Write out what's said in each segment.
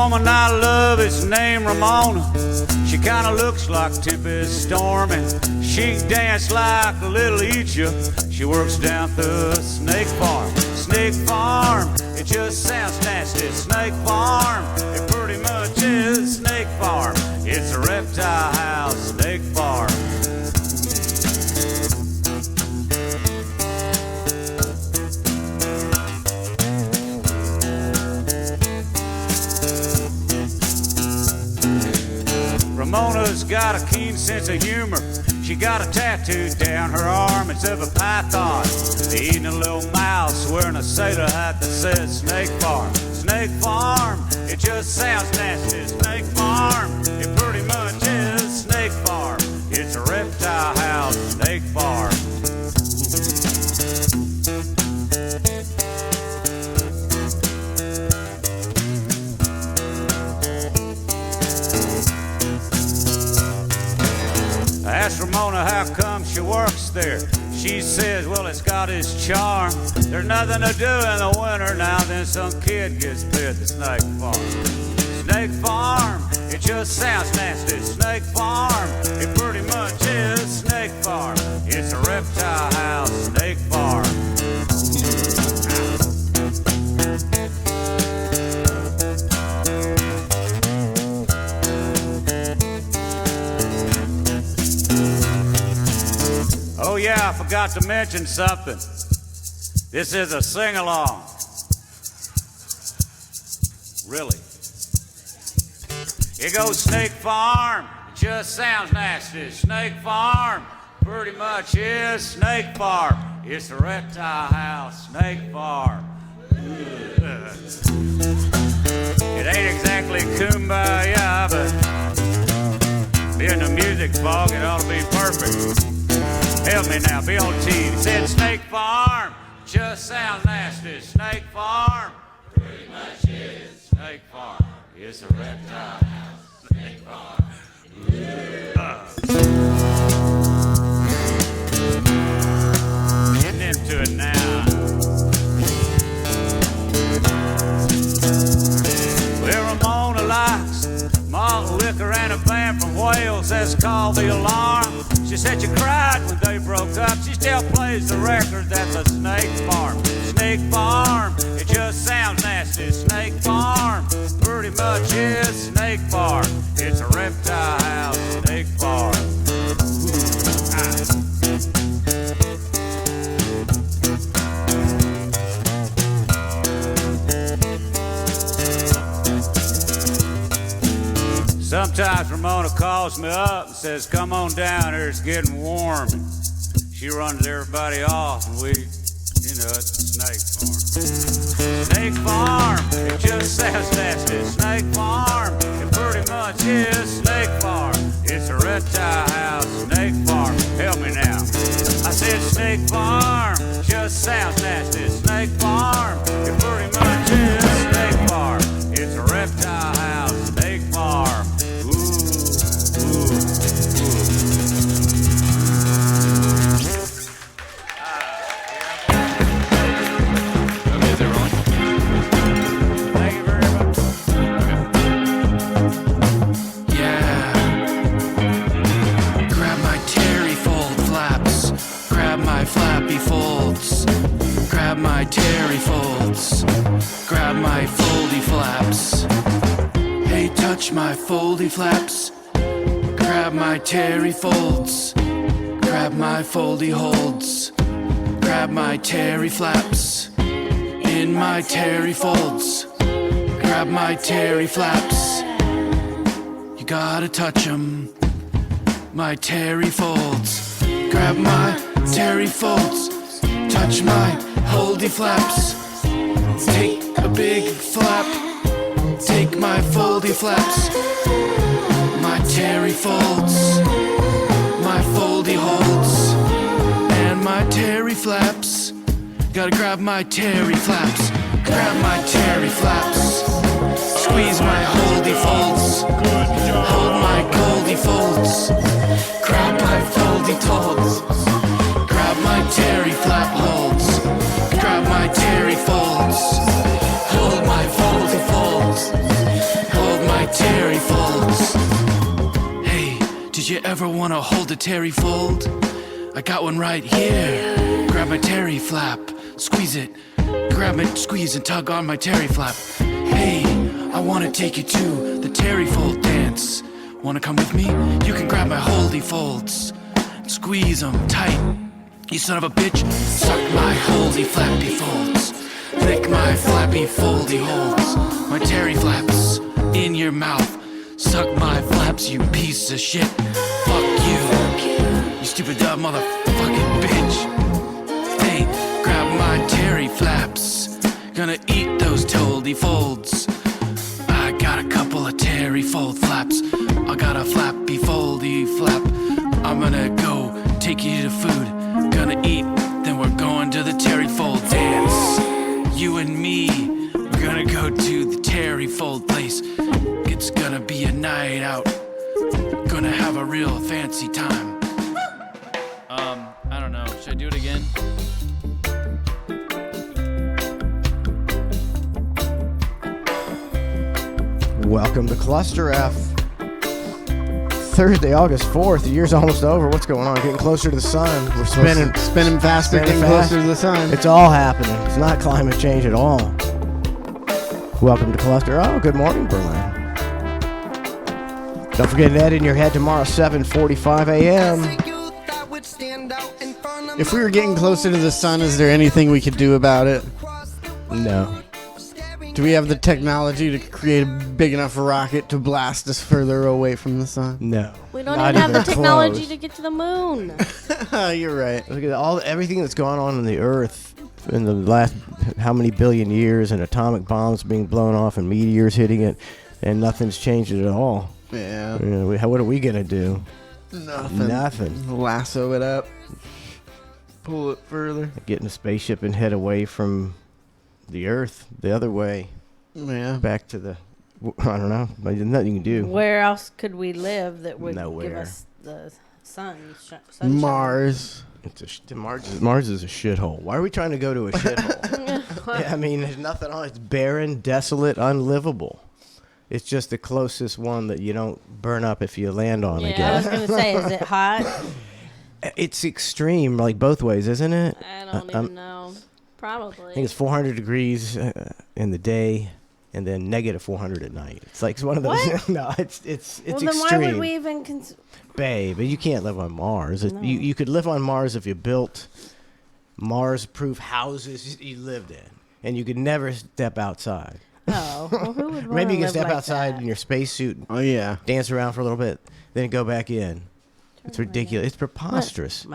woman I love is named Ramona. She kinda looks like Tempest Storm, and she can dance like a little Egypt. She works down the snake farm. Snake farm, it just sounds nasty. Snake farm, it pretty much is snake farm. It's a reptile house, snake farm. Ramona's got a keen sense of humor. She got a tattoo down her arm. It's of a python eating a little mouse, wearing a sailor hat that says Snake Farm. Snake Farm, it just sounds nasty. Snake Farm, it pretty much is Snake Farm. It's a reptile house, Snake Farm. I asked Ramona how come she works there. She says, well, it's got its charm. There's nothing to do in the winter now, then some kid gets paid at the Snake Farm. Snake Farm, it just sounds nasty. Snake Farm, it pretty much is Snake Farm. It's a reptile house, Snake Farm. Oh yeah, I forgot to mention something. This is a sing-along. Really. It goes Snake Farm, it just sounds nasty. Snake Farm, pretty much is Snake Farm. It's a reptile house, Snake Farm. It ain't exactly kumbaya, but being the music fog, it ought to be perfect. Help me now, be on TV. It said Snake Farm, just sounds nasty. Snake Farm, pretty much is Snake Farm. It's a reptile house, Snake Farm. Getting into it now. Well, Ramona likes malt liquor and a band from Wales that's called The Alarm. She said you cried when they broke up. She still plays the record at the Snake Farm. Snake Farm, it just sounds nasty. Snake Farm, pretty much is Snake Farm. It's a reptile house, Snake Farm. Sometimes Ramona calls me up and says, come on down here, it's getting warm. And she runs everybody off, and we, it's the Snake Farm. Snake Farm, it just sounds nasty. Snake Farm, it pretty much is Snake Farm. It's a reptile house, Snake Farm. Help me now. I said Snake Farm, just sounds nasty. Snake Farm, it pretty much is Snake Farm. It's a reptile house, Snake Farm. Flappy folds, grab my terry folds, grab my foldy flaps. Hey, touch my foldy flaps, grab my terry folds, grab my foldy holds, grab my terry flaps, in my terry folds, grab my terry flaps. You gotta touch 'em, my terry folds, grab my terry folds, touch my holdy flaps. Take a big flap, take my foldy flaps. My terry folds, my foldy holds, and my terry flaps. Gotta grab my terry flaps, grab my terry flaps. Squeeze my holdy folds, hold my goldy folds, grab my foldy folds. Grab my terry flap holds, grab my terry folds, hold my foldy folds, hold you ever want to hold a terry fold? I got one right here. Grab my terry flap, squeeze it. Grab it, squeeze and tug on my terry flap. Hey, I want to take you to the terry fold dance. Want to come with me? You can grab my holdy folds. Squeeze them tight. You son of a bitch. Suck my holdy flappy folds. Lick my flappy foldy holds. My terry flaps in your mouth. Suck my flaps, you piece of shit. Fuck you, you stupid dumb motherfucking bitch. Hey, grab my terry flaps. Gonna eat those toady folds. I got a couple of terry fold flaps. I got a flappy foldy flap. I'm gonna go take you to food. Gonna eat, then we're going to the terry fold dance. You and me, we're gonna go to the terry fold place. It's gonna be a night out. Gonna have a real fancy time. I don't know. Should I do it again? Welcome to ClusterF. Thursday, August 4th. The year's almost over. What's going on? Getting closer to the sun. We're spinning faster, getting closer to the sun. It's all happening. It's not climate change at all. Welcome to Cluster. Oh, good morning, Berlin. Don't forget that in your head tomorrow, 7:45 a.m. If we were getting closer to the sun, is there anything we could do about it? No. Do we have the technology to create a big enough rocket to blast us further away from the sun? No. We don't Not even have the even technology close. to get to the moon. You're right. Look at everything that's gone on in the Earth in the last how many billion years, and atomic bombs being blown off and meteors hitting it, and nothing's changed it at all. Yeah. What are we gonna do? Nothing. Lasso it up. Pull it further. Get in a spaceship and head away from the Earth, the other way, Yeah. back to the. I don't know. There's nothing you can do. Where else could we live that would give Nowhere. us the sunshine? Mars. Mars is a shithole. Why are we trying to go to a shithole? Yeah, I mean, there's nothing on it. It's barren, desolate, unlivable. It's just the closest one that you don't burn up if you land on, I Yeah, I guess. was going to say, is it hot? It's extreme, like both ways, isn't it? I don't even know. Probably. I think it's 400 degrees in the day, and then negative 400 at night. It's like one of those. What? No, it's well, extreme. then why would we even Babe, you can't live on Mars. No. You could live on Mars if you built Mars-proof houses you lived in, and you could never step outside. Oh, well, who would Maybe you can live step like outside that? in your spacesuit, Oh, yeah. dance around for a little bit, then go back in. It's ridiculous. It's preposterous.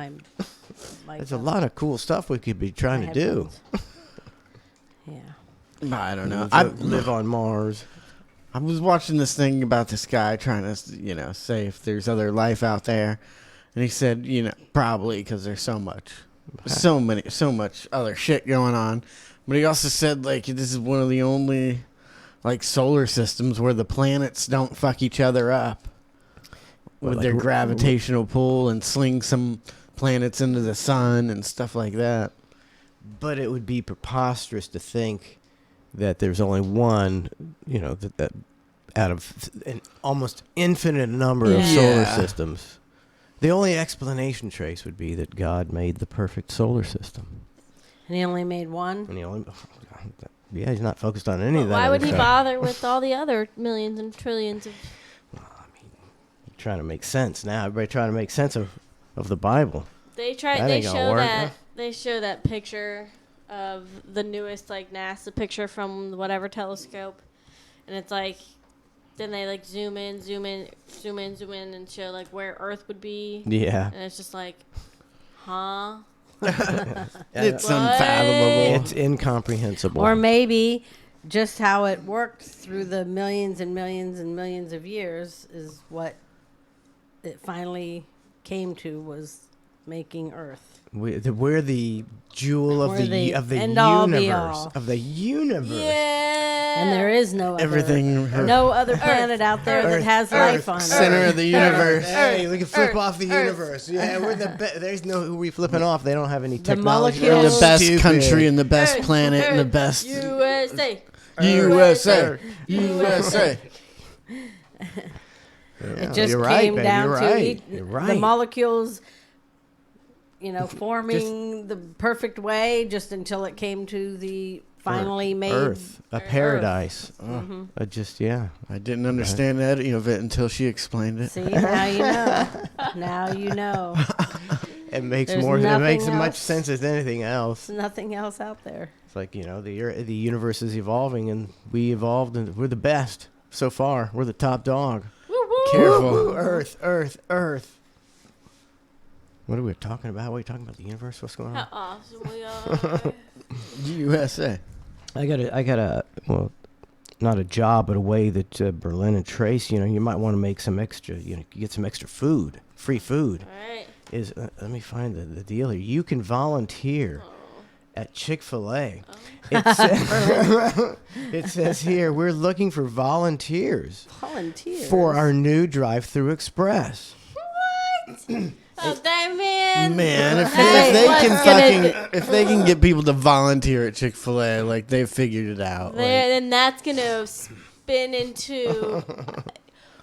There's a lot of cool stuff we could be trying to do. Yeah. I don't know. I live on Mars. I was watching this thing about this guy trying to, say if there's other life out there. And he said, probably because there's so much other shit going on. But he also said, like, this is one of the only, like, solar systems where the planets don't fuck each other up with their gravitational pull and sling some planets into the sun and stuff like that. But it would be preposterous to think that there's only one, that out of an almost infinite number of solar systems. The only explanation, Trace, would be that God made the perfect solar system. And he only made one? And he's not focused on any of that. Why would other he stuff. bother with all the other millions and trillions of... Trying to make sense now. Everybody trying to make sense of the Bible. They That ain't gonna work. They show that picture of the newest NASA picture from whatever telescope, and it's like, then they like zoom in, and show like where Earth would be. Yeah. And it's just like, huh? It's What? unfathomable. It's incomprehensible. Or maybe just how it worked through the millions and millions and millions of years is what it finally came to, was making Earth. We're the jewel of We're the the end-all, universe. be-all. Of the universe. Yeah. And there is no other, Everything. no other planet out there that has life on it. Center of the universe. Hey, we can flip off the universe. Yeah, we're the best. There's no who we flipping off. They don't have any technology. We're molecules. the best Stupid. country and the best planet and the best USA. USA. USA. It just You're right, came babe, down you're to right, you're the right. molecules, forming the perfect way just until it came to the finally made Earth, a paradise. Mm-hmm. I I didn't understand any of it until she explained it. See, now you know. Now you know. It makes There's more. It nothing makes as much else. sense as anything else. There's nothing else out there. It's like the universe is evolving, and we evolved, and we're the best so far. We're the top dog. Careful. Earth. What are we talking about? What are you talking about? The universe? What's going on? How awesome we are. USA. I got a not a job, but a way that Berlin and Trace, you might want to make some extra, get some extra food, free food. All right. Let me find the deal here. You can volunteer at Chick-fil-A. Oh. It says here, we're looking for volunteers Volunteers. for our new drive-through express. Oh, damn, man. Man, if Hey, they what's can gonna- if they can get people to volunteer at Chick-fil-A, like they've figured it out. There, then that's gonna spin into.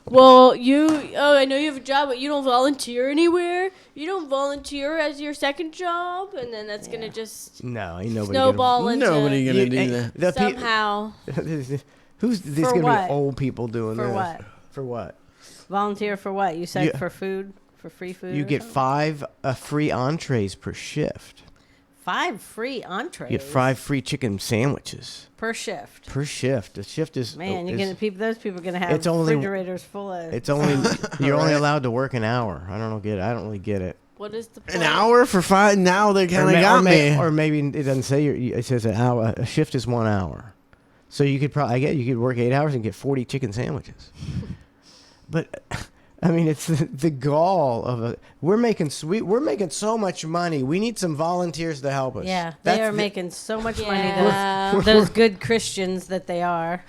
Well, I know you have a job, but you don't volunteer anywhere. You don't volunteer as your second job, and then that's gonna just No, ain't nobody snowball Like, into nobody gonna You- do that. the pe- somehow. Who's these For gonna what? be old people doing For this? what? For what? Volunteer for what? You said You- for food? For free food? You or get something? 5 free entrees per shift. 5 free entrees. You get 5 free chicken sandwiches per shift. per shift. The shift is Man, you're is- gonna those people are gonna have It's only- refrigerators full of. It's only you're only Right. allowed to work an hour. I don't really get it. What is the point? An hour for 5? Now they kind of got me. Or maybe it doesn't say it says an hour. A shift is 1 hour, so you could you could work 8 hours and get 40 chicken sandwiches. But I mean, it's the gall of we're making so much money. We need some volunteers to help us. Yeah, That's they are the- making so much Yeah. money. Those good Christians that they are,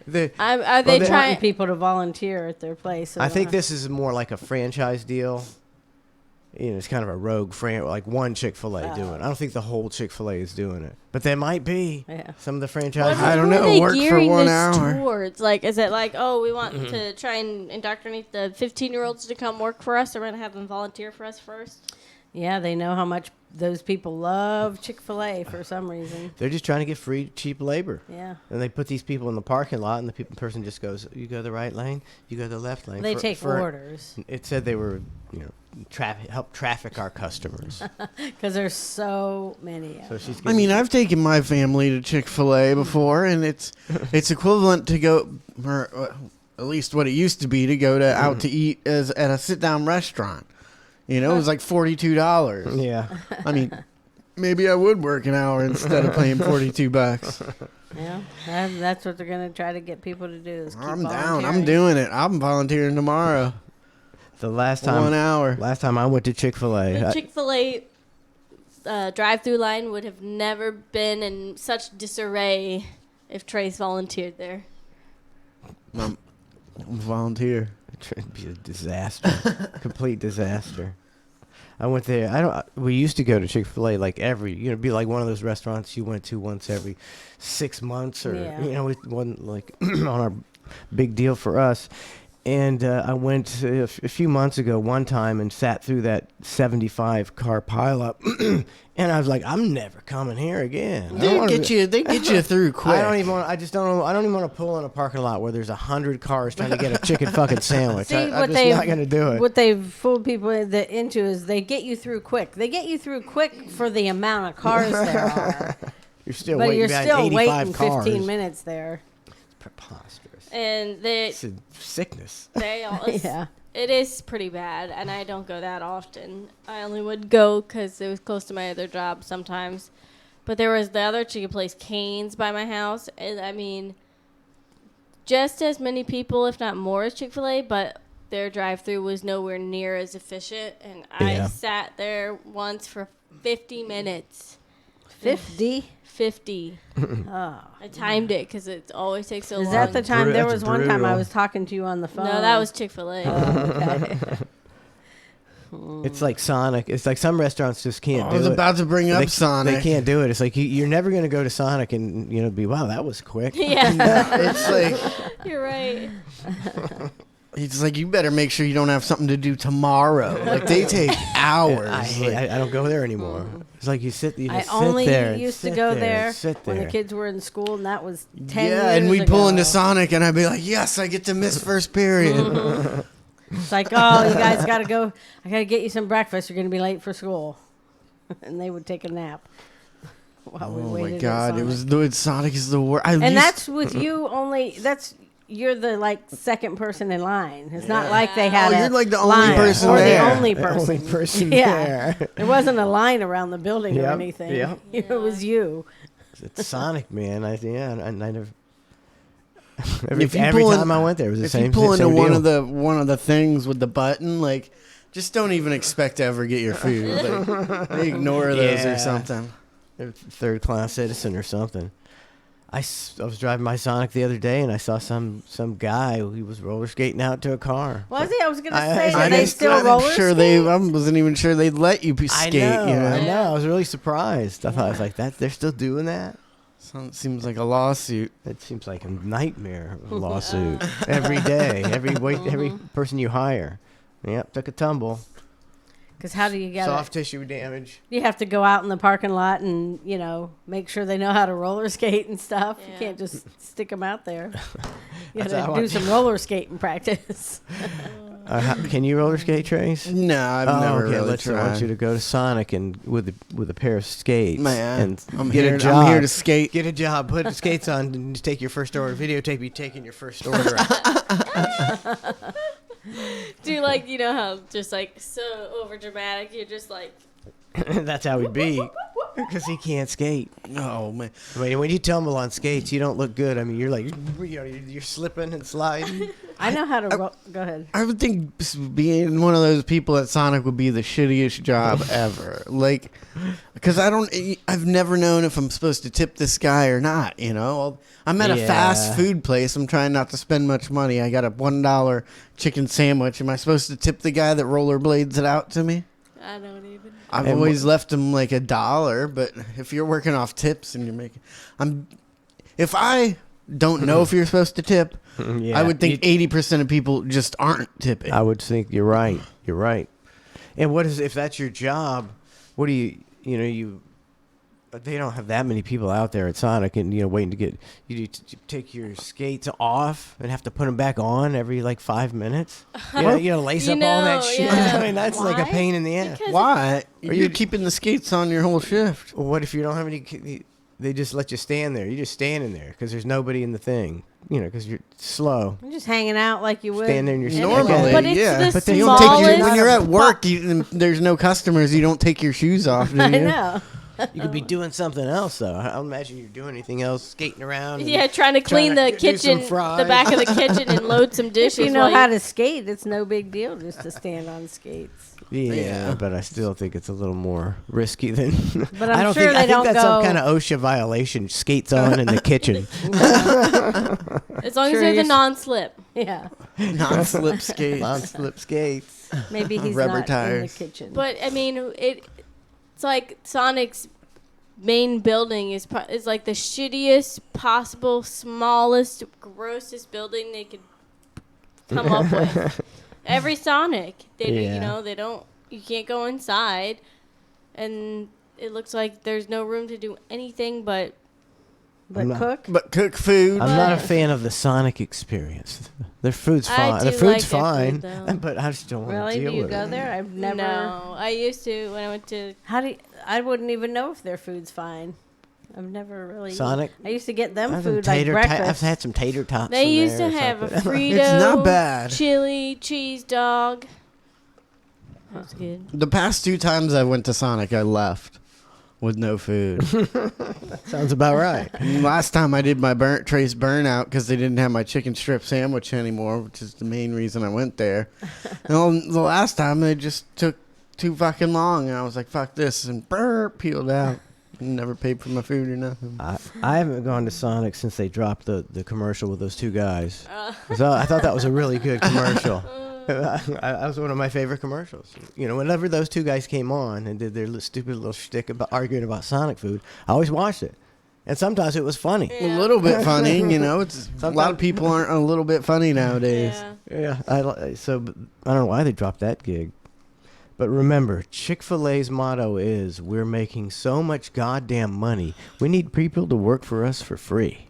the- Are Well, they they- wanting trying? people to volunteer at their place. so I they think don't this is more like a franchise deal. It's kind of a rogue like one Chick-fil-A doing it. I don't think the whole Chick-fil-A is doing it, but they might be. Yeah. Some of the franchises. I don't Who know, are they work for gearing 1 this hour. Towards? Like, is it like, oh, we want to try and indoctrinate the 15-year-olds to come work for us, or we're gonna have them volunteer for us first? Yeah, they know how much those people love Chick-fil-A for some reason. They're just trying to get free, cheap labor. Yeah. And they put these people in the parking lot, and the person just goes, "You go the right lane, you go the left lane." They take orders It said they were, help traffic our customers. because there's so many. So she's. I mean, I've taken my family to Chick-fil-A before, and it's equivalent to go, or at least what it used to be, to go to out to eat as at a sit-down restaurant. It was like $42. yeah. I mean, maybe I would work an hour instead of paying $42. Yeah, that's what they're gonna try to get people to do. Is keep I'm down. I'm volunteering. doing it. I'm volunteering tomorrow. The last 1 hour. time I went to Chick-fil-A, The Chick-fil-A drive-through line would have never been in such disarray if Trace volunteered there. I'm volunteer. it'd be a disaster, complete disaster. I went there. We used to go to Chick-fil-A like it'd be like one of those restaurants you went to once every 6 months, or Yeah. it wasn't like on our big deal for us. And I went a few months ago one time and sat through that 75 car pileup, and I was like, I'm never coming here again. They get you through quick. I don't even want to pull in a parking lot where there's 100 cars trying to get a chicken fucking sandwich. See, I'm what just not going to do it. What they've fooled people into is they get you through quick. They get you through quick for the amount of cars there are. You're still But waiting you're behind still 85 waiting cars. 15 minutes there. It's preposterous. And they It's a sickness. all Yeah. It is pretty bad, and I don't go that often. I only would go because it was close to my other job sometimes. But there was the other chicken place, Cane's, by my house, and I mean, just as many people, if not more, as Chick-fil-A, but their drive-through was nowhere near as efficient, and Yeah. I sat there once for 50 minutes. 50? 50. Oh. I timed it because it always takes so long. Is that the time? There That's was one time I brutal. was talking to you on the phone. No, that was Chick-fil-A. Okay. It's like Sonic. It's like some restaurants just can't I do was it. about to bring up Sonic. They can't do it. It's like you're never going to go to Sonic and be, wow, that was quick. Yeah, It's like you're right. He's like, you better make sure you don't have something to do tomorrow. Like, they take hours. I don't go there anymore. It's like you just I sit only there. used to go there sit when the there. kids were in school, and that was 10 years Yeah, and we'd ago. pull into Sonic, and I'd be like, yes, I get to miss first period. It's like, oh, you guys got to go. I got to get you some breakfast. You're going to be late for school. And they would take a nap while we Oh waited. my at God, Sonic. Sonic is the worst. And that's with you only. You're the like second person in line. It's not like they had. Oh, you're like the only line person or there. the only The person. only person Yeah. there. There wasn't a line around the building or Yep, anything. yep. It was you. It's Sonic, man. I never. If you Every pull in- time I went there, it was the if same. you pull into same one deal. of the things with the button, like, just don't even expect to ever get your food. Like, they ignore those Yeah. or something. They're third-class citizen or something. I was driving my Sonic the other day, and I saw some guy who was roller skating out to a car. Was he? I was going to I- say, I do they didn't- still I'm roller sure skate? I wasn't even sure they'd let you skate. You know? I know. I was really surprised. I thought I was like, that they're still doing that. So it seems like a lawsuit. It seems like a nightmare of a lawsuit every day, every person you hire. Yep, took a tumble. Because how do you get Soft it? tissue damage. You have to go out in the parking lot and, make sure they know how to roller skate and stuff. You Yeah. can't just stick them out there. You got That's how to I- do some roller skating practice. Can you roller skate, Trace? No, I've never okay. really I want tried. you to go to Sonic and with a pair of skates. Man, and I'm get here, a job. I'm here to skate. Get a job. Put the skates on and just take your first order. Videotape you taking your first order. Do like how just like so over dramatic. You're just like That's how he'd be. Because he can't skate. Oh man, I mean, when you tumble on skates, you don't look good. I mean, you're like, you're slipping and sliding. I know how to go ahead. I would think being one of those people at Sonic would be the shittiest job ever. Like, because I've never known if I'm supposed to tip this guy or not. I'm at a fast food place. I'm trying not to spend much money. I got a $1 chicken sandwich. Am I supposed to tip the guy that rollerblades it out to me? I don't even. I've And always left him like $1, but if you're working off tips and you're making, if I don't know if you're supposed to tip, Yeah, I would think 80% of people just aren't tipping. I would think you're right. You're right. And what is if that's your job? What do you they don't have that many people out there at Sonic, and waiting to get you take your skates off and have to put them back on every like 5 minutes. Lace up all that shit. yeah. I mean, that's like a Why? pain in the ass. Because Why? Are You're you- keeping the skates on your whole shift. Well, what if you don't have any? They just let you stand there. You're just standing there because there's nobody in the thing. Because you're slow. I'm just hanging out like you would. Stand there in your in- Normally, But it's yeah. the But they You don't don't take smallest. when you're at work, and there's no customers. You don't take your shoes off, do you? I know. You could be doing something else though. I don't imagine you're doing anything else, skating around. and Yeah, trying to clean trying the to do some kitchen, fries. the back of the kitchen, and load some dishes. If you know while how to skate, it's no big deal just to stand on skates. Yeah, but I still think it's a little more risky than. But I'm I don't sure think they I think don't that's some go- kind of OSHA violation. Skates on in the kitchen. as long Sure as they're the is. non-slip. Yeah. Non-slip skates. Non-slip skates. Maybe he's Rubber not in tires. the kitchen. But I mean, it's like Sonic's main building is like the shittiest possible, smallest, grossest building they could come up with. Every Sonic, Yeah. they don't. You can't go inside, and it looks like there's no room to do anything but. I'm not- cook. But cook food. I'm not a But- fan of the Sonic experience. Their food's I fine. The do food's like their fine, food, though. but I just don't want Really? to Do deal you with go it. there? I've never. No, I used to when I went to. I wouldn't even know if their food's fine. I've never really. Sonic? I used to get them I've had food like I've breakfast. had some tater tots. They in used there to or have a something. Frito. It's not bad. Chili cheese dog. That's good. The past 2 times I went to Sonic, I left with no food. Sounds about right. And last time I did my Trace burnout because they didn't have my chicken strip sandwich anymore, which is the main reason I went there. And the last time they just took too fucking long, and I was like, "Fuck this," and peeled out. Never paid for my food or nothing. I haven't gone to Sonic since they dropped the commercial with those 2 guys. So I thought that was a really good commercial. That was one of my favorite commercials. Whenever those 2 guys came on and did their stupid little shtick about arguing about Sonic food, I always watched it. And sometimes it was funny. A little bit funny, you know. It's a lot of people aren't a little bit funny nowadays. Yeah. Yeah, so I don't know why they dropped that gig. But remember, Chick-fil-A's motto is, we're making so much goddamn money, we need people to work for us for free.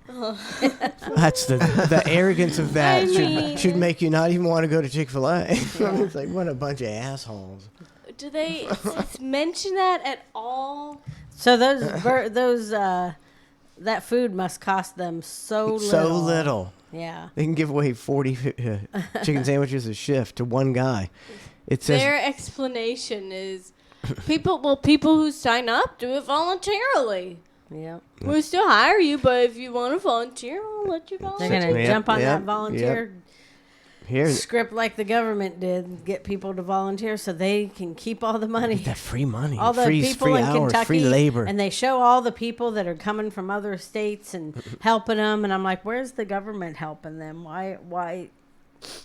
That's the arrogance of that I mean- should make you not even want to go to Chick-fil-A. It's like, what a bunch of assholes. Do they mention that at all? So those that food must cost them so little. So little. Yeah. They can give away 40 chicken sandwiches a shift to one guy. It says Their explanation is people who sign up do it voluntarily. Yeah. We'll still hire you, but if you want to volunteer, I'll let you They're volunteer. gonna Yep, jump on yep, that volunteer here, script like the government did, get people to volunteer so they can keep all the money. that free money, All the free people free in hours, Kentucky, free labor. and they show all the people that are coming from other states and helping them. And I'm like, where's the government helping them? Why?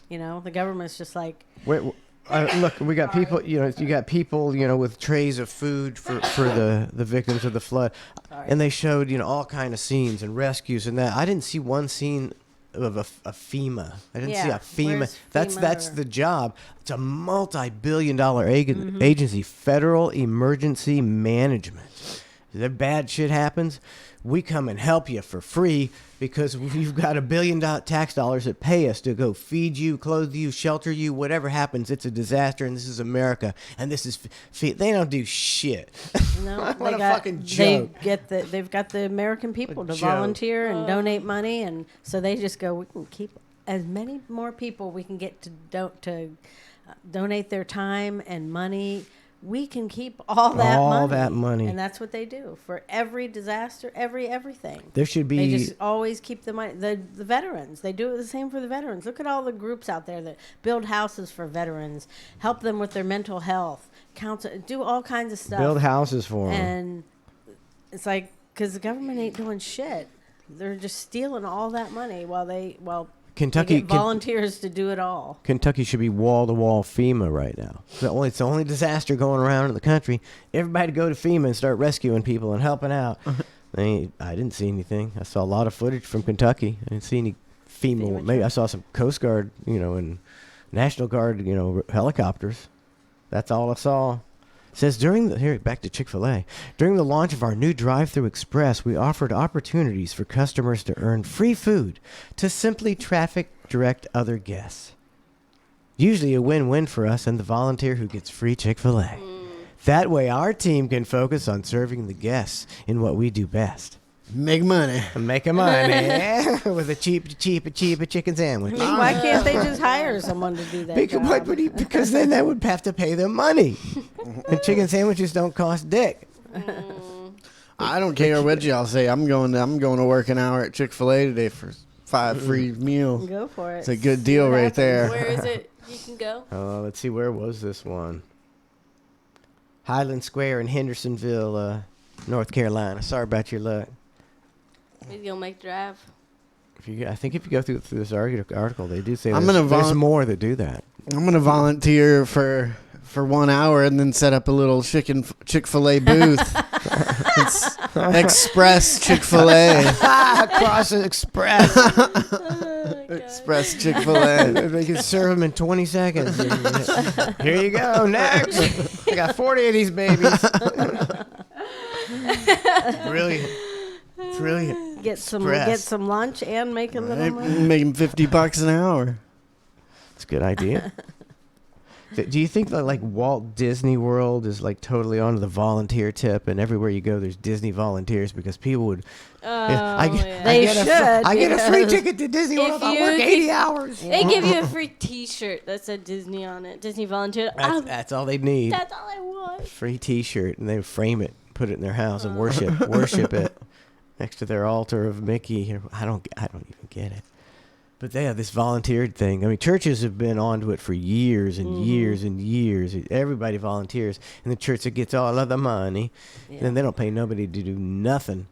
You know, the government's just like, Look, we got people. You got people. With trays of food for the victims of the flood, and they showed all kind of scenes and rescues and that. I didn't see one scene of a FEMA. I didn't see Yeah, a FEMA. where's That's FEMA or- the job. It's a multi-billion-dollar agency, Federal Emergency Management. If bad shit happens, we come and help you for free because we've got $1 billion tax dollars that pay us to go feed you, clothe you, shelter you, whatever happens. It's a disaster, and this is America, and this is they don't do shit. no, What a fucking joke. They've got the American people to joke. volunteer and donate money, and so they just go, we can keep as many more people we can get to donate their time and money. We can keep all that money. And that's what they do for every disaster, everything. There should be. They just always keep the money. The veterans, they do it the same for the veterans. Look at all the groups out there that build houses for veterans, help them with their mental health, counsel, do all kinds of stuff. Build houses for them. And it's like, because the government ain't doing shit. They're just stealing all that money while Kentucky they get volunteers to do it all. Kentucky should be wall-to-wall FEMA right now. It's the only disaster going around in the country. Everybody go to FEMA and start rescuing people and helping out. I didn't see anything. I saw a lot of footage from Kentucky. I didn't see any FEMA. Maybe I saw some Coast Guard, and National Guard, helicopters. That's all I saw. It says back to Chick-fil-A. During the launch of our new drive-thru express, we offered opportunities for customers to earn free food to simply traffic direct other guests. Usually a win-win for us and the volunteer who gets free Chick-fil-A. That way our team can focus on serving the guests in what we do best. Make money. Making money with a cheap chicken sandwich. I mean, why can't they just hire someone to do that job? Because then they would have to pay them money. And chicken sandwiches don't cost dick. I don't care what y'all say. I'm going to work an hour at Chick-fil-A today for 5 free meals. Go for it. It's a good deal right there. Where is it? You can go. Let's see, where was this one? Highland Square in Hendersonville, North Carolina. Sorry about your luck. Maybe you'll make the drive. I think if you go through this article, they do say I'm there's gonna more that do that. I'm going to volunteer for 1 hour and then set up a little Chick-fil-A booth. It's Express Chick-fil-A. Cross Express. Express Chick-fil-A. They can serve them in 20 seconds. Here you go, next. I got 40 of these babies. Brilliant. Get some lunch and make a little money. Making $50 an hour. That's a good idea. Do you think that Walt Disney World is totally on the volunteer tip, and everywhere you go there's Disney volunteers because people would Yeah. They should. I get a free ticket to Disney World. If I you work could- 80 hours. They give you a free T-shirt that said Disney on it. Disney volunteer. That's all they need. That's all I want. Free T-shirt, and they frame it, put it in their house, and worship it next to their altar of Mickey. I don't even get it. But they have this volunteered thing. I mean, churches have been onto it for years and years and years. Everybody volunteers, and the church that gets all of the money, and then they don't pay nobody to do nothing.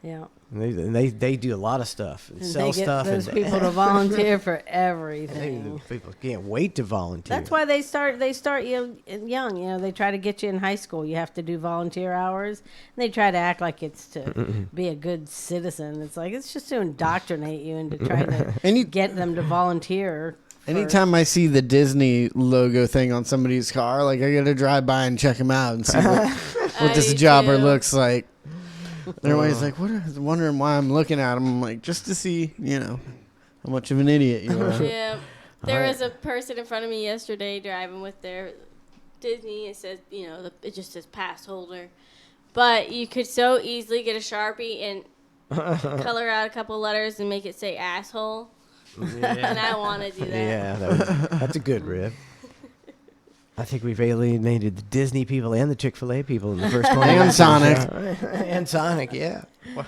Yeah. And they do a lot of stuff and And sell they get stuff. those and people to volunteer for they- everything. people can't wait to volunteer. That's why they start young. They try to get you in high school. You have to do volunteer hours. And they try to act like it's to be a good citizen. It's like it's just to indoctrinate you into trying to get them to volunteer. Anytime I see the Disney logo thing on somebody's car, like I gotta drive by and check them out and see what this do jobber too. looks like. Everybody's like, wondering why I'm looking at him. I'm like, just to see, how much of an idiot you are. Yeah. There was a person in front of me yesterday driving with their Disney. It says, it just says pass holder. But you could so easily get a Sharpie and color out a couple letters and make it say asshole. And I want to do that. Yeah, that's a good rib. I think we've alienated the Disney people and the Chick-fil-A people in the first 20 And minutes. Sonic. And Sonic, yeah. Well,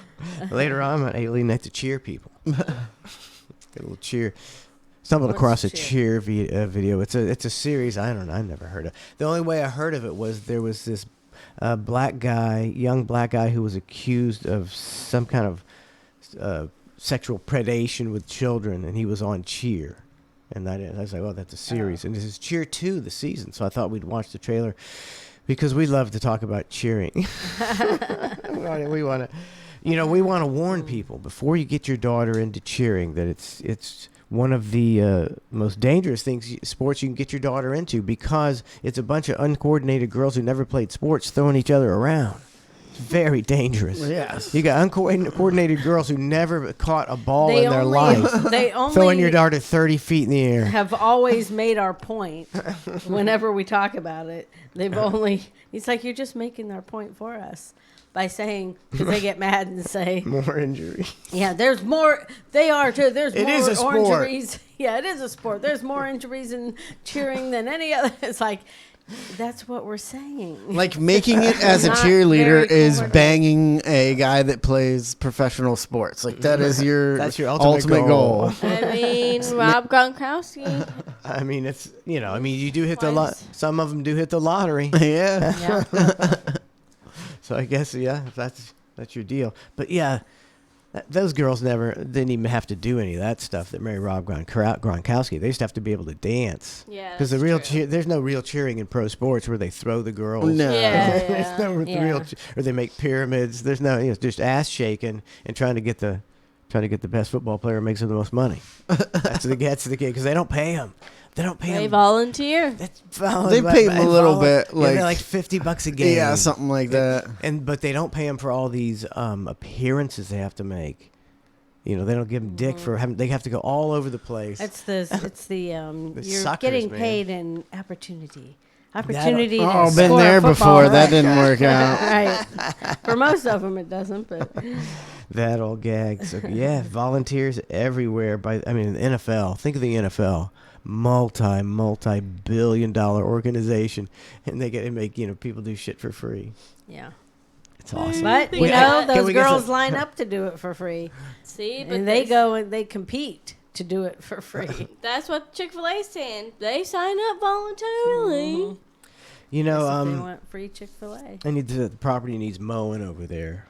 later on, I'm going to alienate the cheer people. Get a little cheer. Stumbled What's across a cheer? video. It's a series. I don't know. I never heard of. The only way I heard of it was there was this young black guy who was accused of some kind of sexual predation with children, and he was on Cheer. And I was like, oh, that's a series. And this is Cheer 2, the season. So I thought we'd watch the trailer because we love to talk about cheering. we want to warn people before you get your daughter into cheering that it's one of the most dangerous sports you can get your daughter into because it's a bunch of uncoordinated girls who never played sports throwing each other around. Very dangerous. Yes. You got uncoordinated girls who never caught a ball in their life. They only Throwing your daughter 30 feet in the air. have always made our point whenever we talk about it. It's like you're just making our point for us by saying, because they get mad and say, More injury. yeah, there's more. They are too. There's It more is a sport. injuries. Yeah, it is a sport. There's more injuries in cheering than any other. It's like, that's what we're saying. Like making it as a Not cheerleader very is coordinated. banging a guy that plays professional sports. Like that's your ultimate goal. I mean, Rob Gronkowski. I mean, you do hit the lot. Twice. Some of them do hit the lottery. Yeah. Yeah. So I guess, if that's your deal. But yeah, those girls didn't even have to do any of that stuff that Mary Rob Gronkowski. They just have to be able to dance. Yeah. Because the real there's no real cheering in pro sports where they throw the girls. No. Yeah. There's no Yeah. real, or they make pyramids. There's no, just ass shaking and trying to get the best football player who makes them the most money. That's the kid because they don't pay them. They don't pay They them. volunteer. They pay them a little bit, they're like $50 a game. Yeah, something like that. But they don't pay them for all these appearances they have to make. They don't give them dick for having. They have to go all over the place. It's the you're suckers, getting man. paid in opportunity. Opportunity. Oh, to been score a there football, before. That right? didn't work out. Right. For most of them, it doesn't. But That old gag. So yeah, volunteers everywhere. In the NFL. Think of the NFL, multi-billion-dollar organization, and they make people do shit for free. yeah. It's awesome. But Can those we get girls some- line up to do it for free, See, but and they go and they compete to do it for free. That's what Chick-fil-A's saying. They sign up voluntarily. If they want free Chick-fil-A. the property needs mowing over there.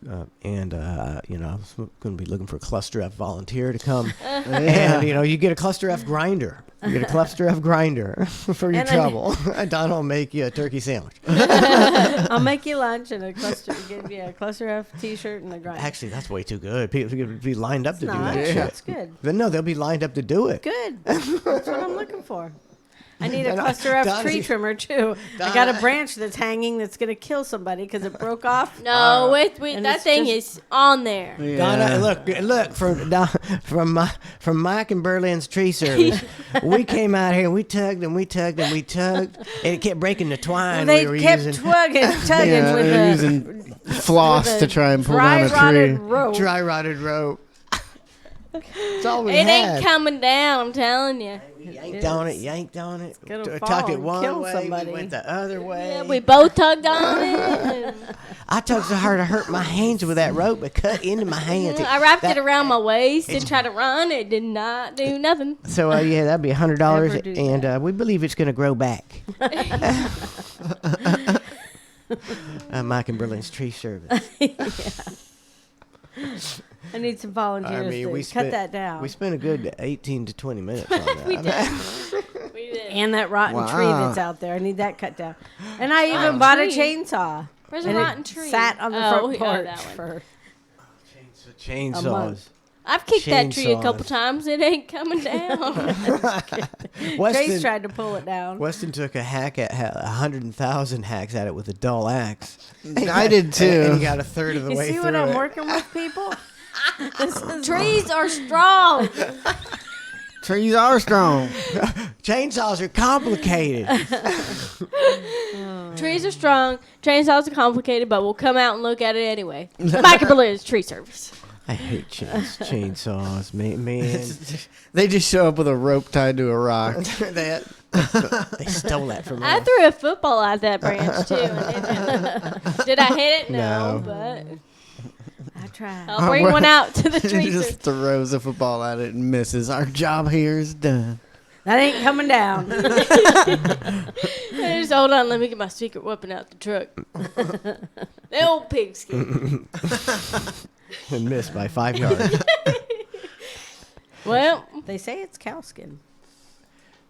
I was going to be looking for a ClusterF volunteer to come. And, you get a ClusterF grinder. You get a ClusterF grinder for your And trouble. Don will make you a turkey sandwich. I'll make you lunch and a ClusterF T-shirt and a grinder. Actually, that's way too good. People could be lined up to do Not. that shit. That's good. But no, they'll be lined up to do it. Good. That's what I'm looking for. I need a And ClusterF Donna's- tree trimmer too. I got a branch that's hanging that's gonna kill somebody because it broke off. No, and that it's thing just- is on there. Donna, look from Mike and Berlin's tree service. We came out here, we tugged and it kept breaking the twine They we were kept using. tugging Yeah, with they're a using floss with a to try and pull dry down a rotted tree. rope. Dry rotted rope. That's all we It had. ain't coming down, I'm telling you. Yanked on it. gonna Tucked fall it and one kill way, somebody. we went the other way. Yeah, we both tugged on it. I tugged so hard I hurt my hands with that rope. It cut into my hands. I wrapped That- it around my waist and tried to run. It did not do nothing. So yeah, that'd be $100, Never do and we believe it's going to grow back. Mike and Berlin's tree service. I need some volunteers to cut that down. We spent a good 18 to 20 minutes on that. We did. We did. And that rotten tree that's out there. I need that cut down. And I even bought a chainsaw. Where's a and rotten it tree? Sat on the front porch that one. for Chainsaws. I've kicked that tree a couple Chainsaws. times. It ain't coming down. Trace tried to pull it down. Weston took a hack at 100,000 hacks at it with a dull axe. I did too. And he got a third of the You way see through what I'm it. working with, people? Trees are strong. Trees are strong. Chainsaws are complicated. Trees are strong. Chainsaws are complicated, but we'll come out and look at it anyway. Michael Berlin's Tree Service. I hate chainsaws, man. They just show up with a rope tied to a rock. they stole that from I us. threw a football at that branch too. And did I hit it? No, No. but I tried. I'll bring one out to the He tree service. just throws a football at it and misses. Our job here is done. That ain't coming down. Just hold on, let me get my secret weapon out the truck. The old pigskin. And missed by 5 yards. Well, They say it's cow skin.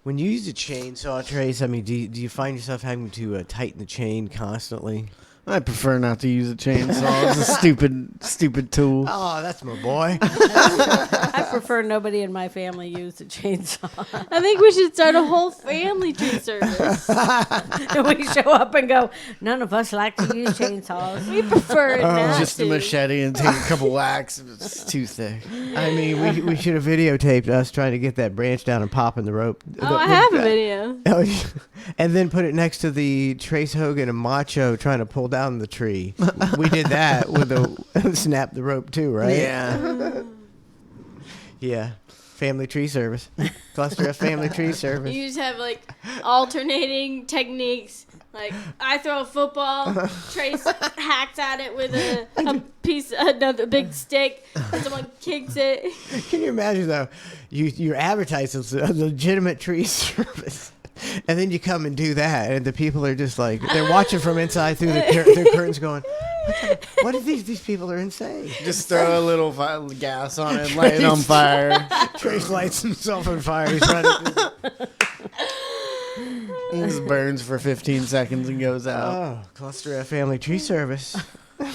When you use a chainsaw, Trace, I mean, do you find yourself having to tighten the chain constantly? I prefer not to use a chainsaw. It's a stupid tool. Oh, that's my boy. I prefer nobody in my family use a chainsaw. I think we should start a whole family tree service. And we show up and go, none of us like to use chainsaws. We prefer it not Just to. a machete and take a couple whacks. It's too thick. I mean, we should have videotaped us trying to get that branch down and popping the rope. Oh, I have a video. And then put it next to the Trace Hogan and Macho trying to pull down the tree. We did that with a snap the rope too, right? Yeah. Yeah. Family tree service. ClusterF family tree service. You just have like alternating techniques. Like I throw a football, Trace hacks at it with another big stick, and someone kicks it. Can you imagine though? You're advertising as a legitimate tree service. And then you come and do that, and the people are just like, they're watching from inside through the curtains going, what if these people are insane? Just throw a little gas on it and light it on fire. Trace lights himself on fire. He's running. It just burns for 15 seconds and goes out. Oh, ClusterF family tree service. I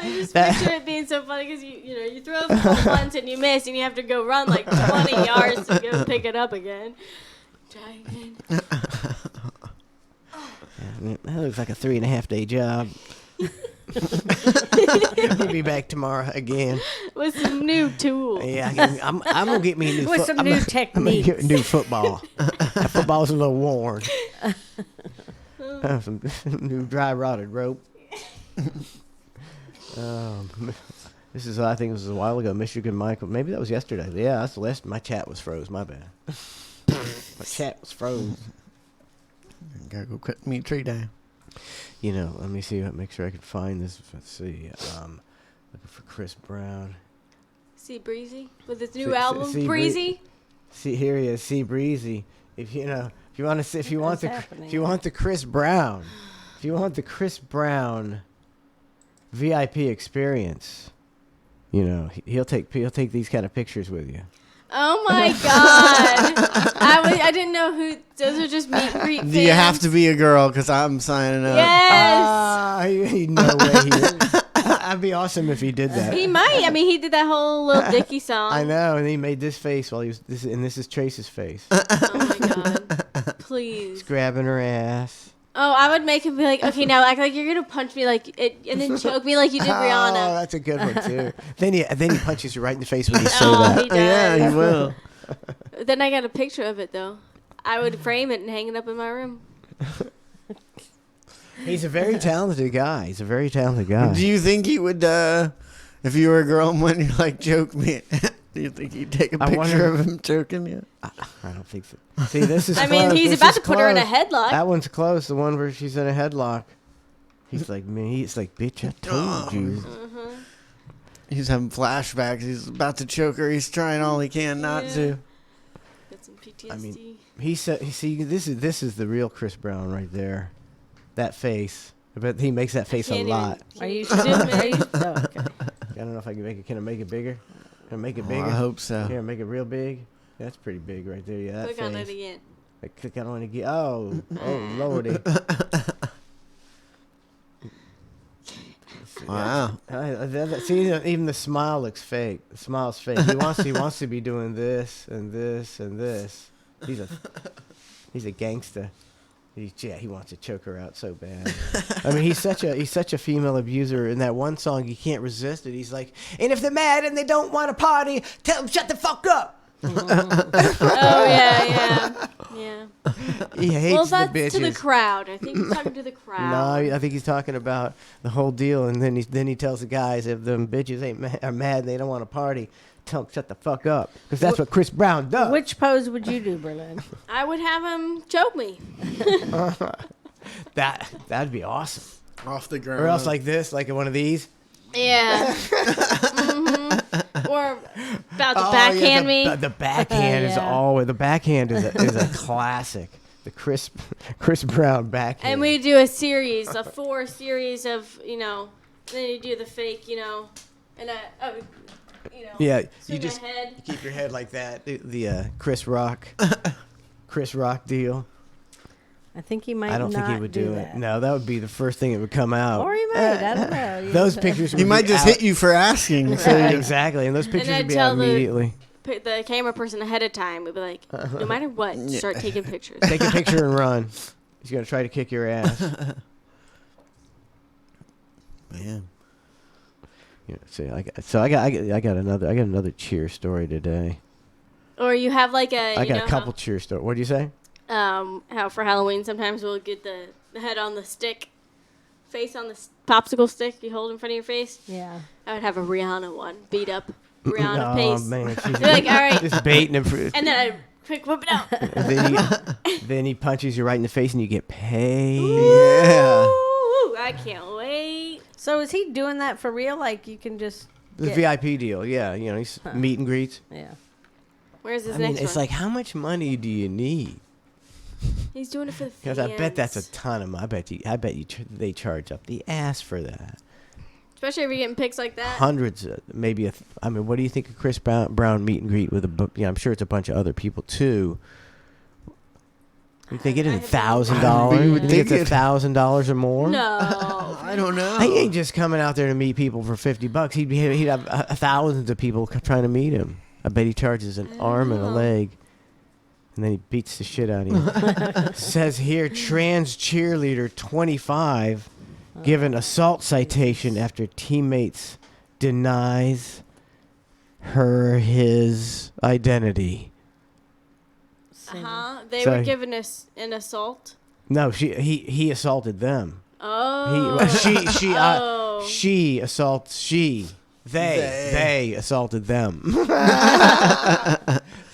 just picture it being so funny because you throw a football once and you miss, and you have to go run like 20 yards to go pick it up again. Try again. Yeah, that looks like a 3.5 day job. We'll be back tomorrow again. With some new tools. Yeah, I'm gonna get me a new With some new I'm gonna techniques. get a new football. That football's a little worn. Some new dry rotted rope. I think this was a while ago. Michigan Michael. Maybe that was yesterday. Yeah, that's the last. My chat was froze. My bad. My chat was froze. Gotta go cut me a tree down. Let me see. Make sure I can find this. Let's see. Looking for Chris Brown. See Breezy with his new album, Breezy. See, here he is. See Breezy. If you want the Chris Brown VIP experience, he'll take these kind of pictures with you. Oh my God! I didn't know who. Those are just meet and greet fans. Do you have to be a girl? Because I'm signing up. Yes. No way. That'd be awesome if he did that. He might. I mean, he did that whole Lil Dicky song. I know, and he made this face while he was this is Trace's face. Oh my God! Please. He's grabbing her ass. Oh, I would make him be like, okay, now act like you're gonna punch me like it, and then choke me like you did Oh, Rihanna. that's a good one too. then he punches you right in the face when you say Oh, that. he does. Yeah, he will. Then I got a picture of it though. I would frame it and hang it up in my room. He's a very talented guy. Do you think he would, if you were a girl and when you joke me, do you think he'd take a I picture wonder- of him choking you? I don't think so. See, this is. I mean, close. he's This about is to put her in a close. headlock. That one's close. The one where she's in a headlock. He's like, man. He's like, bitch. I told you. He's having flashbacks. He's about to choke her. He's trying all he can not to. Got some PTSD. I mean, he said, "See, this is the real Chris Brown right there. That face. But he makes that face a Can't lot. even- Are you Zoom in. Oh, okay. don't know if I can make it. Can I make it bigger? Can I make it Oh, bigger? I hope so. Here, make it real big. That's pretty big right there. Yeah, that Click on it face. again. I click on it again. Oh, lordy. Wow. See, even the smile looks fake. The smile's fake. He wants to be doing this and this and this. He's a gangster. He wants to choke her out so bad. I mean, he's such a female abuser. In that one song, you can't resist it. He's like, and if they're mad and they don't want to party, tell them shut the fuck up. Oh yeah. He hates Well, the that's bitches. to the crowd. I think he's talking to the crowd. No, I think he's talking about the whole deal, and then he tells the guys if them bitches are mad and they don't want to party, tell them shut the fuck up, because that's what Chris Brown does. Which pose would you do, Berlin? I would have him choke me. That'd be awesome. Off the ground. Or else like this, like one of these. Yeah. Or about to backhand me. The backhand is Yeah. always the backhand is a classic. The Chris Brown backhand. And we do a 4 series of, then you do the fake, and yeah, swing you just my head. keep your head like that. The Chris Rock deal. I think he might. I don't think he not would do that. it. No, that would be the first thing that would come out. Or he might. I don't know. Those pictures. He would might be just out. hit you for asking. So Yeah, exactly, and those pictures I'd would be tell out the- immediately. The camera person ahead of time would be like, no matter what, start taking pictures. Take a picture and run. He's gonna try to kick your ass. Man. Yeah, see, I got another cheer story today. Or you have like a, I got a couple cheer stories. What do you say? how for Halloween sometimes we'll get the head on the stick, face on the popsicle stick you hold in front of your face. Yeah. I would have a Rihanna one, beat up Rihanna Oh pace. man, she's You're like, all right, just baiting him. and then I quick whip it out. Then he punches you right in the face, and you get paid. Yeah. Ooh, I can't wait. So is he doing that for real? Like you can just. The get- VIP deal, yeah. He's meet and greets. Yeah. Where's his I mean, next it's one? like, how much money do you need? He's doing it for the fans. Because I bet that's a ton of money. I bet you they charge up the ass for that. Especially if you're getting pics like that. Hundreds, maybe. I mean, what do you think of Chris Brown meet and greet with I'm sure it's a bunch of other people too. Think they get I it have $1,000? You would You think think it's $1,000 or more? No. I don't know. He ain't just coming out there to meet people for $50. He'd have thousands of people trying to meet him. I bet he charges an arm and a leg, and then he beats the shit out of you. Says here, trans cheerleader 25 given assault citation after teammates denies her his identity. They So- were given us an assault. No, he assaulted them. Oh. She assaults she. They assaulted them.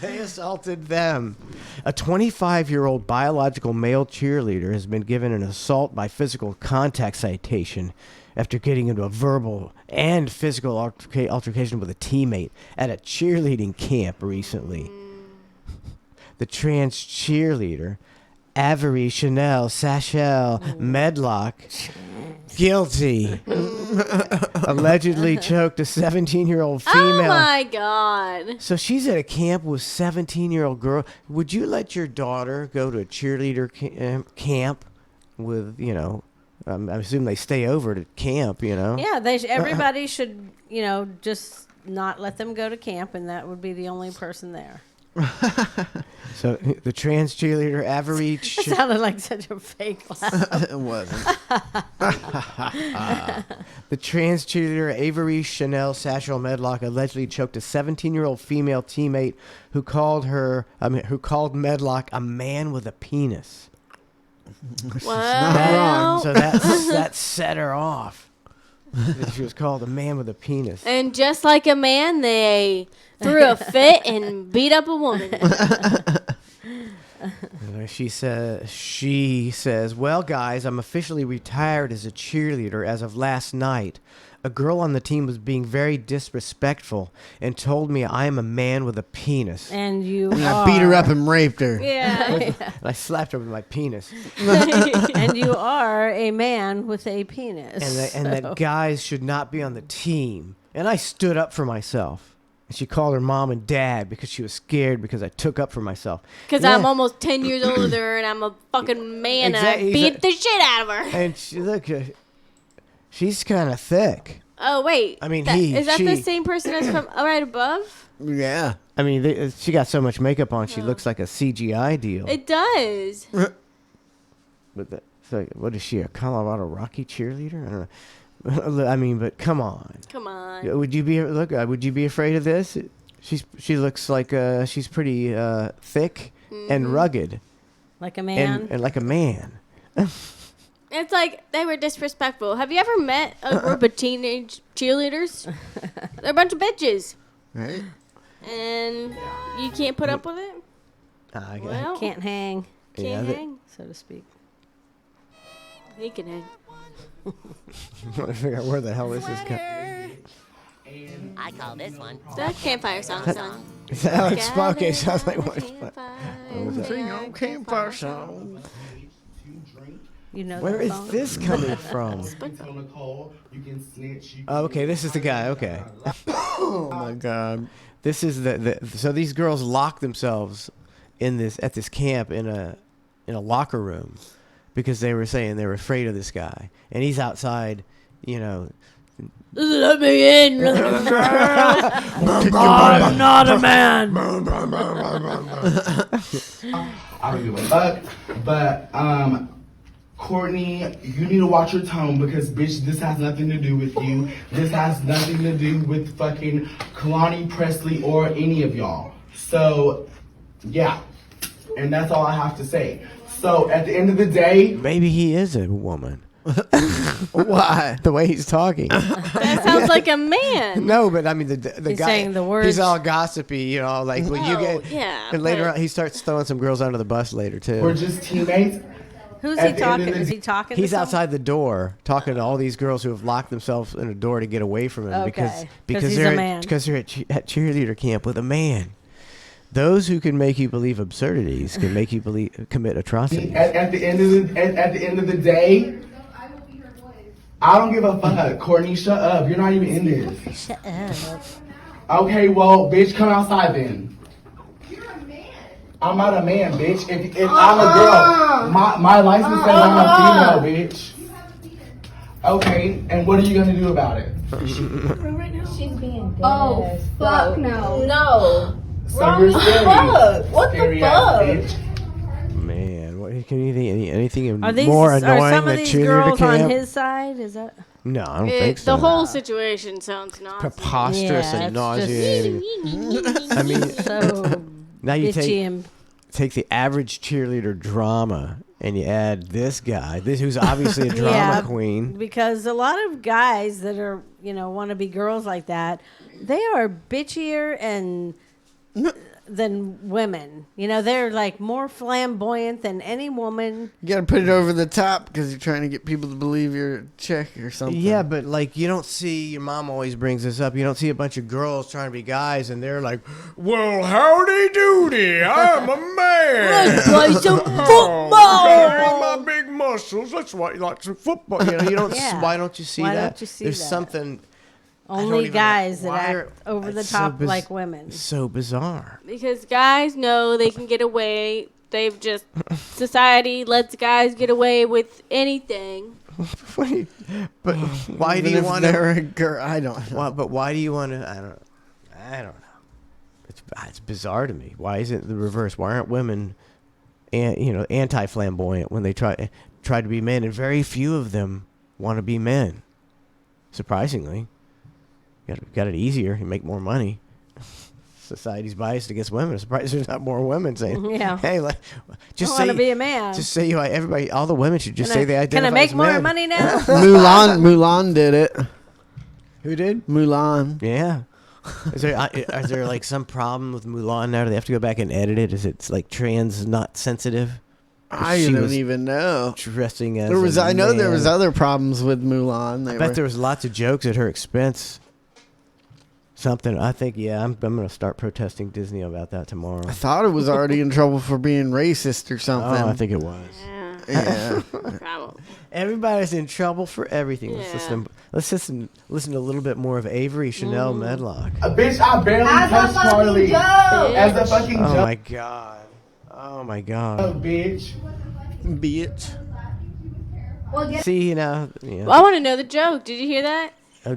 They assaulted them. A 25-year-old biological male cheerleader has been given an assault by physical contact citation after getting into a verbal and physical altercation with a teammate at a cheerleading camp recently. The trans cheerleader, Avery Chanel Sachel Medlock, guilty, allegedly choked a 17-year-old female. Oh my God. So she's at a camp with 17-year-old girl. Would you let your daughter go to a cheerleader camp with, I assume they stay over to camp, Yeah. Everybody should, just not let them go to camp, and that would be the only person there. So the trans cheerleader, Avery That sounded like such a fake laugh. It wasn't. The trans cheerleader Avery Chanel Sachel Medlock allegedly choked a 17-year-old female teammate who called Medlock a man with a penis. Wow. So that set her off. That she was called a man with a penis. And just like a man, they threw a fit and beat up a woman. She says, well, guys, I'm officially retired as a cheerleader as of last night. A girl on the team was being very disrespectful and told me I am a man with a penis. And you And are. I beat her up and raped her. Yeah. And I slapped her with my penis. And you are a man with a penis. And that guys should not be on the team And I stood up for myself. And she called her mom and dad because she was scared because I took up for myself. Because I'm almost 10 years older than her and I'm a fucking man Exactly. and I beat the shit out of her. And she's kind of thick. Oh, wait. I mean, is that the she- same person as from right above? Yeah. I mean, she got so much makeup on, she looks like a CGI deal. It does. But so what is she, a Colorado Rocky cheerleader? I don't know. I mean, but come on. Come on. Would you be afraid of this? She looks like she's pretty thick and rugged Like a man. and like a man. It's like they were disrespectful. Have you ever met a group of teenage cheerleaders? They're a bunch of bitches. Right? And you can't put up with it? Well, Can't hang, can't yeah, hang. so to speak. He can hang. I'm trying to figure out where the hell this is coming. I call this one. That campfire song, son. Is that how it's spelled? Okay, sounds like what? Sing on campfire song. You know Where that is song? this coming from? Oh, okay, this is the guy. Okay, Oh my God. this is so these girls lock themselves at this camp in a locker room because they were saying they were afraid of this guy, and he's outside, Let me in. I'm not a man. I don't give a fuck. But Courtney, you need to watch your tone because bitch, this has nothing to do with you. This has nothing to do with fucking Kalani Presley or any of y'all. So yeah. And that's all I have to say. So at the end of the day, maybe he is a woman. Why? The way he's talking. That sounds like a man. No, but I mean the He's guy. saying the words. He's all gossipy, like when you Oh, get. yeah, And later but- on, he starts throwing some girls under the bus later too. we're just teammates. Who's At he the end of talking? the Is he talking? He's to someone? outside the door talking to all these girls who have locked themselves in a door to get away from him Okay. because 'Cause he's they're a man. because they're at cheerleader camp with a man. Those who can make you believe absurdities can make you commit atrocities. At the end of the day, I don't give a fuck. Courtney, shut up. You're not even in this. Shut up. Okay, well, bitch, come outside then. I'm not a man, bitch. If I'm a girl, my license says I'm a female, bitch. Okay, and what are you gonna do about it? Oh, fuck no. No. So you're scary. What Scary the ass fuck? bitch. Man, what can you think? Anything Are these more are annoying some than of these cheerleader girls camp? on his side? Is that No, I don't think so. The whole situation sounds nonsense. Preposterous Yeah, and it's just- nauseating. I mean, so now you bitchy and take the average cheerleader drama and you add this guy, who's obviously a drama Yeah. queen. because a lot of guys that are want to be girls like that, they are bitchier and than women. They're like more flamboyant than any woman. You gotta put it over the top because you're trying to get people to believe you're a chick or something. Yeah, but like you don't see, your mom always brings this up, you don't see a bunch of girls trying to be guys and they're like, well, howdy doody, I'm a man. Let's play some Oh, football. my big muscles, that's why you like some football. You don't, Yeah. why don't you see Why that? don't you see There's that? something don't Only even- guys that why act are- over the it's so top like women. So bizarre. Because guys know they can get away. Society lets guys get away with anything. Wait, but why do Even you if want to? they're a girl? I don't know. Well, but why do you want to? I don't know. It's bizarre to me. Why is it the reverse? Why aren't women, anti-flamboyant when they try to be men? And very few of them want to be men. Surprisingly, got it easier. You make more money. Society's biased against women. I'm surprised there's not more women saying, Yeah. "Hey, just I say want to be a man. just say everybody, all the women should just Can say I- they identify Can I make as more men." money now? Mulan did it. Who did? Mulan. Yeah. Is there like some problem with Mulan now? Do they have to go back and edit it? Is it like trans not sensitive? I She don't was even know. Dressing as There was. a I know there man. was other problems with Mulan. I bet there was lots of jokes at her expense. Something. I think. Yeah, I'm going to start protesting Disney about that tomorrow. I thought it was already in trouble for being racist or Oh, something. I think it was. Yeah. Yeah. Probably. Everybody's in trouble for everything. Yeah. Let's listen to a little bit more of Avery Chanel Medlock. Bitch, I barely touched Carly. As a fucking Oh joke. my god. Oh my god. Bitch. Bitch. See now. Yeah. Well, I want to know the joke. Did you hear that?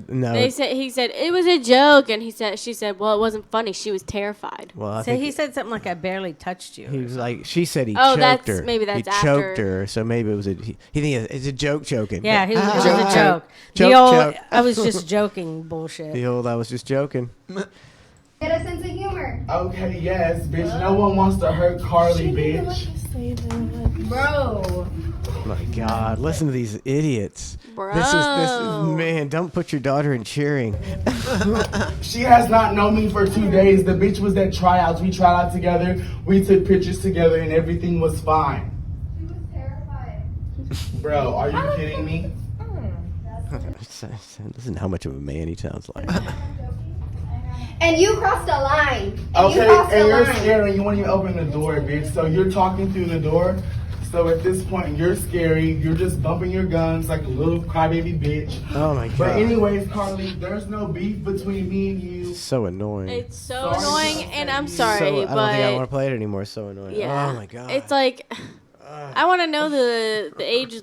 No. He said it was a joke, and she said, well, it wasn't funny. She was terrified. Well, I So think he said something like, "I barely touched you." he was like, she said he Oh, choked her. maybe that's he after. choked her, so maybe it was he think it's a joke choking. Yeah, it was a Joke, joke. joke, The old, joke. I was just joking bullshit. The old I was just joking. Get a sense of humor. Okay, yes, bitch. No one wants to hurt Carly, bitch. Bro. My God, listen to these idiots. Bro. This is man. Don't put your daughter in cheering. She has not known me for 2 days. The bitch was at tryouts. We tried out together. We took pictures together, and everything was fine. She was terrified. Bro, are you kidding me? Listen how much of a man he sounds like. And you crossed a line. Okay, and you're scared and you won't even open the door, bitch. So you're talking through the door. So at this point, you're scary. You're just bumping your guns like a little crybaby bitch. Oh my God. But anyways, Carly, there's no beef between me and you. So annoying. It's so Sorry. annoying, and I'm sorry, So, I but don't think I want to play it anymore. It's so annoying. yeah, Oh my God. it's like I want to know the age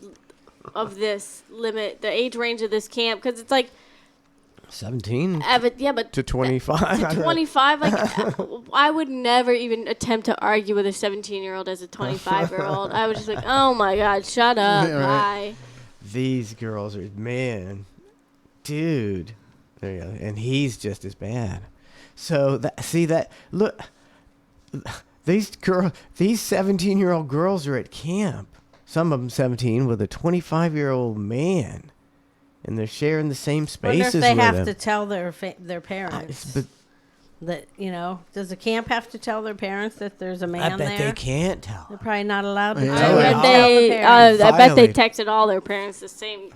of this limit, the age range of this camp, because it's like 17 yeah, but to 25. to 25, like I would never even attempt to argue with a 17-year-old as a 25-year-old. I was just like, oh my God, shut up, Yeah, right. bye. These girls are, man, dude. There you go. And he's just as bad. So look, these 17-year-old girls are at camp. Some of them 17 with a 25-year-old man, and they're sharing the same Wonder spaces if they with have him. to tell their parents But that, does the camp have to tell their parents that there's a man I bet there? they can't tell. They're probably not allowed to Yeah. tell I Yeah. bet tell the parents. I bet they Violate. texted all their parents as soon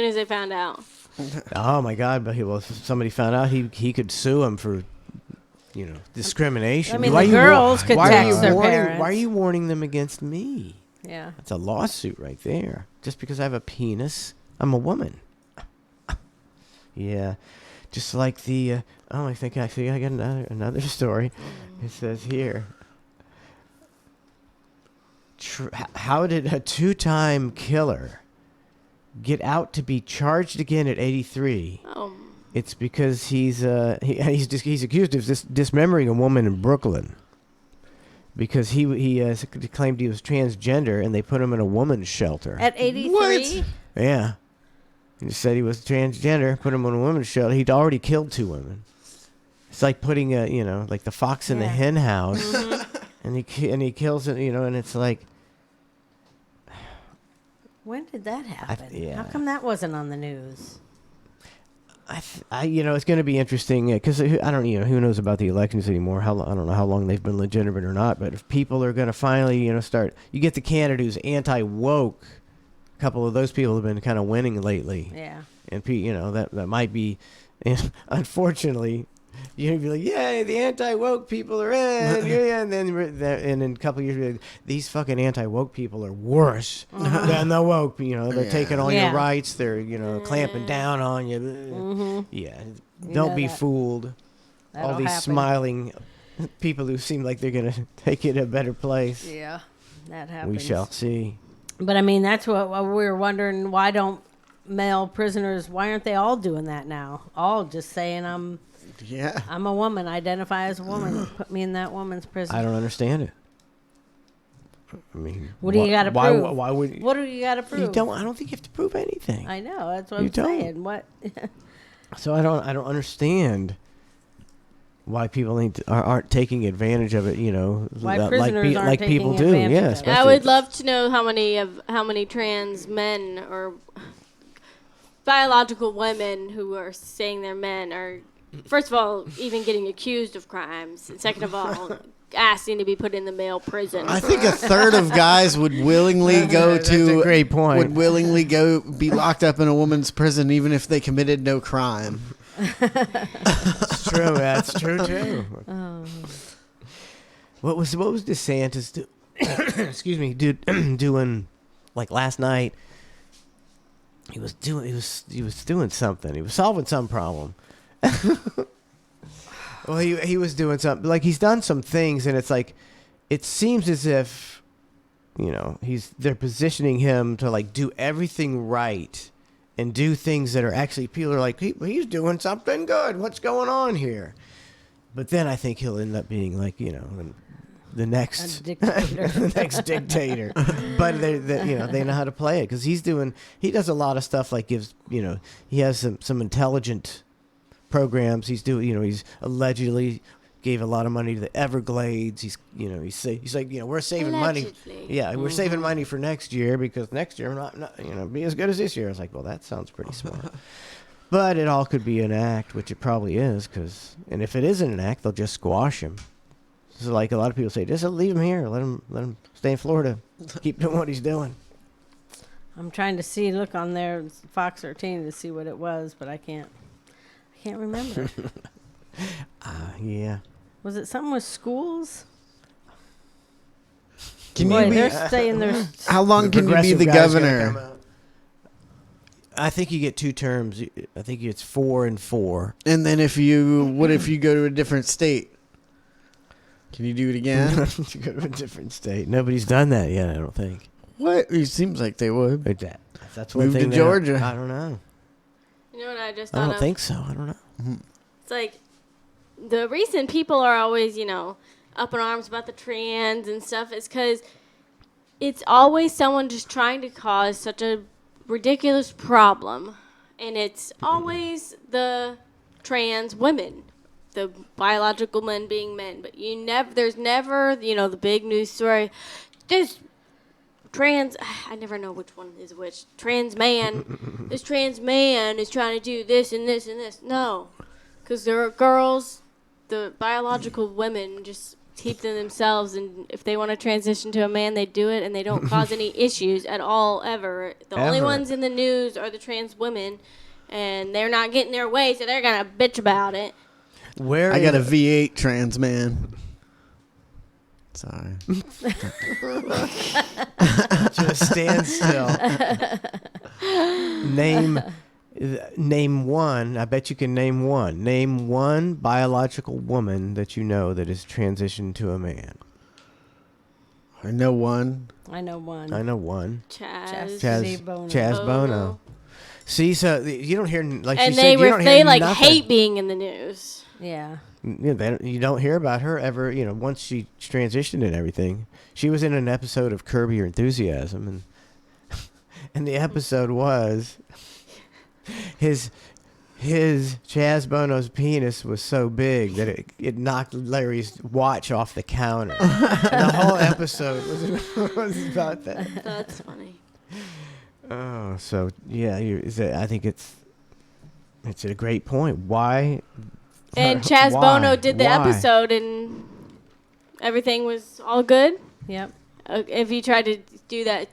as they found out. Oh my God! But if somebody found out, he could sue him for, discrimination. I mean, Why the you girls could why are text you their warning- parents. Why are you warning them against me? Yeah. That's a lawsuit right there. Just because I have a penis, I'm a woman. Yeah, just like the. I think I got another story. It says here. How did a 2-time killer get out to be charged again at 83? Oh, It's because he's accused of dismembering a woman in Brooklyn. Because he claimed he was transgender, and they put him in a woman's shelter. At 83? What? Yeah. He said he was transgender, put him in a women's shelter. He'd already killed 2 women. It's like putting like the fox in the Yeah. hen house, and he kills it, and it's like. When did that happen? yeah. How come that wasn't on the news? It's going to be interesting because I don't, who knows about the elections anymore? I don't know how long they've been legitimate or not. But if people are going to finally, start, you get the candidate who's anti-woke. A couple of those people have been kind of winning lately. Yeah. And that might be, unfortunately, you'd be like, yay, the anti-woke people are in, yeah, and then in a couple of years, you'll be like, these fucking anti-woke people are worse than the woke. They're taking all Yeah. your rights. They're clamping down on you. Yeah, don't know be that. fooled. That'll all these happen. smiling people who seem like they're gonna take it a better place. Yeah. That happens. We shall see. But I mean, that's what we were wondering. Why don't male prisoners? Why aren't they all doing that now? All just saying, "I'm a woman. Identify as a woman. Put me in that woman's prison." I don't understand it. I mean, What do you got to prove? Why would What do you got to prove? you don't? I don't think you have to prove anything. I know. That's what You I'm don't. saying. What? So I don't understand why people aren't taking advantage of it. Why like prisoners aren't like taking people do. advantage Yeah, of it. I especially- would love to know how many trans men or biological women who are saying they're men are, first of all, even getting accused of crimes, and second of all, asking to be put in the male prison. I think a third of guys would willingly go That's to a great point. Would willingly go be locked up in a woman's prison even if they committed no crime. It's true. That's true too. What was DeSantis do? Excuse me, doing like last night, he was doing something. He was solving some problem. Well, he was doing something. Like, he's done some things, and it's like, it seems as if, they're positioning him to like do everything right and do things that are actually, people are like, he's doing something good. What's going on here? But then I think he'll end up being like, the next dictator. the next dictator. But they know how to play it, because he does a lot of stuff, like he has some intelligent programs. He's allegedly gave a lot of money to the Everglades. He's like, we're saving money. Yeah, we're saving money for next year, because next year we're not be as good as this year. I was like, well, that sounds pretty smart. But it all could be an act, which it probably is, and if it isn't an act, they'll just squash him. So like a lot of people say, just leave him here, let him stay in Florida, keep doing what he's doing. I'm trying to look on there, Fox 13, to see what it was, but I can't remember. Yeah. Was it something with schools? They're saying there's. How long can you be the governor? I think you get 2 terms. I think it's 4 and 4. And then if you go to a different state? Can you do it again? You go to a different state. Nobody's done that yet, I don't think. What? It seems like they would. That's one Move thing to Georgia. I don't know. You know what I just thought I don't think so. I don't know. Mm-hmm. It's like the reason people are always, up in arms about the trans and stuff is because it's always someone just trying to cause such a ridiculous problem. And it's always the trans women, the biological men being men. But there's never, the big news story. This trans, I never know which one is which. Trans man, this trans man is trying to do this and this and this. No. Because there are girls, the biological women just keep to themselves, and if they want to transition to a man, they do it, and they don't cause any issues at all, ever. The only ones in the news are the trans women, and they're not getting their way, so they're going to bitch about it. I got a V8 trans man. Sorry. Just stand still. Name one. I bet you can name one. Name one biological woman that you know that has transitioned to a man. I know one. Chaz Bono. Chaz Bono. See, so you don't hear, like and she said, you don't hear they nothing. hate being in the news. Yeah. You don't hear about her ever. Once she transitioned and everything, she was in an episode of Curb Your Enthusiasm, and the episode was his Chaz Bono's penis was so big that it knocked Larry's watch off the counter. And the whole episode was about that. That's funny. Oh, so yeah, I think it's a great point. Why? And Chaz Bono did the episode, and everything was all good. Yep. If he tried to do that,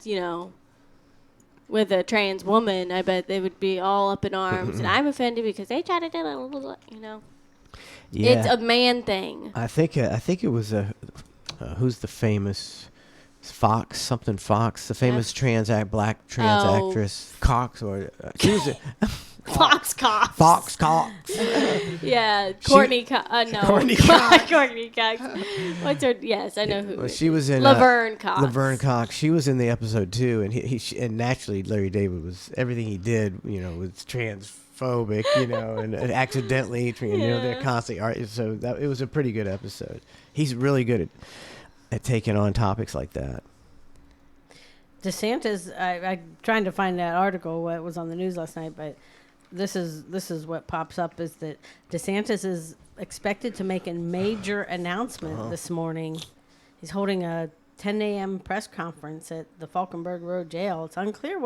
with a trans woman, I bet they would be all up in arms. And I'm offended because they tried to do it, Yeah. It's a man thing. I think it was who's the famous Fox, the famous black trans actress Cox, or she was Fox Cox. Fox Cox. Yeah, Courtney Cox. No, Courtney Cox. Courtney Cox. What's her? Yes, I know who. Well, she was in Laverne Cox. Laverne Cox. She was in the episode too, and and naturally Larry David was, everything he did, was transphobic, and accidentally, they're constantly. So it was a pretty good episode. He's really good at taking on topics like that. DeSantis, I'm trying to find that article, what was on the news last night, but this is what pops up, is that DeSantis is expected to make a major announcement this morning. He's holding a 10 a.m. press conference at the Falkenberg Road Jail. It's unclear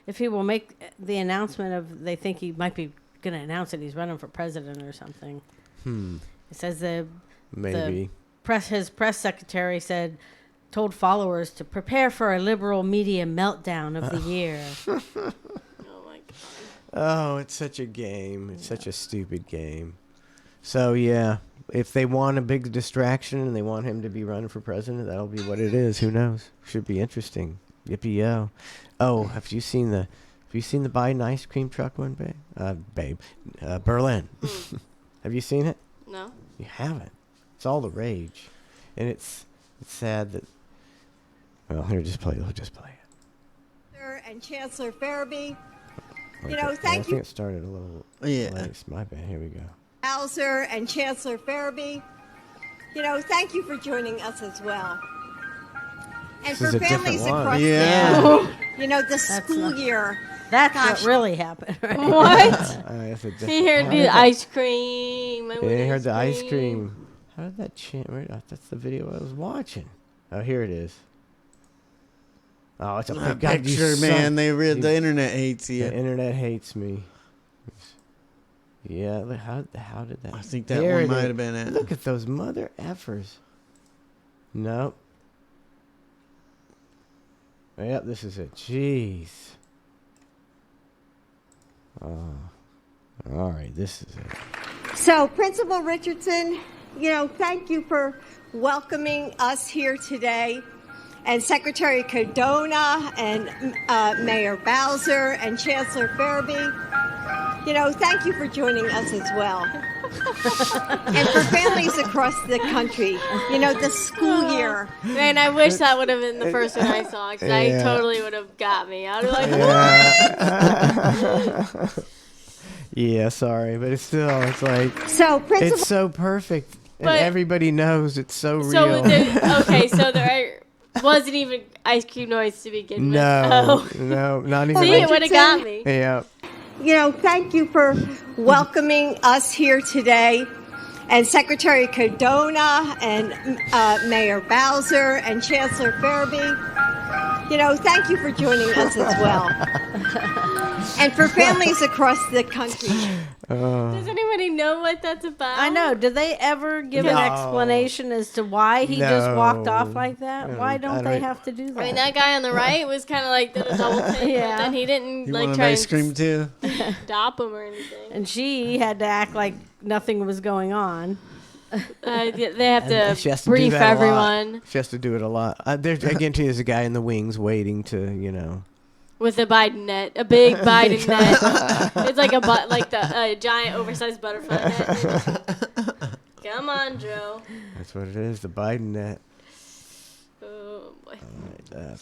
if he will make the announcement of, they think he might be going to announce that he's running for president or something. It says his press secretary told followers to prepare for a liberal media meltdown of the year. Oh my God. Oh, it's such a game. It's such a stupid game. So yeah, if they want a big distraction and they want him to be running for president, that'll be what it is. Who knows? Should be interesting. Yippee yo! Oh, have you seen the Biden ice cream truck one, babe? Berlin. Have you seen it? No. You haven't. It's all the rage, and it's sad that. Well, here, just play. We'll just play it. And Chancellor Farabee, Okay. thank I you. think it started a little. Yeah. late. It's my bad. Here we go. Bowser and Chancellor Farabee, thank you for joining us as well. And This is for a different families one. across Yeah. the school year. That's Gosh. what really happened. Right? What? That's a different. He heard how the did that- ice cream. I Yeah, want I heard the ice cream. How did that chant? That's the video I was watching. Oh, here it is. Oh, it's a That God, you picture, son- man. The you- internet hates you. The internet hates me. Yeah, how did that? I think that There one it might is. have been it. Look at those mother effers. Nope. Yep, this is it. Jeez. Oh. All right, this is it. So, Principal Richardson, thank you for welcoming us here today. And Secretary Cardona and Mayor Bowser and Chancellor Farabee, thank you for joining us as well. And for families across the country, the school year. Man, I wish that would have been the first one I saw, because I Yeah. totally would have got me. I would have like, what? Yeah, sorry, but it's like So, Principal. it's so perfect, and But- everybody knows it's so So, real. there wasn't even ice cream noise to begin No, with. no, not even. See, it would have got me. Yeah. Thank you for welcoming us here today. And Secretary Cardona and Mayor Bowser and Chancellor Farabee, thank you for joining us as well. And for families across the country. Does anybody know what that's about? I know. Did they ever give an No. explanation as to why he just walked off No. like that? Why I don't they have to do that? I mean, that guy on the right was kind of like did a double take, Yeah. but then he didn't You like want an try ice cream and too? stop him or anything. And she had to act like nothing was going on. They have And to she has to do brief that a lot. everyone She has to do it a lot. I guarantee there's a guy in the wings waiting to, with a Biden net, a big Biden net. It's like a giant oversized butterfly net. Come on, Joe. That's what it is, the Biden net. Oh boy. All right,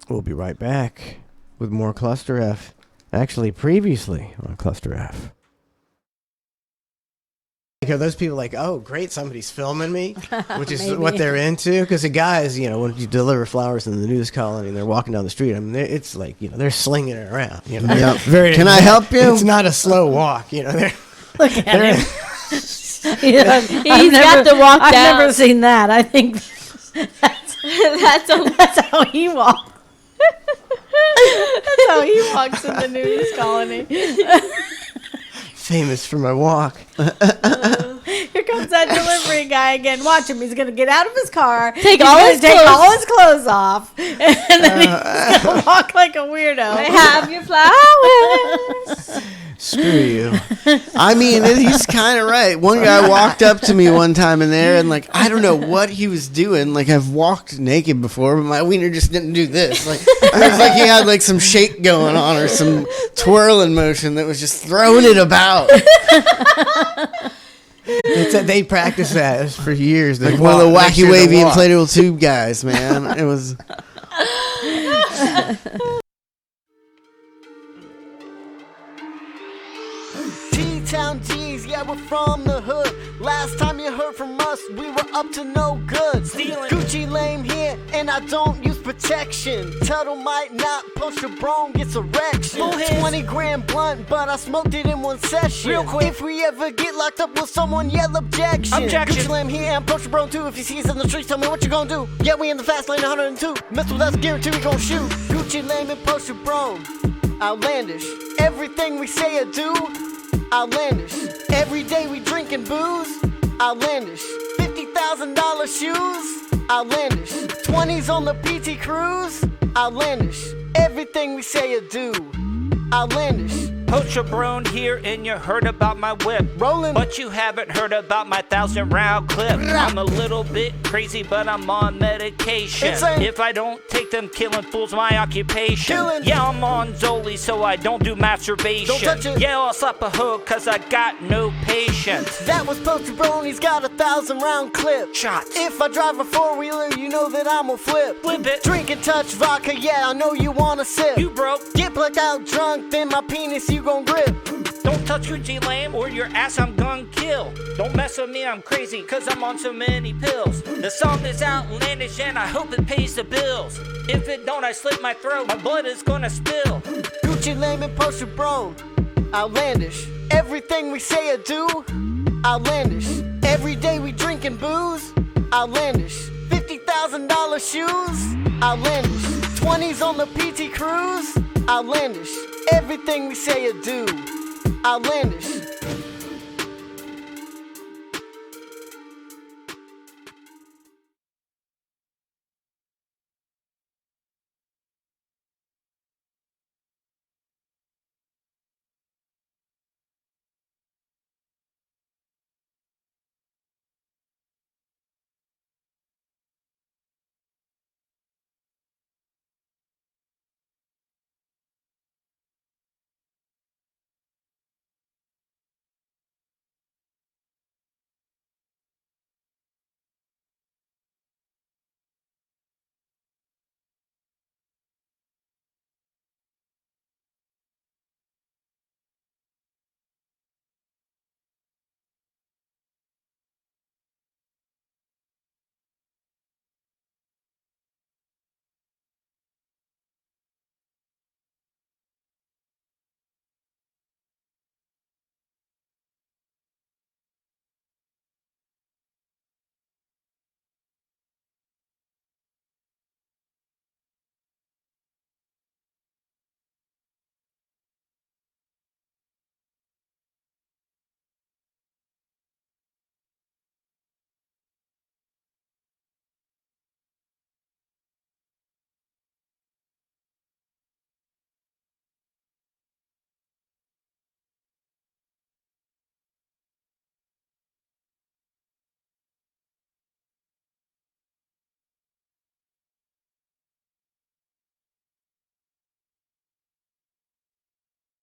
we'll be right back with more ClusterF. Actually, previously on ClusterF. Are those people like, oh, great, somebody's filming me, which is Maybe. what they're into? Because the guys, when you deliver flowers in the news colony and they're walking down the street, I mean, it's like, they're slinging it around. Yep. Very. Can I help you? It's not a slow walk. They're Look at him. He's got to walk I've down. never seen that. I think That's that's how he walks. that's how he walks in the news colony. famous for my walk. Here comes that delivery guy again. Watch him. He's going to get out of his car. Take he's all gonna his take clothes. all his clothes off. And then he's going to walk like a weirdo. I have your flowers. Screw you. I mean, he's kind of right. One guy walked up to me one time in there, and I don't know what he was doing. I've walked naked before, but my wiener just didn't do this. It was like he had some shake going on or some twirling motion that was just throwing it about. They practice that for years. They One of the walk, make wacky, sure they wavy walk. inflatable tube guys, man. It was. T-Town G's, yeah, we're from the hood. Last time you heard from us, we were up to no good. Gucci lame here, and I don't use protection. Tuttle might not, post your bro gets erection. 20 grand blunt, but I smoked it in one session. Real quick, if we ever get locked up, will someone yell objection? Gucci lame here, and post your bro too. If you see us in the streets, tell me what you gonna do. Yeah, we in the fast lane 102. Mess with us, guarantee we gon' shoot. Gucci lame and post your bro. Outlandish, everything we say or do. Outlandish. Every day we drinking booze. Outlandish. $50,000 shoes. Outlandish. 20s on the PT cruise. Outlandish. Everything we say or do. Outlandish. Poacher Brown here, and you heard about my whip. Rolling. But you haven't heard about my 1,000-round clip. I'm a little bit crazy, but I'm on medication. Insane. If I don't take them killing fools my occupation. Killing. Yeah, I'm on Zoli, so I don't do masturbation. Don't touch it. Yeah, I'll slap a hook, cause I got no patience. That was Poster Brony's got 1,000-round clip. Shots. If I drive a four-wheeler, you know that I'ma flip. Flip it. Drink and touch vodka, yeah, I know you wanna sip. You broke. Get blacked out drunk, then my penis you gon' grip. Don't touch Gucci lame, or your ass I'm gon' kill. Don't mess with me, I'm crazy, cause I'm on so many pills. The song is outlandish and I hope it pays the bills. If it don't, I slit my throat, my blood is gonna spill. Gucci Lame and Poster Bro, outlandish. Everything we say or do, outlandish. Every day we drinking booze, outlandish. $50,000 shoes, outlandish. 20s on the PT Cruise, outlandish. Everything we say or do, outlandish.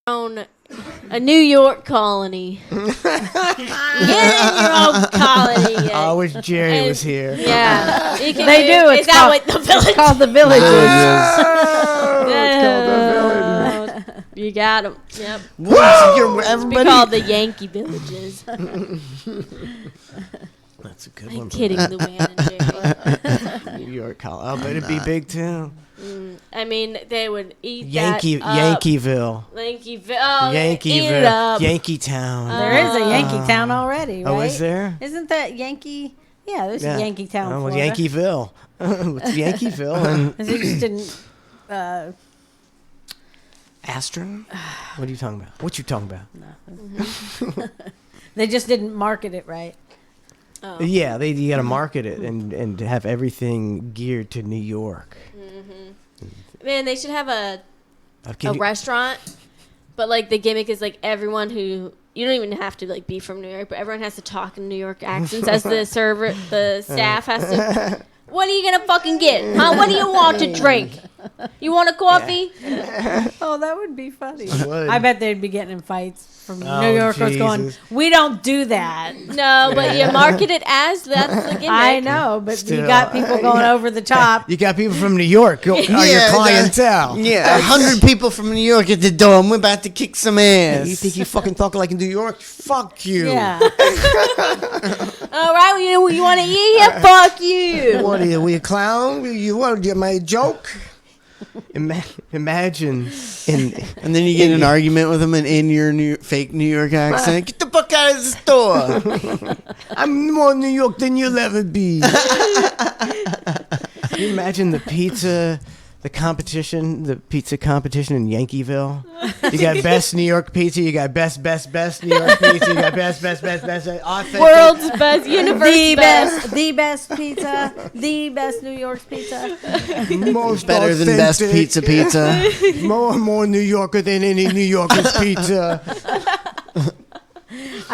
Own a New York colony. Get in your own colony. I wish Jerry And- was here. Yeah, you can They do. Is that what the village? It's called the Villages. You got them. Yep. What? It's be called the Yankee Villages. That's a good I'm one. kidding, Luann and Jerry. New York, Colorado. Oh, but it'd be big too. I mean, they would eat Yankeeville. Yankeeville. Oh, eat it up. Yankee Town. There is a Yankee Town already, right? Oh, is there? Isn't that Yankee? Yeah, there's Yeah. a Yankee Town. Oh, well, Florida. Yankeeville. It's Yankeeville and They just didn't. Astron. What are you talking about? What you talking about? They just didn't market it right. Oh. Yeah, you got to market it and have everything geared to New York. Man, they should have a Can you- restaurant, but like the gimmick is like everyone who you don't even have to like be from New York, but everyone has to talk in New York accents as the server, the staff has to. What are you gonna fucking get? Huh? What do you want to drink? You want a coffee? Oh, that would be funny. It would. I bet they'd be getting in fights from Oh, New Yorkers going, Jesus. we don't do that. No, but you market it as that's the gimmick. I know, but Still, you got people going over the top. You got people from New York. Are your Yeah, clientele? Yeah, 100 people from New York at the door, and we're about to kick some ass. You think you fucking talk like in New York? Fuck you. Yeah. All right, you want to eat here? Fuck you. What are you? We a clown? You want to get my joke? Imagine And then you get in an argument with them in your fake New York accent. Get the fuck out of the store. I'm more New York than you'll ever be. Can you imagine the pizza competition in Yankeeville? You got best New York pizza, you got best New York pizza, you got best authentic. World's best, universe best. The best pizza, the best New York's pizza. Most Better than best authentic. pizza. More New Yorker than any New Yorker's pizza.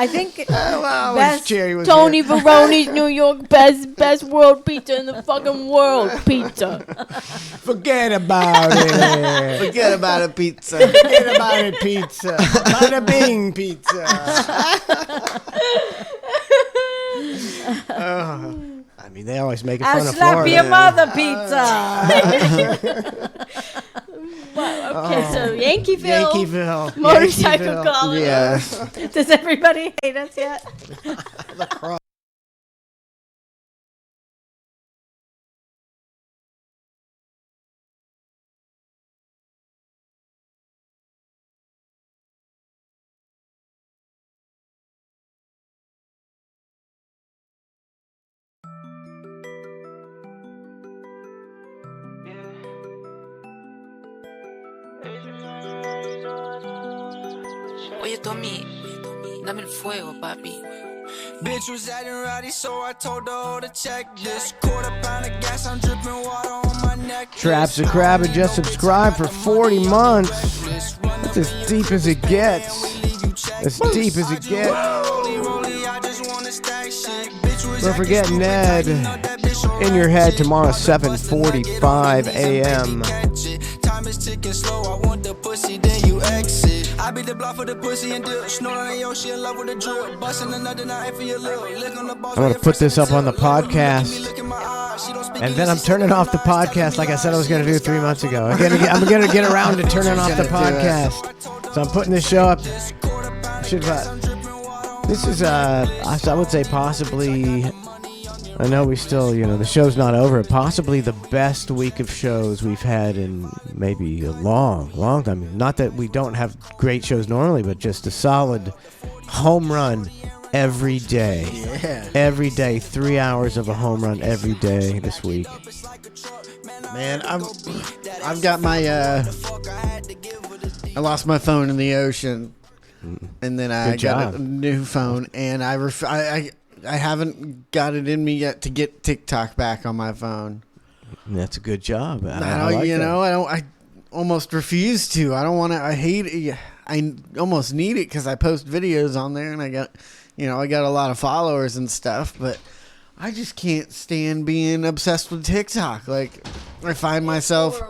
I think Well, best Jerry was Tony Veroni's New York best world pizza in the fucking world pizza. Forget about it. Forget about it, pizza. Forget about it, pizza. Bada bing, pizza. I mean, they always make fun I'll of slap Florida. your mother pizza. Okay, so Yankeeville. Yankeeville. Motorcycle Yankeeville. collar. Yeah. Does everybody hate us yet? Oye, Tommy, dame el fuego, papi. Bitch was acting rowdy, so I told her to check this. Quarter pound of gas, I'm dripping water on my neck. Traps a Crab and just subscribed for 40 months. That's as deep as it gets. As deep as it gets. Don't forget Ned in your head tomorrow, 7:45 a.m. Time is ticking slow, I want the pussy, then you exit. I beat the block for the pussy and dip. Snoring yo, she in love with the drip. Busting another night for your little lick on the balls. I'm going to put this up on the podcast. And then I'm turning off the podcast like I said I was going to do 3 months ago. I'm going to get around to turning off the podcast. So I'm putting this show up. This is, I would say possibly, I know we still, the show's not over. Possibly the best week of shows we've had in maybe a long time. Not that we don't have great shows normally, but just a solid home run every day. Yeah. Every day, 3 hours of a home run every day this week. Man, I've got my I lost my phone in the ocean, and then I got a new phone, and I haven't got it in me yet to get TikTok back on my phone. That's a good job. I almost refuse to. I don't want to. I hate it. I almost need it because I post videos on there, and I got a lot of followers and stuff, but I just can't stand being obsessed with TikTok. Like, I find myself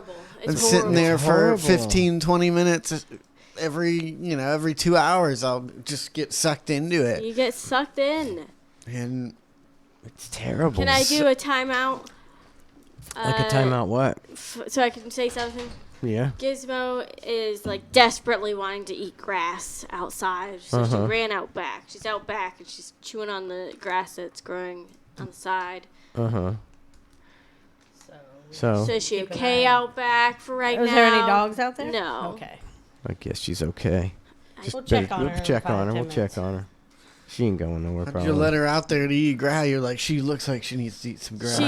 sitting there for 15, 20 minutes every 2 hours. I'll just get sucked into it. You get sucked in. And it's terrible. Can I do a timeout? Like a timeout what? So I can say something? Yeah. Gizmo is like desperately wanting to eat grass outside. So she ran out back. She's out back and she's chewing on the grass that's growing on the side. So is she okay out back for right now? Is there any dogs out there? No. Okay. I guess she's okay. We'll check on her. We'll check on her. She ain't going nowhere. How'd Probably. you let her out there to eat grass? You're like, she looks like she needs to eat some grass.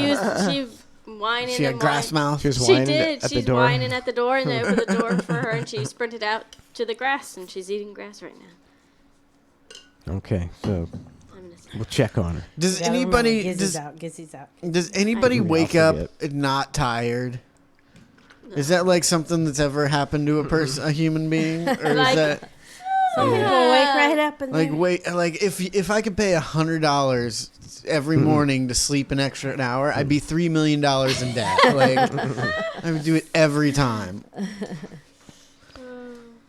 She whining. She had grass mouth. She was She whining did. at the She's door. whining at the door, and they opened the door for her, and she sprinted out to the grass, and she's eating grass right now. Okay, so we'll check on her. Does anybody Gizzy's out. Does anybody wake up not tired? No. Is that like something that's ever happened to a human being, or is that? Some people wake right up and if I could pay $100 every morning to sleep an extra hour, I'd be $3 million in debt. Like, I would do it every time.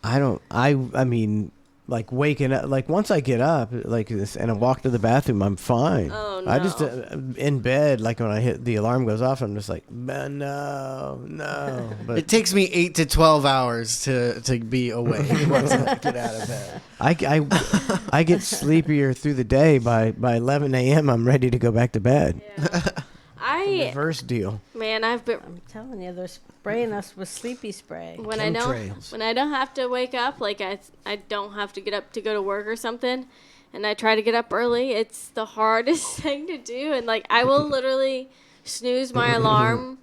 I mean, like waking up, like once I get up like this and I walk to the bathroom, I'm fine. Oh, no. I just in bed, like when I hit the alarm goes off, I'm just like, no. But it takes me 8 to 12 hours to be awake once I get out of bed. I get sleepier through the day. By 11 a.m. I'm ready to go back to bed. Yeah. Reverse deal. Man, I'm telling you, they're spraying us with sleepy spray. When I don't have to wake up, like I don't have to get up to go to work or something, and I try to get up early, it's the hardest thing to do. And like I will literally snooze my alarm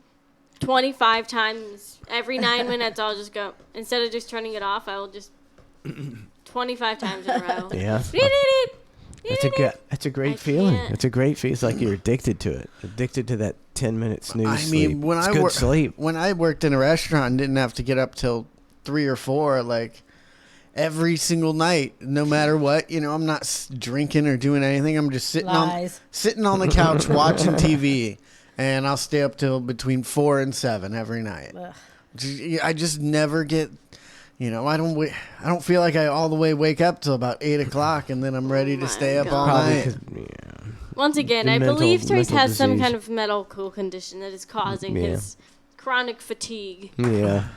25 times every 9 minutes. I'll just go, instead of just turning it off, I will just 25 times in a row. Yeah. That's a great feeling. It's a great feeling. It's like you're addicted to it. Addicted to that 10-minute snooze sleep. When it's good sleep. When I worked in a restaurant and didn't have to get up till 3 or 4, like every single night, no matter what. You know, I'm not drinking or doing anything. I'm just sitting on the couch watching TV, and I'll stay up till between 4 and 7 every night. I just never get. You know, I don't feel like I all the way wake up till about 8 o'clock, and then I'm ready to stay up all night. Once again, I believe Trace has some kind of medical condition that is causing his chronic fatigue. Yeah.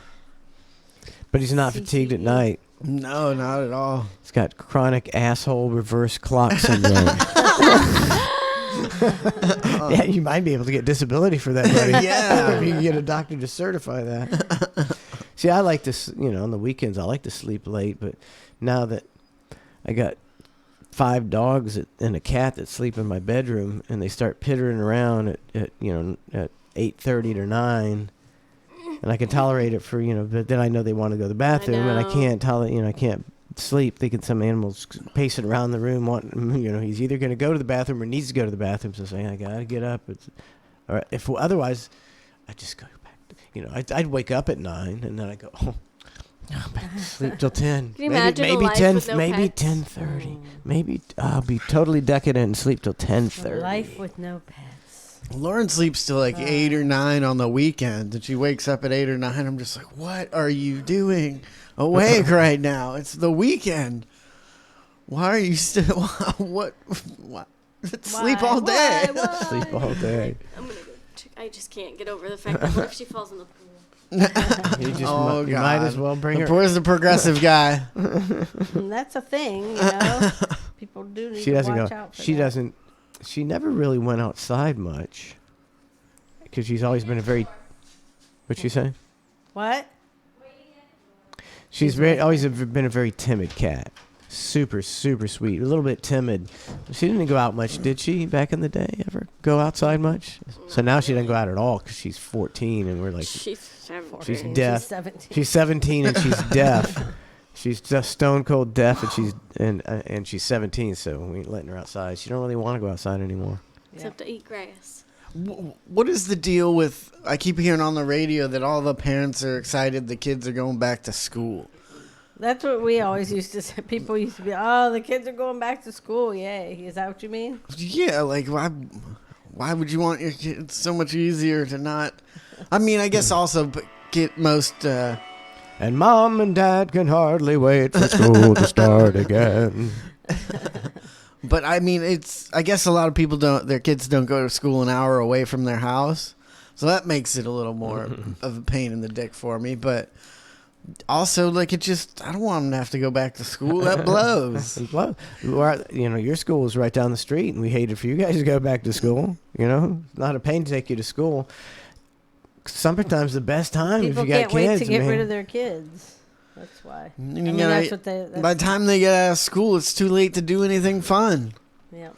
But he's not fatigued at night. No, not at all. He's got chronic asshole reverse clock syndrome. Yeah, you might be able to get disability for that, buddy. Yeah. If you can get a doctor to certify that. See, I like to, on the weekends, I like to sleep late, but now that I got 5 dogs and a cat that sleep in my bedroom, and they start pittering around at 8:30 to 9, and I can tolerate it for, but then I know they want to go to the bathroom, and I can't tolerate, I can't sleep thinking some animal's pacing around the room he's either going to go to the bathroom or needs to go to the bathroom, so saying I gotta get up. Or if otherwise I just go back to, I'd wake up at 9 and then I go back to sleep till 10. Can you imagine maybe 10 with no maybe pets? 10:30. Maybe I'll be totally decadent and sleep till 10:30. Life with no pets. Lauren sleeps till like 8 or 9 on the weekend, and she wakes up at 8 or 9. I'm just like, what are you doing awake right now? It's the weekend. Why are you still? What? Sleep all day. Sleep all day. I'm gonna go check. I just can't get over the fact that what if she falls in the pool? You might as well bring her. Where's the progressive guy? That's a thing, People do need She to doesn't watch go. out for She that. doesn't. She never really went outside much because she's always been a very. What'd she say? What? She's always been a very timid cat. Super, super sweet. A little bit timid. She didn't go out much, did she, back in the day? Ever go outside much? So now she doesn't go out at all because she's 14 and we're like... She's 17. She's deaf. She's 17. She's 17 and she's deaf. She's just stone cold deaf and she's 17, so we ain't letting her outside. She don't really want to go outside anymore. Except to eat grass. What is the deal with... I keep hearing on the radio that all the parents are excited the kids are going back to school. That's what we always used to say. People used to be, oh, the kids are going back to school. Yay. Is that what you mean? Yeah, like, why would you want your kids? It's so much easier to not... I mean, I guess also get most... And Mom and Dad can hardly wait for school to start again. But, I mean, I guess a lot of people their kids don't go to school an hour away from their house. So that makes it a little more of a pain in the dick for me. But... also, like, I don't want them to have to go back to school. That blows. Your school is right down the street, and we hate it for you guys to go back to school. It's not a pain to take you to school. Summertime's the best time People if you got can't wait kids. to get rid of their kids. That's why. That's what by the time they get out of school, it's too late to do anything fun. Yep.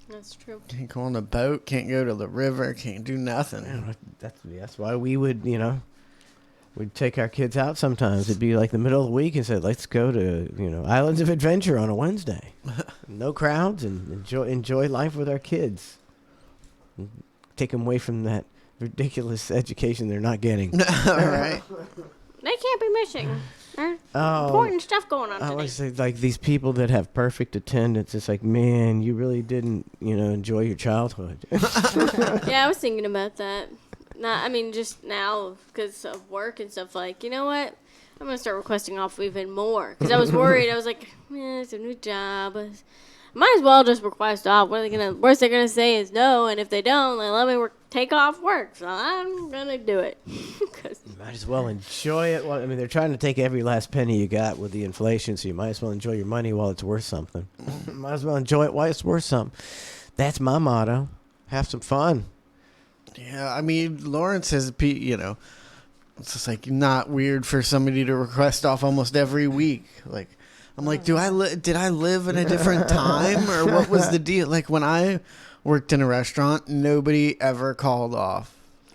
That's true. Can't go on the boat, can't go to the river, can't do nothing. That's why we would, we'd take our kids out sometimes. It'd be like the middle of the week and said, let's go to, Islands of Adventure on a Wednesday. No crowds and enjoy life with our kids. Take them away from that ridiculous education they're not getting. All right. They can't be missing. There's important stuff going on I today. always say, like, these people that have perfect attendance, it's like, man, you really didn't, enjoy your childhood. Yeah, I was thinking about that. Just now because of work and stuff. Like, you know what? I'm gonna start requesting off even more because I was worried. I was like, it's a new job. Might as well just request off. Worst they're gonna say is no, and if they don't, they let me take off work. So I'm gonna do it. Might as well enjoy it. Well, they're trying to take every last penny you got with the inflation, so you might as well enjoy your money while it's worth something. Might as well enjoy it while it's worth something. That's my motto. Have some fun. Yeah, Lauren says, it's just like not weird for somebody to request off almost every week. Like, I'm like, did I live in a different time, or what was the deal? Like, when I worked in a restaurant, nobody ever called off.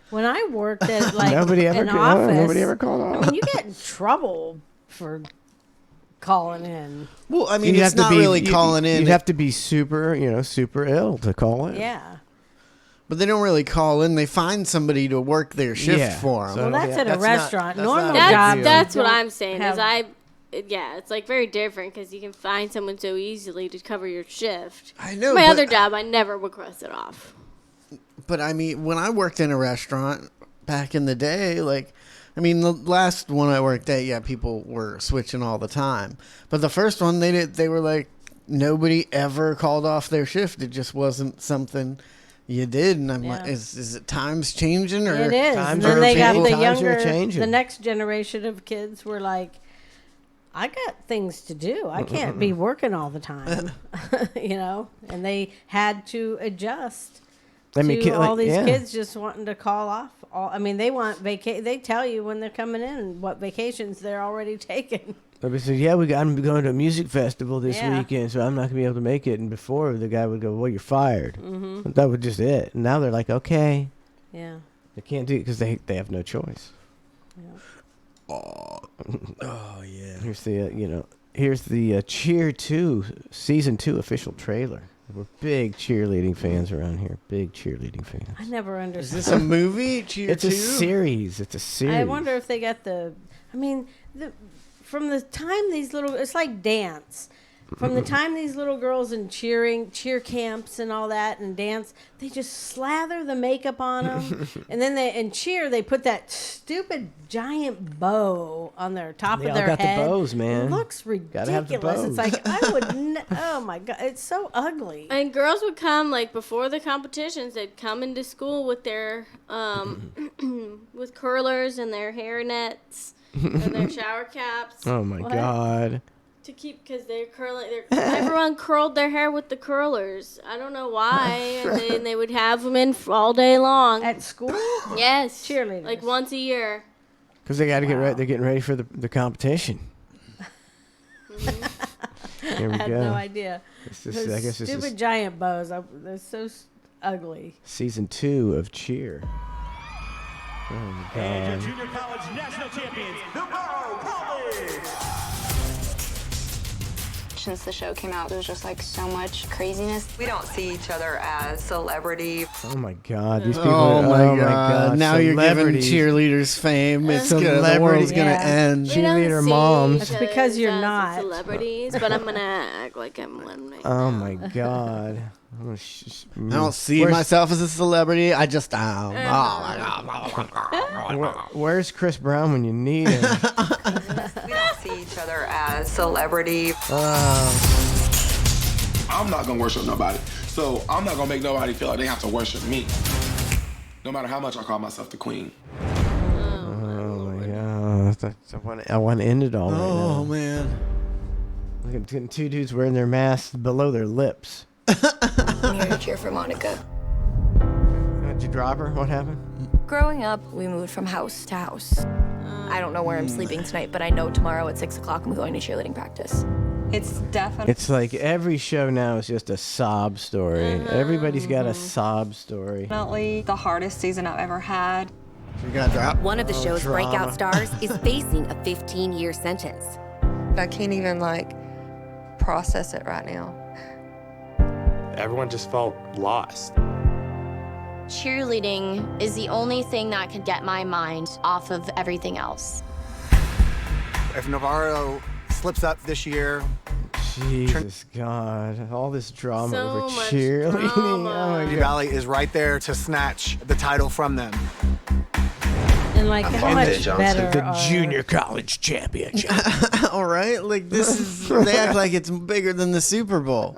When I worked at an office, nobody ever called off. You get in trouble for calling in. Well, it's not really calling in. You'd have to be super, super ill to call in. Yeah. But they don't really call in. They find somebody to work their shift for them. Well, that's at a restaurant. That's what I'm saying. Is it's like very different because you can find someone so easily to cover your shift. I know. My other job, I never would cross it off. But I mean, when I worked in a restaurant back in the day, like, I mean, the last one I worked at, yeah, people were switching all the time. But the first one, they were like, nobody ever called off their shift. It just wasn't something you did. And I'm like, is it times changing? Or it is. Times and then they got the times are younger, changing. the next generation of kids were like, I got things to do. I can't be working all the time, you know. And they had to adjust to all these kids just wanting to call off. They want They tell you when they're coming in what vacations they're already taking. They said, I'm going to a music festival this weekend, so I'm not going to be able to make it. And before, the guy would go, well, you're fired. Mm-hmm. That was just it. And now they're like, okay. Yeah. They can't do it because they have no choice. Yeah. Oh yeah. Here's the Cheer 2 Season 2 official trailer. We're big cheerleading fans around here. Big cheerleading fans. I never understood. Is this a movie? Cheer It's 2? a series. It's a series. I wonder if they got from the time these little, it's like dance. From the time these little girls in cheer camps and all that and dance, they just slather the makeup on them. And then they put that stupid giant bow on their top of their head. They all got the bows, man. It looks ridiculous. Gotta have the bows. It's like, I would, oh my God, it's so ugly. And girls would come, like, before the competitions, they'd come into school with their, with curlers and their hair nets and their shower caps. Oh, my God. To keep, because they're curling. Everyone curled their hair with the curlers. I don't know why. And then they would have them in all day long. At school? Yes. Cheerleaders. Like once a year. Because they got to get ready. They're getting ready for the competition. Here we I had go. no idea. Those stupid giant bows. They're so ugly. Season 2 of Cheer. Oh, my God. And your junior college national champions, the Borough College. Since the show came out, there's just like so much craziness. We don't see each other as celebrity. Oh my God, these people! Oh my God! Now you're giving cheerleaders fame. It's the world's gonna end. Cheerleader moms. It's because you're not celebrities, but I'm gonna act like I'm one right Oh now. my God! I don't see myself as a celebrity. I just am. Where's Chris Brown when you need him? We don't see each other as celebrity. I'm not gonna worship nobody, so I'm not gonna make nobody feel like they have to worship me. No matter how much I call myself the queen. Oh my God! I want to end it all. Oh right now. man! Look at two dudes wearing their masks below their lips. I'm here to cheer for Monica. Did you drop her? What happened? Growing up, we moved from house to house. I don't know where I'm sleeping tonight, but I know tomorrow at 6 o'clock I'm going to cheerleading practice. It's definitely. It's like every show now is just a sob story. Everybody's got a sob story. Definitely the hardest season I've ever had. You got dropped. One of the show's drama. breakout stars is facing a 15-year sentence. I can't even process it right now. Everyone just felt lost. Cheerleading is the only thing that can get my mind off of everything else. If Navarro slips up this year, Jesus God, all this drama So over much cheerleading. drama. Oh my Lee God. Valley is right there to snatch the title from them. And how much better The are- junior college championship. All right, this is. They act like it's bigger than the Super Bowl.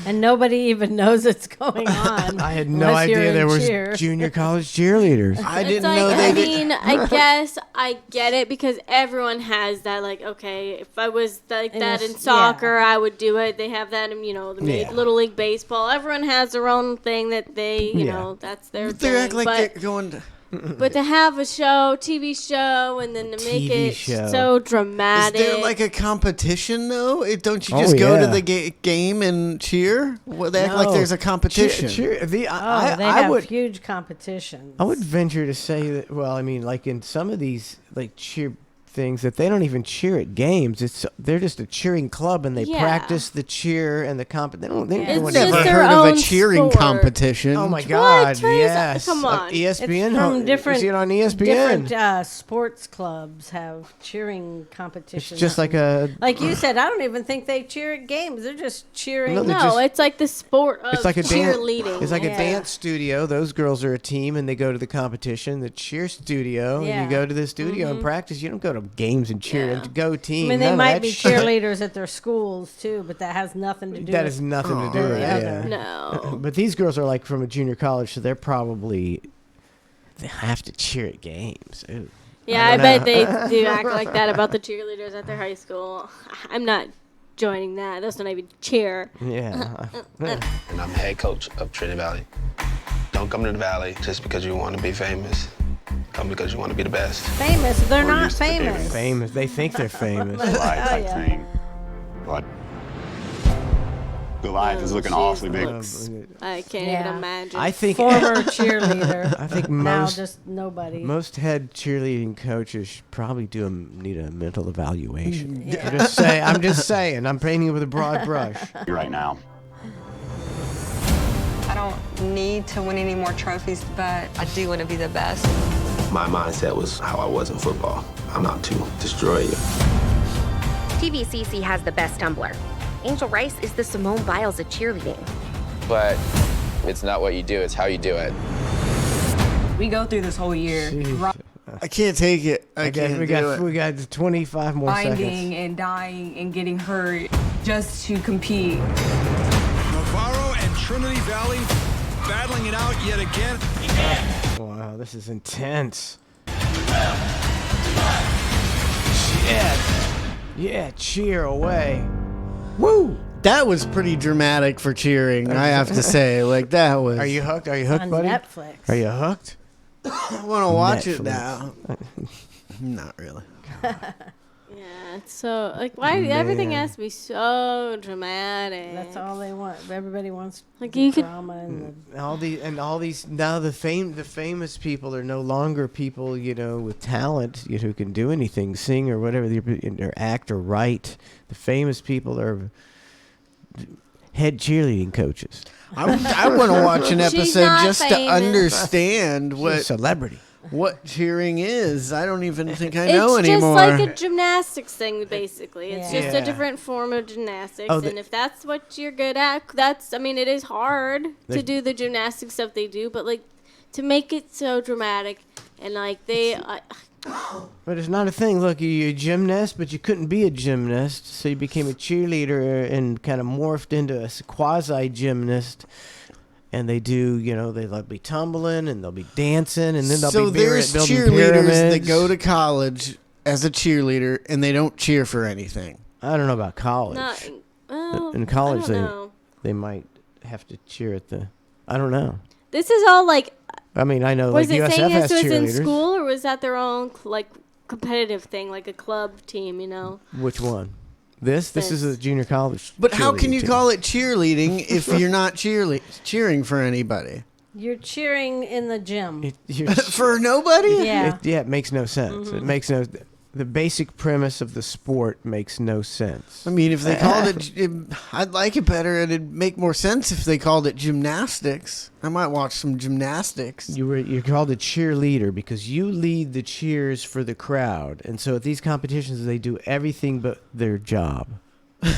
And nobody even knows it's going on. I had no unless you're idea in there was cheer. junior college cheerleaders. I It's didn't like, know they did. I mean, I guess I get it because everyone has that. Like, okay, if I was like that in soccer, I would do it. They have that in, the Little League Baseball. Everyone has their own thing that they, you know, that's their They thing. act like but, they're going to. but to have a TV show, and then to make TV it show. so Is dramatic. there a competition though? Don't you Oh, just go to yeah. the game and cheer? Well, they act like there's a competition. They I have would huge competition. I would venture to say that. Well, I mean, like in some of these cheer things that they don't even cheer at games. They're just a cheering club, and they practice the cheer and the comp. They don't. I've never heard of a cheering competition. Oh my God! What? Yes. Come on. ESPN. It's from You different, see it on ESPN. different sports clubs have cheering competitions. It's just like a. Like you said, I don't even think they cheer at games. They're just cheering. No, it's like the sport of It's like a cheerleading. It's like a dance studio. Those girls are a team, and they go to the competition, the cheer studio, and you go to the studio and practice. You don't go to games and cheer and go team. I mean, they None of might that be shit. cheerleaders at their schools too, but that has nothing to do. That with has nothing to do with it. Yeah. No. But these girls are like from a junior college, so they have to cheer at games. Ooh. Yeah, I bet they do act like that about the cheerleaders at their high school. I'm not joining that. That's not even cheer. Yeah. And I'm head coach of Trinity Valley. Don't come to the Valley just because you want to be famous. Come because you want to be the best. Famous? They're not famous. Famous. They think they're famous. Goliath type thing. But Goliath is looking awfully big. I can't even imagine. I think former cheerleader. I think now most just nobody. Most head cheerleading coaches should probably need a mental evaluation. I'm just saying. I'm painting with a broad brush. Right now. I don't need to win any more trophies, but I do want to be the best. My mindset was how I was in football. I'm out to destroy you. TVCC has the best tumbler. Angel Rice is the Simone Biles of cheerleading. But it's not what you do, it's how you do it. We go through this whole year I can't take it. We got 25 more grinding seconds. and dying and getting hurt just to compete. Navarro and Trinity Valley battling it out yet again. Wow, this is intense. Yeah, cheer away. Woo! That was pretty dramatic for cheering, I have to say. Like, that was... Are you hooked? Are you hooked, On buddy? Netflix. Are you hooked? I want to watch it Netflix. now. Not really. Yeah, it's so like why everything has to be so dramatic. That's all they want. Everybody wants like you could drama and all these now the famous people are no longer people with talent who can do anything, sing or whatever, or act or write. The famous people are head cheerleading coaches. I want to watch an She's episode not just to famous. understand She's a what celebrity. What cheering is. I don't even think I know it's anymore. just like a gymnastics thing, basically. It's just Yeah. a different form of gymnastics, Oh, and if that's what you're good at, it is hard to do the gymnastic stuff they do, but like to make it so dramatic and like they. But it's not a thing. Look, you're a gymnast, but you couldn't be a gymnast, so you became a cheerleader and kind of morphed into a quasi-gymnast. And they do, they'll be tumbling and they'll be dancing and then they'll be there's building cheerleaders pyramids. that go to college as a cheerleader and they don't cheer for anything. I don't know about college. In college, they might have to cheer at the. I don't know. This is all like. I mean, I know Was like it USF saying has this was in cheerleaders. school, or was that their own like competitive thing, like a club team? Which one? This is a junior college. But how can cheerleading you team. call it cheerleading if you're not cheering for anybody? you're cheering in the gym. For nobody? Yeah. It makes no sense. It makes no. The basic premise of the sport makes no sense. I mean, if they called it, I'd like it better, and it'd make more sense if they called it gymnastics. I might watch some gymnastics. You're called a cheerleader because you lead the cheers for the crowd, and so at these competitions they do everything but their job. I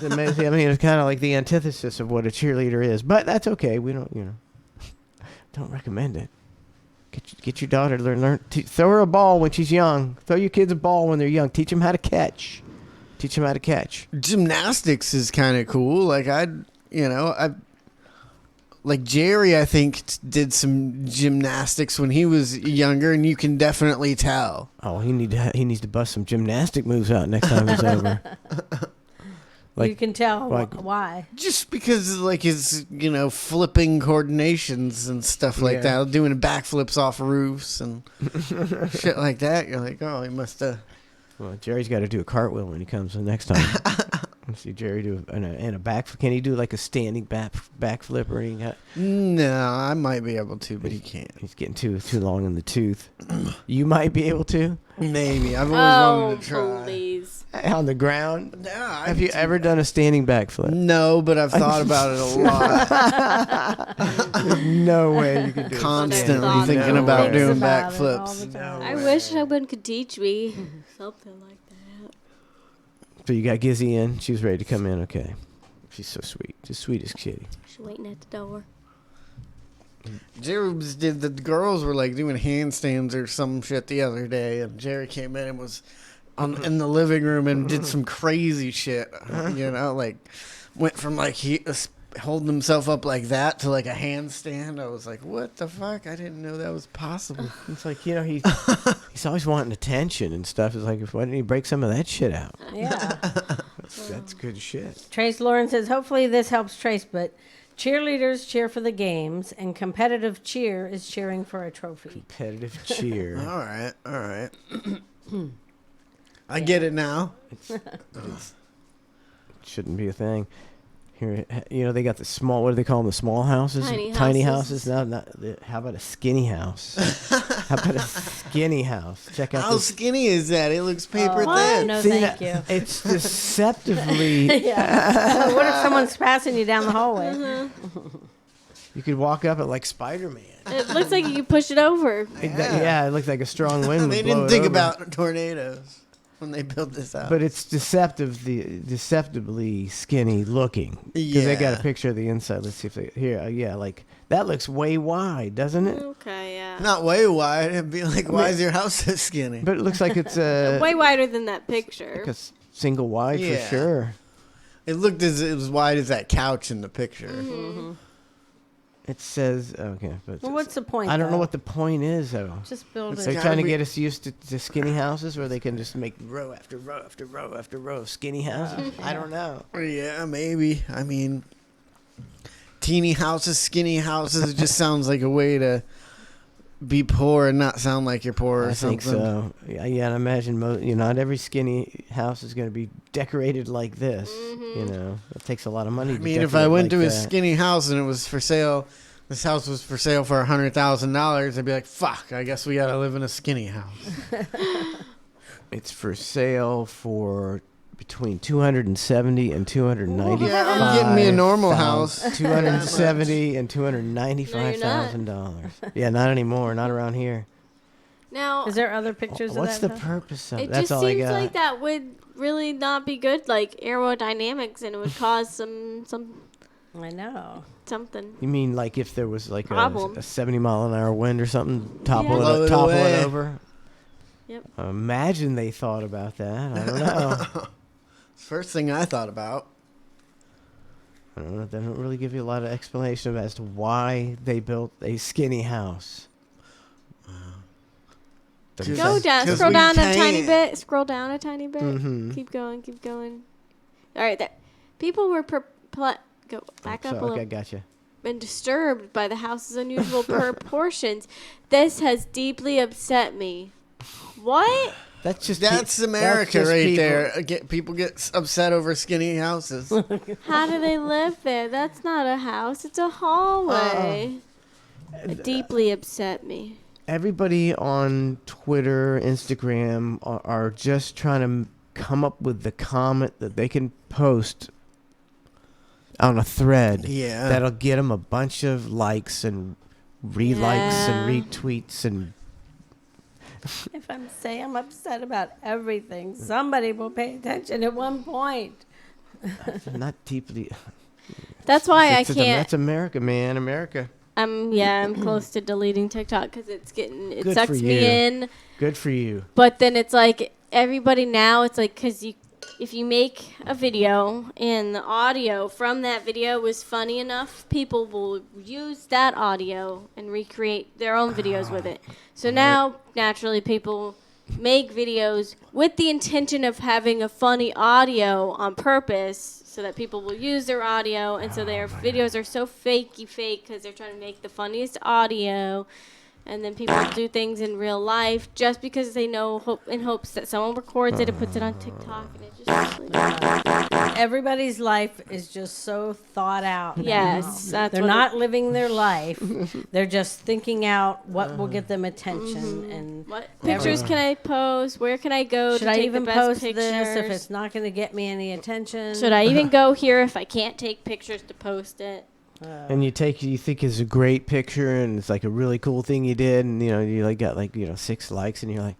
mean, it's kind of like the antithesis of what a cheerleader is, but that's okay. We don't, don't recommend it. Get your daughter to learn. Throw her a ball when she's young. Throw your kids a ball when they're young. Teach them how to catch. Gymnastics is kind of cool. Like like Jerry, I think did some gymnastics when he was younger, and you can definitely tell. Oh, he needs to bust some gymnastic moves out next time he's over. You can tell why. Just because like his, flipping coordinations and stuff like that, doing backflips off roofs and shit like that. You're like, oh, he must have. Well, Jerry's got to do a cartwheel when he comes the next time. Let's see Jerry do a back. Can he do like a standing backflip or anything? No, I might be able to, but he can't. He's getting too long in the tooth. You might be able to. Maybe. I've always wanted to try. Please. On the ground? No. Have you ever done a standing backflip? No, but I've thought about it a lot. There's no way you could do it. Constantly thinking about doing backflips. I wish someone could teach me something like that. So you got Gizzy in. She was ready to come in. Okay. She's so sweet. Just sweet as kitty. She's waiting at the door. Jerry did. The girls were like doing handstands or some shit the other day, and Jerry came in and was in the living room and did some crazy shit. You know, like went from like holding himself up like that to like a handstand. I was like, what the fuck? I didn't know that was possible. It's like, you know, he's always wanting attention and stuff. It's like, why didn't he break some of that shit out? Yeah. That's good shit. Trace Lauren says, hopefully this helps Trace, but cheerleaders cheer for the games, and competitive cheer is cheering for a trophy. Competitive cheer. All right. I get it now. It shouldn't be a thing. Here, you know, they got the small, what do they call them? The small houses? Tiny houses. No, how about a skinny house? How about a skinny house? Check out How skinny is that? It looks paper thin. No, See, thank you. It's deceptively. Yeah. What if someone's passing you down the hallway? You could walk up it like Spider-Man. It looks like you can push it over. Yeah, it looked like a strong wind would They blow didn't it think over. about tornadoes when they built this out. But it's deceptively skinny looking. Because they got a picture of the inside. Let's see if they yeah, like that looks way wide, doesn't it? Okay, yeah. Not way wide. It'd be like, why is your house so skinny? But it looks like it's way wider than that picture. like a single wide for sure. It looked as wide as that couch in the picture. Mm-hmm. It says okay, but Well, what's the point, I don't know though? what the point is though. Just build They're it. trying to get us used to skinny houses where they can just make row after row after row after row of skinny houses. I don't know. Yeah, maybe. I mean, teeny houses, skinny houses. It just sounds like a way to be poor and not sound like you're poor or I something. think so. Yeah, and I imagine not every skinny house is going to be decorated like this. You know, it takes a lot of money. I mean, if I went to a skinny house and it was for sale, this house was for sale for $100,000, I'd be like, fuck, I guess we got to live in a skinny house. It's for sale for between $270,000 and $295,000. Yeah, I'm getting me a normal house. $270,000 and $295,000. Yeah, not anymore. Not around here. Now, is there other pictures What's of the that? purpose of it? It That's just all I seems got. like that would really not be good, like aerodynamics, and it would cause some. I know. Something. You mean like if there was like a Problem. 70-mile-an-hour wind or something, topple Blow it it topple away. it over? Yep. Imagine they thought about that. I don't know. First thing I thought about. I don't know. They don't really give you a lot of explanation as to why they built a skinny house. Go down. Scroll down a tiny bit. Scroll down a tiny bit. Mhm. Keep going. Keep going. All right. People were perplexed. Go back up a little. Okay, gotcha. Been disturbed by the house's unusual proportions. This has deeply upset me. What? That's America right there. People get upset over skinny houses. How do they live there? That's not a house. It's a hallway. It deeply upset me. Everybody on Twitter, Instagram are just trying to come up with the comment that they can post on a thread that'll get them a bunch of likes and relikes and retweets and If I'm saying I'm upset about everything, somebody will pay attention at one point. not deeply. That's why I That's can't. America, man. America. I'm close to deleting TikTok because it Good sucks for me you. in. Good for you. But then it's like everybody now, it's like because if you make a video and the audio from that video was funny enough, people will use that audio and recreate their own videos with it. So now, naturally, people make videos with the intention of having a funny audio on purpose so that people will use their audio. And so their videos are so fake because they're trying to make the funniest audio. And then people do things in real life just because they know, in hopes that someone records it and puts it on TikTok, and it just Everybody's life is just so thought out. Yes, now. that's They're what not living their life. They're just thinking out what will get them attention and what pictures can I post? Where can I go Should to I take even the best post pictures? this if it's not going to get me any attention? Should I even go here if I can't take pictures to post it? And you think it's a great picture and it's like a really cool thing you did, and you like got 6 likes, and you're like,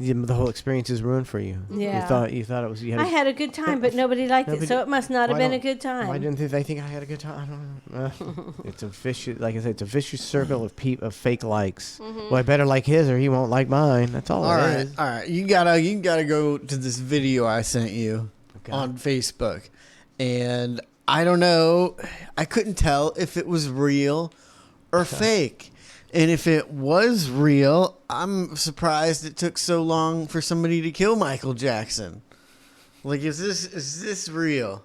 the whole experience is ruined for you. Yeah. You thought it was. I had a good time, but nobody liked it, so it must not have been a good time. Why didn't they think I had a good time? I don't know. It's a vicious, like I said, it's a vicious circle of fake likes. Well, I better like his or he won't like mine. That's all it is. All right. You gotta go to this video I sent you on Facebook, and I don't know. I couldn't tell if it was real or fake. And if it was real, I'm surprised it took so long for somebody to kill Michael Jackson. Like, is this real?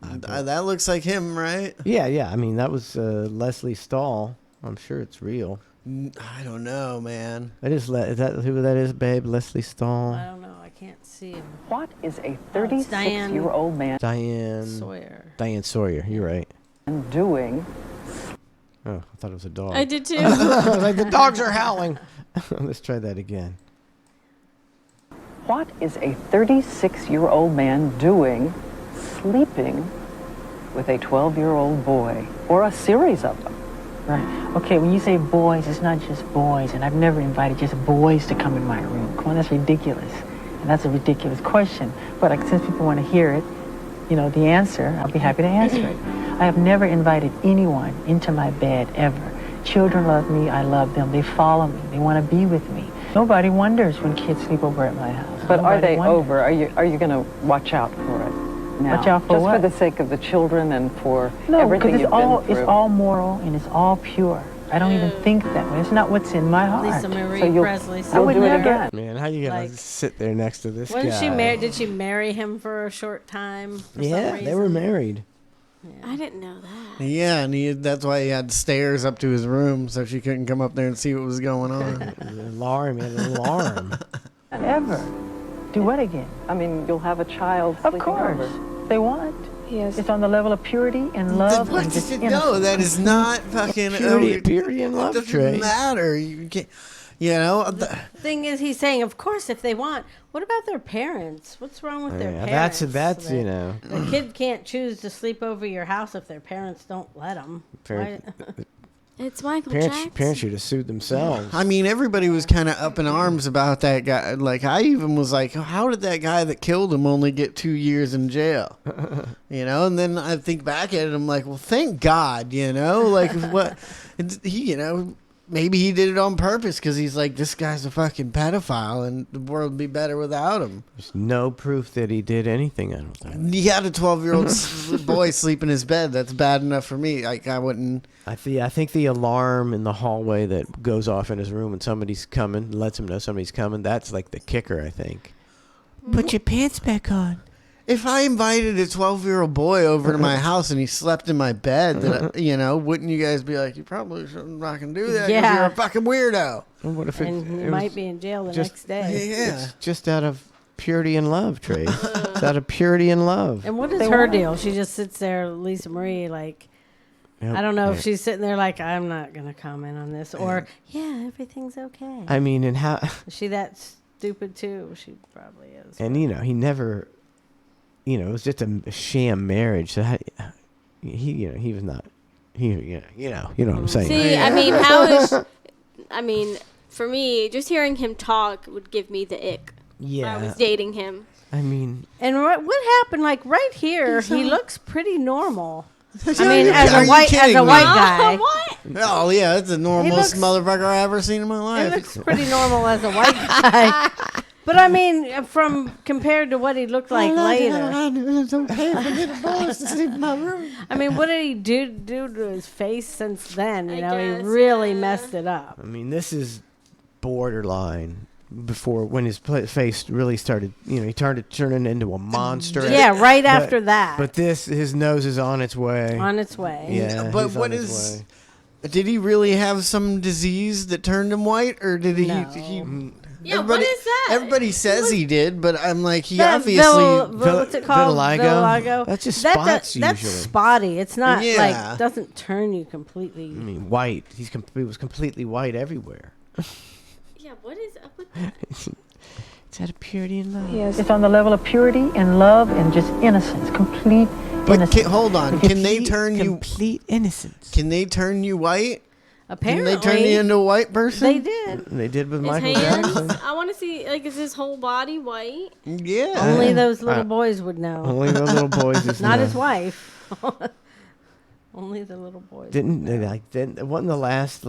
That looks like him, right? Yeah. I mean, that was Leslie Stahl. I'm sure it's real. I don't know, man. Is that who that is, babe? Leslie Stahl. I don't know. I can't see him. What is a 36-year-old man Diane Sawyer. You're right. doing? Oh, I thought it was a dog. I did too. Like the dogs are howling. Let's try that again. What is a 36-year-old man doing sleeping with a 12-year-old boy, or a series of them? Right. Okay, when you say boys, it's not just boys, and I've never invited just boys to come in my room. Come on, that's ridiculous. And that's a ridiculous question. But since people want to hear it, the answer, I'll be happy to answer it. I have never invited anyone into my bed, ever. Children love me, I love them, they follow me, they want to be with me. Nobody wonders when kids sleep over at my house. But Nobody are they wonders. over? Are you going to watch out for it now? Watch out for just what? for the sake of the children and for No, everything because you've been through? it's all moral and it's all pure. I don't even think that way. It's not what's in my heart. Lisa Marie So you'll- Presley. I would do it never. again. Man, how you gonna Like- sit there next to this Wasn't guy? she married? Did she marry him for a short time? For some Yeah, they were reason? married. I didn't know that. Yeah, and that's why he had stairs up to his room so she couldn't come up there and see what was going on. Alarm, he had an alarm. Ever. Do what again? I mean, you'll have a child Of sleeping course. over. They want. Yes. It's on the level of purity and love. What and just no, innocence. that is not fucking Purity and love, It doesn't Trey. matter. You can't. Thing is, he's saying, of course, if they want. What about their parents? What's wrong with their Yeah, parents? that's The- you know. The kid can't choose to sleep over your house if their parents don't let them. It's Michael Parents Jackson. should have sued themselves. I mean, everybody was kind of up in arms about that guy. Like, I even was like, how did that guy that killed him only get 2 years in jail? And then I think back at it, I'm like, well, thank God, like what he, maybe he did it on purpose because he's like, this guy's a fucking pedophile and the world would be better without him. There's no proof that he did anything. I don't think. He had a 12-year-old boy sleep in his bed. That's bad enough for me. Like, I wouldn't. I think the alarm in the hallway that goes off in his room when somebody's coming, lets him know somebody's coming. That's like the kicker. I think. Put your pants back on. If I invited a 12-year-old boy over to my house and he slept in my bed, wouldn't you guys be like, you probably shouldn't fucking do that because Yeah. you're a fucking weirdo? Well, what if And he might be in jail the next day. Yeah. It's just out of purity and love, Trace. It's out of purity and love. And what is her deal? She just sits there, Lisa Marie, like, Yep. I don't know if Yeah. she's sitting there like, I'm not going to comment on this. Or, yeah, everything's okay. I mean, and how? Is she that stupid too? She probably is. And he never, it was just a sham marriage. So he was not. You know what I'm saying. See, I mean, how is? I mean, for me, just hearing him talk would give me the ick. Yeah. If I was dating him. I mean, And what happened? Like right here, he looks pretty normal. I Are mean, you- as are a you white kidding me? guy, What? Oh, yeah, that's the normalest looks- motherfucker I ever seen in my he life. looks pretty normal as a white guy. But I mean, from compared to what he looked like later. It's okay for little boys to sleep in my room. I mean, what did he do to his face since then? You I know, guess, he really messed it up. I mean, this is borderline. Before when his face really started, he started turning into a monster. Yeah, right But- after that. But his nose is on its way. On its way. Yeah, But he's what on his is? way. Did he really have some disease that turned him white, or did he? Yeah, what is that? Everybody says he did, but I'm like, he That obviously. what's it called? Vitiligo. That's just That- spots That's usually. spotty. It's not Yeah. like doesn't turn you completely. I mean, white. He was completely white everywhere. Yeah, what is up with that? It's out of purity and love. Yes, it's on the level of purity and love and just innocence, complete But innocence. hold on, can they turn you? Complete innocence. Can they turn you white? Apparently, Can they turn you into a white person? They did. They did with His Michael hands. Jackson. I want to see. Like, is his whole body white? Yeah. Only those little boys would know. Only the little boys. Is Not know. his wife. Only the little boys. Didn't wasn't the last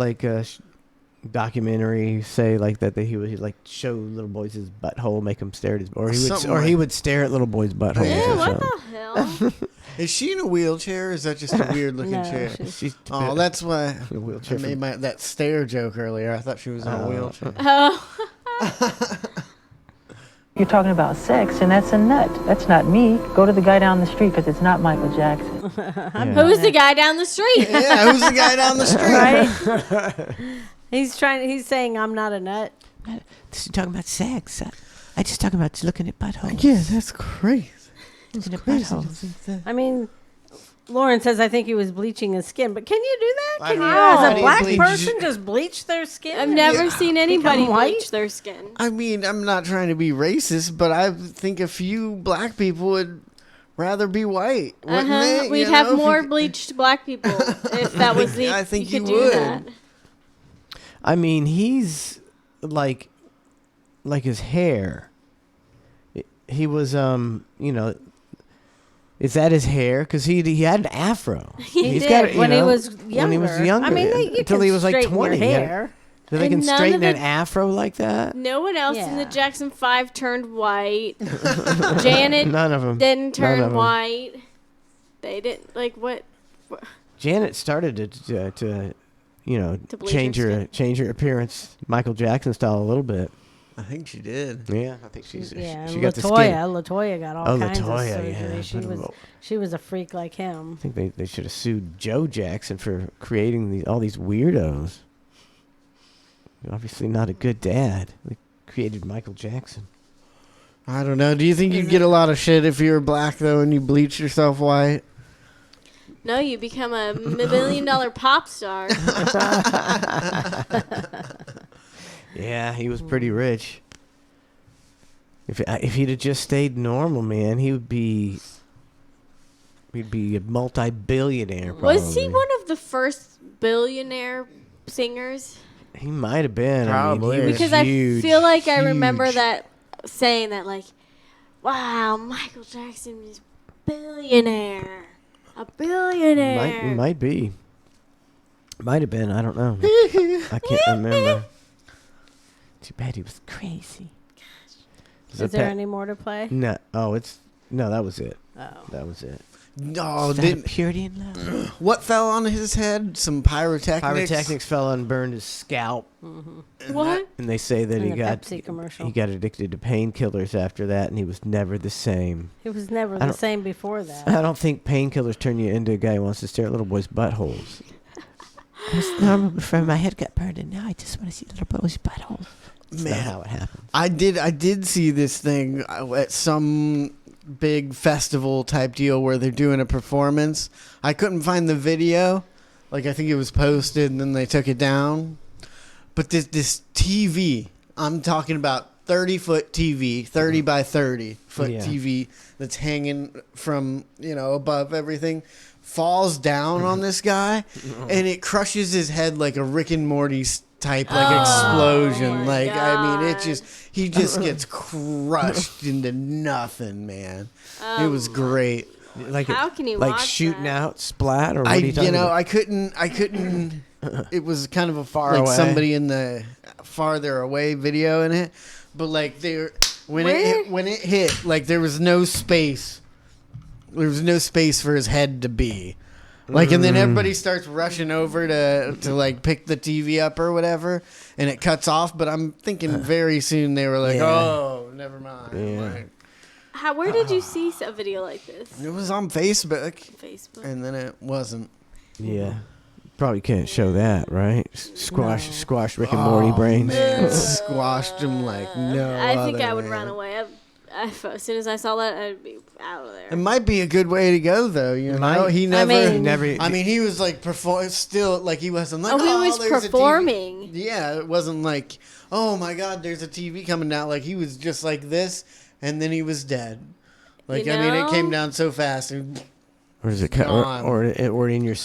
documentary say like that he would like show little boys his butthole, make them stare at his, or he would stare at little boys' buttholes. Yeah, or what something. the hell? Is she in a wheelchair, or is that just a weird looking No, chair? She's Oh, that's why a wheelchair I made that stare joke earlier. I thought she was in a wheelchair. Oh. You're talking about sex, and that's a nut. That's not me. Go to the guy down the street because it's not Michael Jackson. Who's the guy down the street? Yeah, who's the guy down the street? Right? He's saying I'm not a nut. This is talking about sex. I just talking about looking at buttholes. Yeah, that's crazy. Looking at Crazy. buttholes. I mean, Lauren says I think he was bleaching his skin, but can you do that? Can you, How as do a you black bleach- person, just bleach their skin? I've never seen anybody Become white? bleach their skin. I mean, I'm not trying to be racist, but I think a few black people would rather be white, wouldn't they? We'd You have know, if more you- bleached black people if that was the. I think you you could do would. that. I mean, he's like his hair. He was, is that his hair? Because he had an afro. He did got it, when he know, was When he was younger. younger. I mean, you until can he was like straighten your 20. He had- hair. So they And can none straighten of an the- afro like that? No one else in the Yeah. Jackson 5 turned white. Janet None of them. didn't None turn of 'em. white. They didn't like what? Janet started to bleach change her her appearance Michael Jackson style a little bit. I think she did. Yeah, I think she's Yeah, she and got the skin. Latoya got all kinds Latoya, of surgery. yeah. She was a freak like him. I think they should have sued Joe Jackson for creating all these weirdos. Obviously not a good dad. They created Michael Jackson. I don't know. Do you think you'd get a lot of shit if you were black though and you bleach yourself white? No, you become a $1 million pop star. Yeah, he was pretty rich. If he'd have just stayed normal, man, he'd be a multi-billionaire. Probably. Was he one of the first billionaire singers? He might have been. Probably. I mean, he was Because huge, I feel like I huge. remember that saying that, like, wow, Michael Jackson is billionaire. A billionaire. Might be. Might have been. I don't know. I can't remember. Too bad he was crazy. Is there any more to play? No. Oh, that was it. Oh. That was it. No, Is that didn't purity and love? What fell on his head? Some pyrotechnics. Pyrotechnics fell and burned his scalp. What? And they say that In he the got Pepsi commercial. he got addicted to painkillers after that, and he was never the same. He was never I the don't- same before that. I don't think painkillers turn you into a guy who wants to stare at little boys' buttholes. I was normal before my head got burned, and now I just want to see little boys' buttholes. That's not how it happens. I did see this thing at some big festival type deal where they're doing a performance. I couldn't find the video. Like, I think it was posted and then they took it down. But this TV, I'm talking about 30-foot TV, 30 by 30-foot Yeah. TV that's hanging from, above everything, falls down on this guy and it crushes his head like a Rick and Morty type explosion. Like, I mean, he just gets crushed into nothing, man. It was great. Like How can you like watch shooting that? out splat or what are you talking about? I couldn't. It was kind of a Far away. somebody in the farther away video in it, but like when it hit, like there was no space. There was no space for his head to be. Like, and then everybody starts rushing over to like pick the TV up or whatever, and it cuts off. But I'm thinking very soon they were like, Yeah. oh, never mind. Yeah. Like, Where did you see a video like this? it was on Facebook, Facebook. and then it wasn't. Yeah. Probably can't show that, right? Squash Rick and Morty brains. Man, squashed him like no. I think other I would man. run away. As soon as I saw that, I'd be out of there. It might be a good way to go, though. You know, Might. he never. I mean, he was like still like he wasn't like. Oh, he was there's a TV." performing. Yeah, it wasn't like, oh my God, there's a TV coming out. Like he was just like this, and then he was dead. Like I mean, it came down so fast. And or is it gone. or in your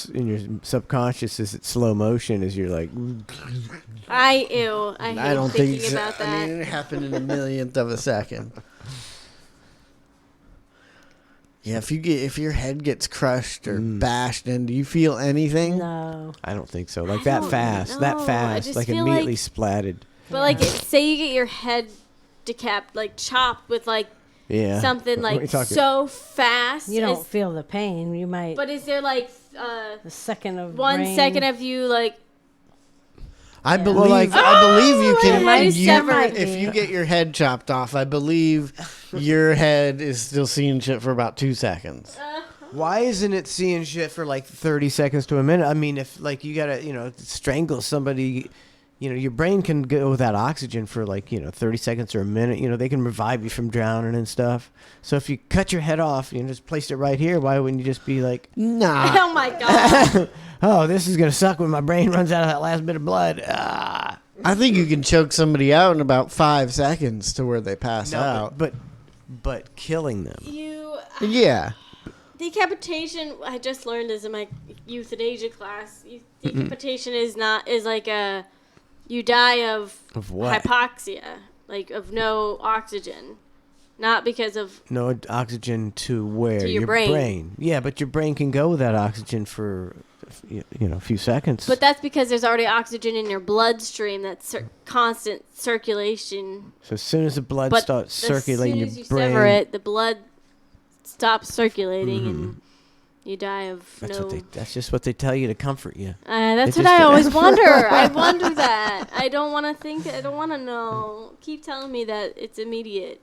subconscious? Is it slow motion? As you're like, I hate I don't thinking think so. about that. I mean, it happened in a millionth of a second. Yeah, if your head gets crushed or bashed in, do you feel anything? No. I don't think so. Like that fast, know. I just like feel immediately like- splatted. But like, say you get your head chopped with like Yeah. something What are you like talking- so fast. You don't feel the pain. You might. But is there like a second of 1 brain. second of you like? I believe. Well, like- I believe you can. my head severed. If you get your head chopped off, I believe your head is still seeing shit for about 2 seconds. Why isn't it seeing shit for like 30 seconds to a minute? I mean, if like you gotta, strangle somebody, your brain can go without oxygen for like, 30 seconds or a minute. They can revive you from drowning and stuff. So if you cut your head off, just place it right here. Why wouldn't you just be like, nah? Oh my God. Oh, this is gonna suck when my brain runs out of that last bit of blood. Ah. I think you can choke somebody out in about 5 seconds to where they pass out. But killing them. Yeah. Decapitation. I just learned this in my euthanasia class. Decapitation is like a you die of what? hypoxia, like of no oxygen, not because of No oxygen to where? To your brain. Yeah, but your brain can go without oxygen for a few seconds. But that's because there's already oxygen in your bloodstream. That's constant circulation. So as soon as the blood But starts circulating, as soon as your you brain. sever it, the blood stops circulating, and you die of That's just what they tell you to comfort you. That's They what I just- always wonder. I wonder that. I don't want to think. I don't want to know. Keep telling me that it's immediate.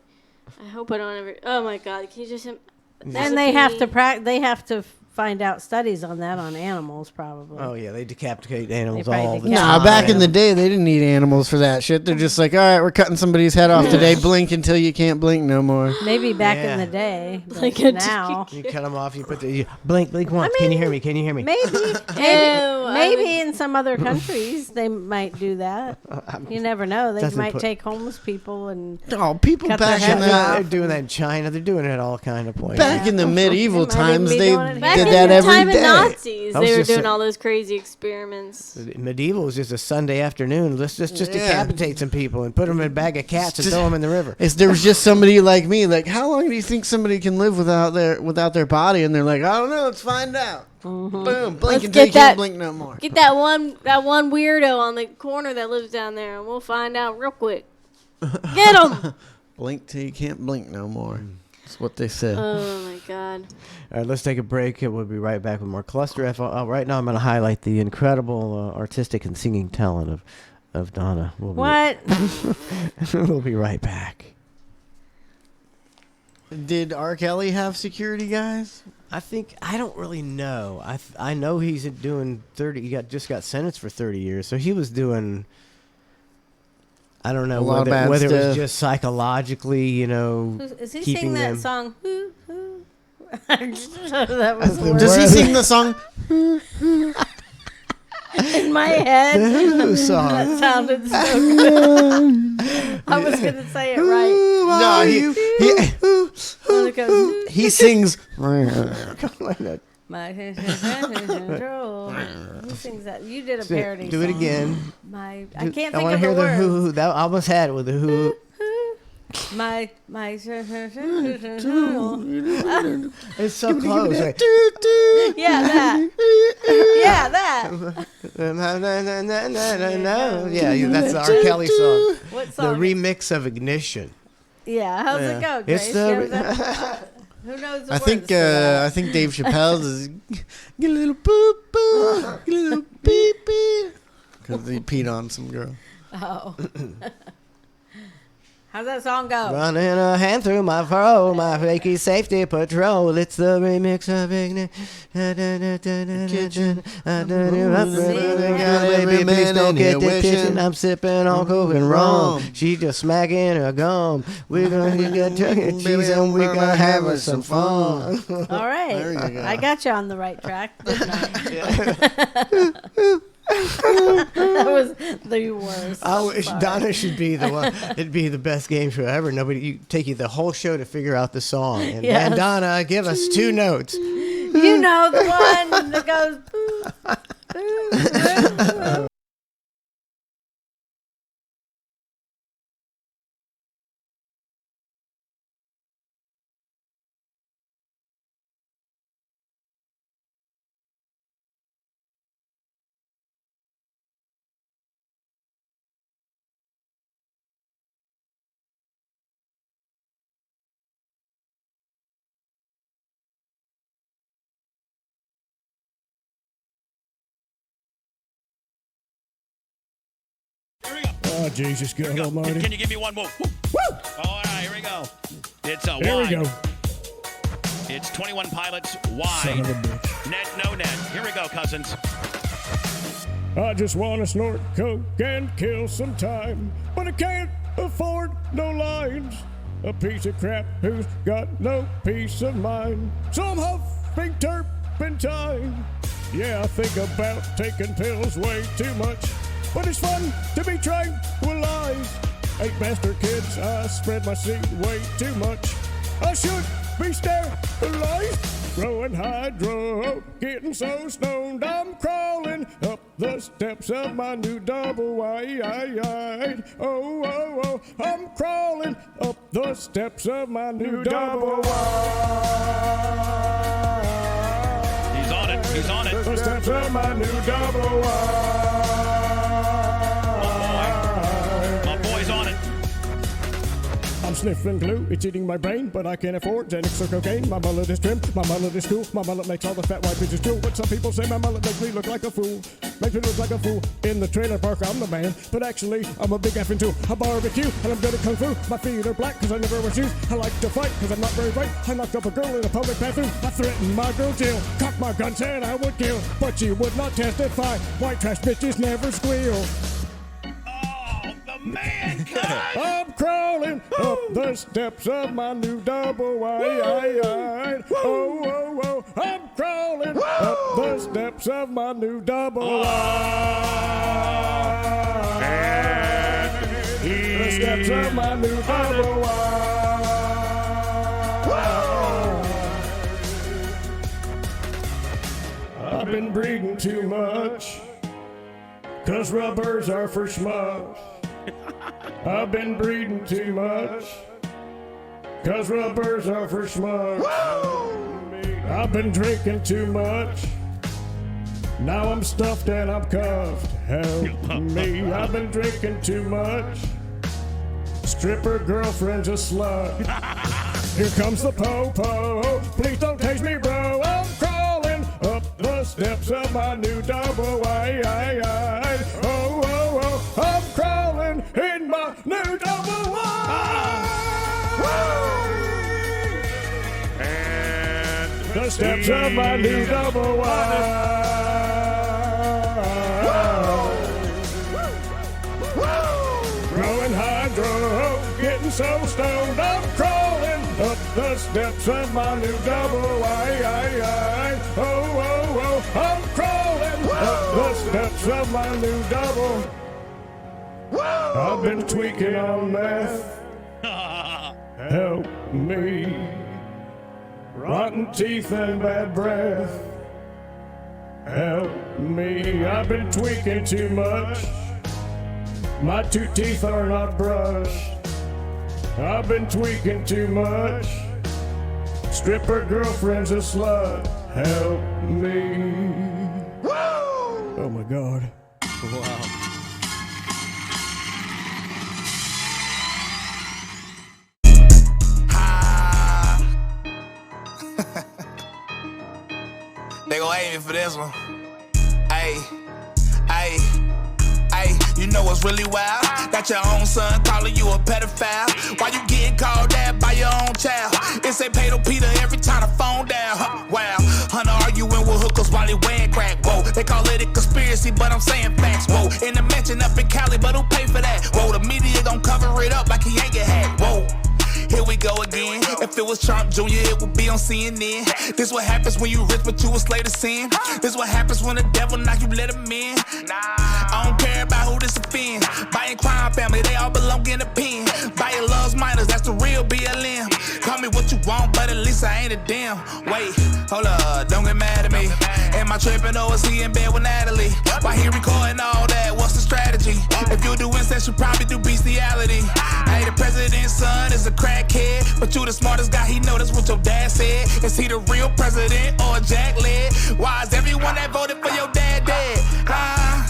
I hope I don't ever. Oh my God! Can you just? And they have to They have to find out studies on that on animals, probably. Oh yeah, they decapitate animals They probably all the decapitate time. Nah, back in the day, they didn't need animals for that shit. They're just like, all right, we're cutting somebody's head off today. Blink until you can't blink no more. Maybe back Yeah. in the day, but Like a now. You cut them off. You put blink once. Can you hear me? Can you hear me? Maybe in some other countries they might do that. You never know. They Doesn't might put- take homeless people and people cut their back in heads the- off. They're doing that in China. They're doing it at all kind of places. Back in the medieval They might even times, be they doing it Back did in that the every time of day. Nazis, I was they were just doing saying- all those crazy experiments. Medieval was just a Sunday afternoon. Let's just Yeah. decapitate some people and put them in a bag of cats and throw them in the river. There was just somebody like me. Like, how long do you think somebody can live without their body? And they're like, I don't know. Let's find out. Boom, blink Let's until you get can't that- blink no more. Get that one weirdo on the corner that lives down there, and we'll find out real quick. Get him! Blink till you can't blink no more. That's what they said. Oh my God. All right, let's take a break. We'll be right back with more ClusterF. Right now, I'm going to highlight the incredible artistic and singing talent of Donna. What? We'll be right back. Did R. Kelly have security guys? I don't really know. I know he's doing 30. He just got sentenced for 30 years, so he was doing. I don't know A lot of bad whether it was stuff. just psychologically, Is he keeping sing that them. song? That was the Does he worst. sing the song? In my head, The Who song. that sounded so good. I was gonna say it right. No, It goes, he sings. My control. Who sings that? You did a parody. Do it song. again. I Do- can't I think wanna of hear the the words. Who. That I almost had it with the Who. My It's so close. Right? yeah, that. Yeah, that. Yeah, that's the R. Kelly song. What song? The remix of Ignition. Yeah, how's it go, It's Grace? the Yeah, re- that- who knows the I words think to that? I think Dave Chappelle's is get a little boop boop, get a little beep beep, because he peed on some girl. Oh. How's that song go? Running a hand through my furrow, my flaky safety patrol. It's the remix of Ignorant. Baby, please don't get the kitchen. I'm sipping on coke and rum. She just smacking her gum. We're gonna get chuck E. Cheese and we're gonna have us some fun. All right. There you go. I got you on the right track, didn't I? That was the worst. I wish Donna should be the one. It'd be the best game show ever. You take you the whole show to figure out the song. And Yes. Donna, give us 2 notes. You know the one that goes. Oh, Jesus, God almighty. Can you give me one more? Woo! All right, here we go. It's a Here wide. we go. It's 21 Pilots Son wide. of a bitch. Net, no net. Here we go, cousins. I just want to snort coke and kill some time, but I can't afford no lines. A piece of crap who's got no peace of mind. So I'm huffing turpentine. Yeah, I think about taking pills way too much, but it's fun to be tranquilized. 8 bastard kids, I spread my seed way too much. I should be sterilized. Growing hydro, getting so stoned, I'm crawling up the steps of my new double wide. Oh, oh, oh, I'm crawling up the steps of my new double wide. He's on it. He's on it. The steps of my new double wide. My boy's on it. I'm sniffing glue, it's eating my brain, but I can't afford Xanax or cocaine. My mullet is trim, my mullet is cool, my mullet makes all the fat white bitches drool. But some people say my mullet makes me look like a fool. Makes me look like a fool. In the trailer park, I'm the man, but actually, I'm a big effing tool. I barbecue, and I'm good at kung fu. My feet are black, cause I never wear shoes. I like to fight, cause I'm not very bright. I knocked up a girl in a public bathroom. I threatened my girl Jill. Cocked my gun, said I would kill, but she would not testify. White trash bitches never squeal. Man, I'm crawling up the steps of my new double wide. Oh, oh, oh, I'm crawling up the steps of my new double wide. The steps of my new double wide. I've been breathing too much, 'cause rubbers are for schmucks. I've been breathing too much, 'cause rubbers are for schmucks. I've been drinking too much, now I'm stuffed and I'm cuffed. Help me, I've been drinking too much. Stripper girlfriend's a slut. Here comes the po-po, please don't taste me, bro. I'm crawling up the steps of my new double wide. Oh, oh, oh, I'm crawling in my new double wide. And the steps of my new double wide. Growing hydro, getting so stoned, I'm crawling up the steps of my new double wide. Oh, oh, oh, I'm crawling up the steps of my new double. I've been tweaking on meth. Help me. Rotten teeth and bad breath. Help me. I've been tweaking too much. My 2 teeth are not brushed. I've been tweaking too much. Stripper girlfriend's a slut. Help me. Oh my God. Wow. They gon' hate me for this one. Ayy, ayy, ayy. you know what's really wild? Got your own son calling you a pedophile. Why you getting called that by your own child? It say Pedro Peter every time the phone down. Wow, Hunter arguing with hookers while he wearing crack. Whoa, they call it a conspiracy, but I'm saying facts. Whoa, in the mansion up in Cali, but who pay for that? Whoa, the media gon' cover it up like he ain't get hacked. Whoa. Here we go again. If it was Trump Jr., it would be on CNN. This what happens when you rich, but you a slave to sin. This what happens when the devil knock you let him in. I don't care about who this offends. Buying crime family, they all belong in a pen. Buying loves minors, that's the real BLM. Call me what you want, but at least I ain't a damn. Wait, hold up, don't get mad at me. Am I tripping or is he in bed with Natalie? Why he recording all that? What's the strategy? If you do incest, you probably do bestiality. Hey, the president's son is a crackhead, but you the smartest guy, he know that's what your dad said. Is he the real president or a jack leg? Why is everyone that voted for your dad dead?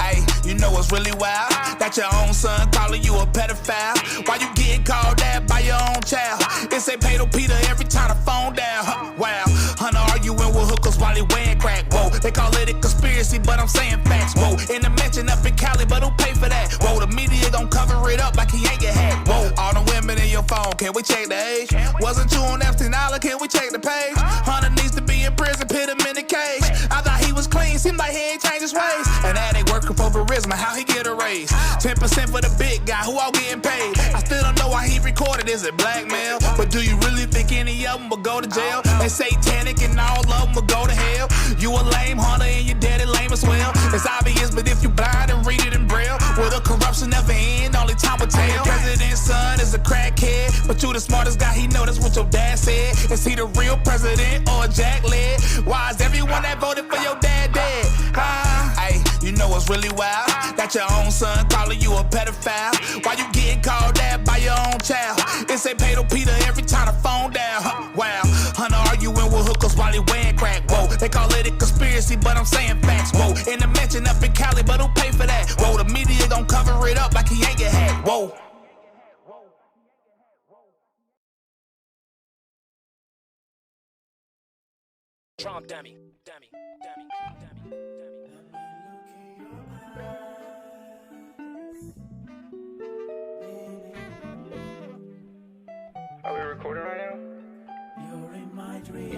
Hey, you know what's really wild? Got your own son calling you a pedophile. Why you getting called that by your own child? It say Pedro Peter every time the phone down. Wow, Hunter arguing with hookers while he wearing crack. Whoa, they call it a conspiracy, but I'm saying facts. Whoa, in the mansion up in Cali, but who pay for that? Whoa, the media gon' cover it up like he ain't get hacked. Whoa, all the women in your phone, can we check the age? Wasn't you on Epstein Island, can we check the page? Hunter needs to be in prison, put him in the cage. I thought he was clean, seemed like he ain't changed his ways. And that ain't working for Charisma, how he get a raise? 10% for the big guy, who all getting paid? I still don't know why he recorded, is it blackmail? But do you really think any of them will go to jail? They satanic and all of them will go to hell. You a lame Hunter and your daddy lame as well. It's obvious, but if you blind and read it in braille, will the corruption never end? Only time will tell. President's son is a crackhead, but you the smartest guy, he know that's what your dad said. Is he the real president or a jack leg? Why is everyone that voted for your dad dead? Hey, you know what's really wild? Got your own son calling you a pedophile. Why you getting called that by your own child? It say Pedro Peter every time the phone down. Wow, Hunter arguing with hookers while he wearing crack. Whoa, they call it a conspiracy, but I'm saying facts. Whoa, in the mansion up in Cali, but who pay for that? Whoa, the media gon' cover it up like he ain't get hacked. Whoa. Trump dummy. Are we recording right now? You're in my dream.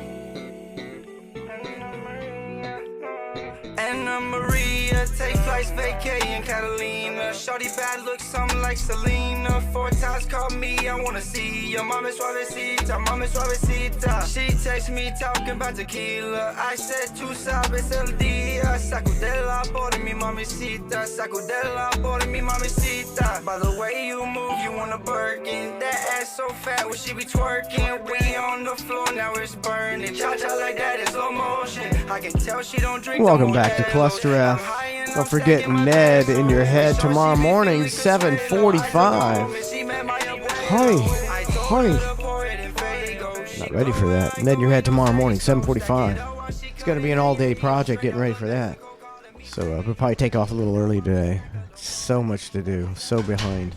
Anna Maria, take flights, vacay in Catalina. Shorty bad, looks something like Selena. 4 times called me, I wanna see ya. Mama suavecita, mama suavecita. She text me talking about tequila. I said, tú sabes el día. Sacudela por mi mamacita. Sacudela por mi mamacita. By the way you move, you want a Birkin. That ass so fat, when she be twerking. We on the floor, now it's burning. Cha-cha like that in slow motion. I can tell she don't drink. Welcome back to ClusterF. Don't forget Ned in your head tomorrow morning, 7:45. Honey. Not ready for that. Ned in your head tomorrow morning, 7:45. It's going to be an all-day project getting ready for that. So we'll probably take off a little early today. So much to do. So behind.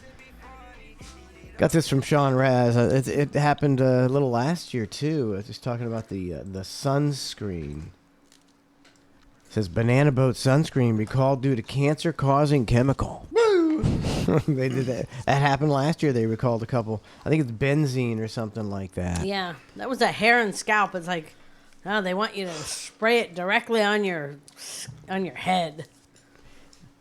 Got this from Sean Raz. It happened a little last year, too. I was just talking about the sunscreen. It says banana boat sunscreen recalled due to cancer-causing chemical. They did that. That happened last year. They recalled a couple. I think it's benzene or something like that. Yeah, that was a hair and scalp. It's like, oh, they want you to spray it directly on your head.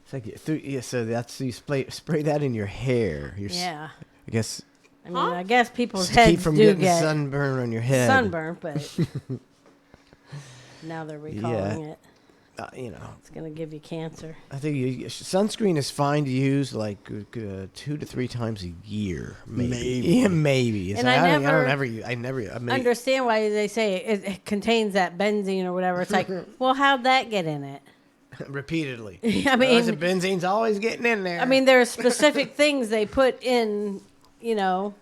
It's like so that's you spray that in your hair. Yeah. I guess. I mean, I guess people's keep heads from do getting get sunburn on your head. Sunburn, but now they're recalling it. It's going to give you cancer. I think sunscreen is fine to use like 2 to 3 times a year, maybe. Yeah, maybe. And I never understand why they say it contains that benzene or whatever. It's like, well, how'd that get in it? Repeatedly. I mean, the benzene's always getting in there. I mean, there are specific things they put in, in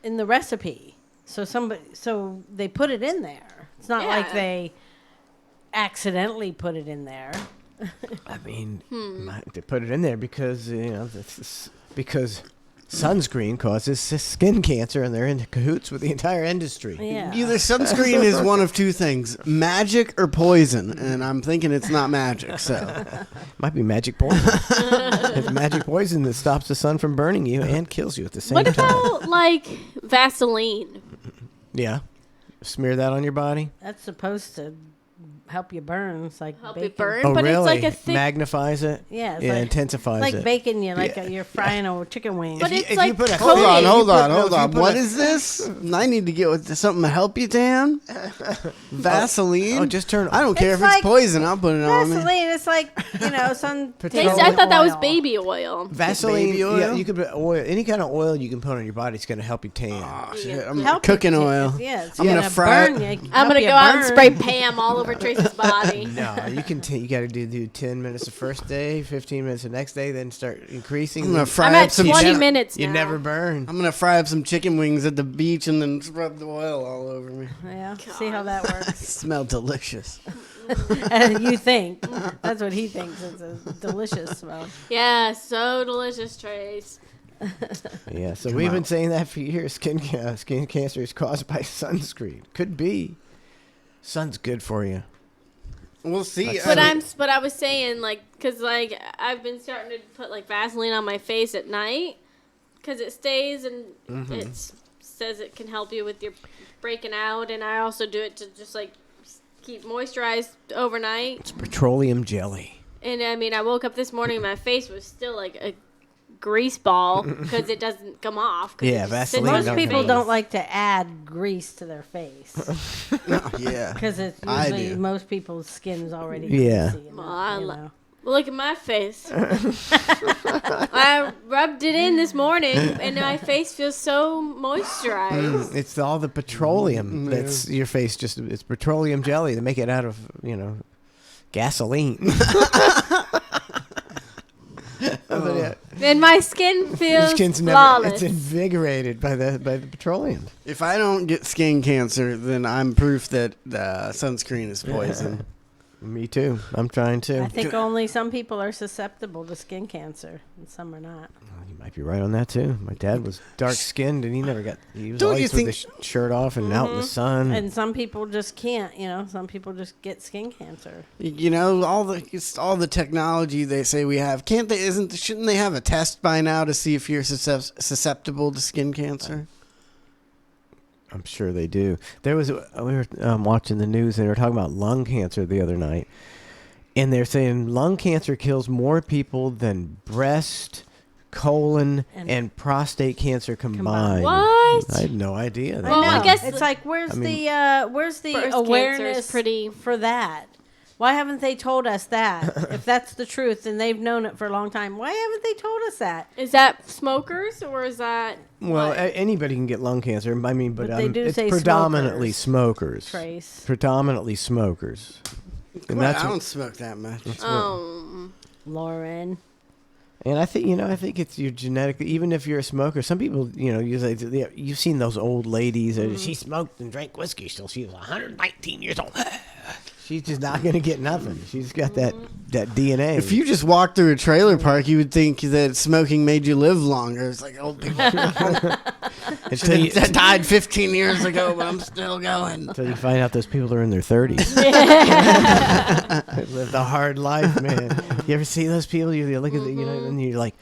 the recipe. So they put it in there. It's not like they accidentally put it in there. I mean, they put it in there because because sunscreen causes skin cancer, and they're in cahoots with the entire industry. Yeah. Either sunscreen is one of two things: magic or poison. And I'm thinking it's not magic, so Might be magic poison. It's magic poison that stops the sun from burning you and kills you at the same What time. about like Vaseline? Yeah. Smear that on your body. That's supposed to help you burn. It's like Help bacon. you burn, Oh, but really? it's like a thick. Magnifies it. Yeah, it's Yeah, like, intensifies like it. bacon. You like Yeah. you're frying a chicken wing. But you- it's if you like put a- hold on, coated. hold on, no, hold if you on. put What a- is this? I need to get with something to help you tan. Vaseline. Oh, just turn. I don't care It's if it's like poison. I'll put it on me. Vaseline. It's like some. Taste, I thought that was oil. baby oil. Vaseline. Baby oil? Yeah, you could put oil. Any kind of oil you can put on your body is going to help you tan. Oh, shit. I'm Help cooking you, oil. Yeah, it's I'm gonna gonna fry burn it. you. I'm help gonna you go out and burn. spray Pam all over Tracy's body. No, you can. You got to do 10 minutes the first day, 15 minutes the next day, then start increasing. I'm gonna Then fry I'm up at some 20 chicken. minutes you now. never burn. I'm gonna fry up some chicken wings at the beach and then rub the oil all over me. Yeah, see how that works. Smell delicious. And you think that's what he thinks. It's a delicious smell. Yeah, so delicious, Trace. Yeah, so we've been saying that for years. Skin cancer is caused by sunscreen. Could be. Sun's good for you. We'll see. But I was saying like, cause like I've been starting to put like Vaseline on my face at night, cause it stays and it says it can help you with your breaking out, and I also do it to just like keep moisturized overnight. It's petroleum jelly. And I mean, I woke up this morning and my face was still like a grease ball because it doesn't come off. 'Cause Yeah, it just Vaseline sits on Most your people face. don't like to add grease to their face Yeah. because it's I usually do. most people's skin is already Yeah. greasy. Well, I you lo- know. Well, look at my face. I rubbed it in this morning, and my face feels so moisturized. It's all the petroleum that's your face. Just it's petroleum jelly. They make it out of gasoline. And my skin Your feels skin's flawless. it's invigorated by the petroleum. If I don't get skin cancer, then I'm proof that sunscreen is poison. Me too. I'm trying to. I think only some people are susceptible to skin cancer, and some are not. You might be right on that too. My dad was dark skinned, and he never got. He was Don't always you with his shirt off and out in the sun. And some people just can't. Some people just get skin cancer. All the technology they say we have. Can't they? Shouldn't they have a test by now to see if you're susceptible to skin cancer? I'm sure they do. We were watching the news, and they were talking about lung cancer the other night, and they're saying lung cancer kills more people than breast, colon, and prostate cancer combined. What? I had no idea. Well, I guess it's like where's I mean- the Breast awareness cancer is for that? Why haven't they told us that? If that's the truth and they've known it for a long time, why haven't they told us that? Is that smokers or is that? Well, anybody can get lung cancer. I mean, but But they do it's say predominantly smokers. Trace. Predominantly smokers. And Well, that's I what- don't smoke that much. Lauren. And I think it's your genetic. Even if you're a smoker, some people, you've seen those old ladies. She smoked and drank whiskey till she was 119 years old. She's just not going to get nothing. She's got that DNA. If you just walked through a trailer park, you would think that smoking made you live longer. It's like old people. Until you died 15 years ago, but I'm still going. Until you find out those people are in their 30s. They lived a hard life, man. You ever see those people? You look at and you're like,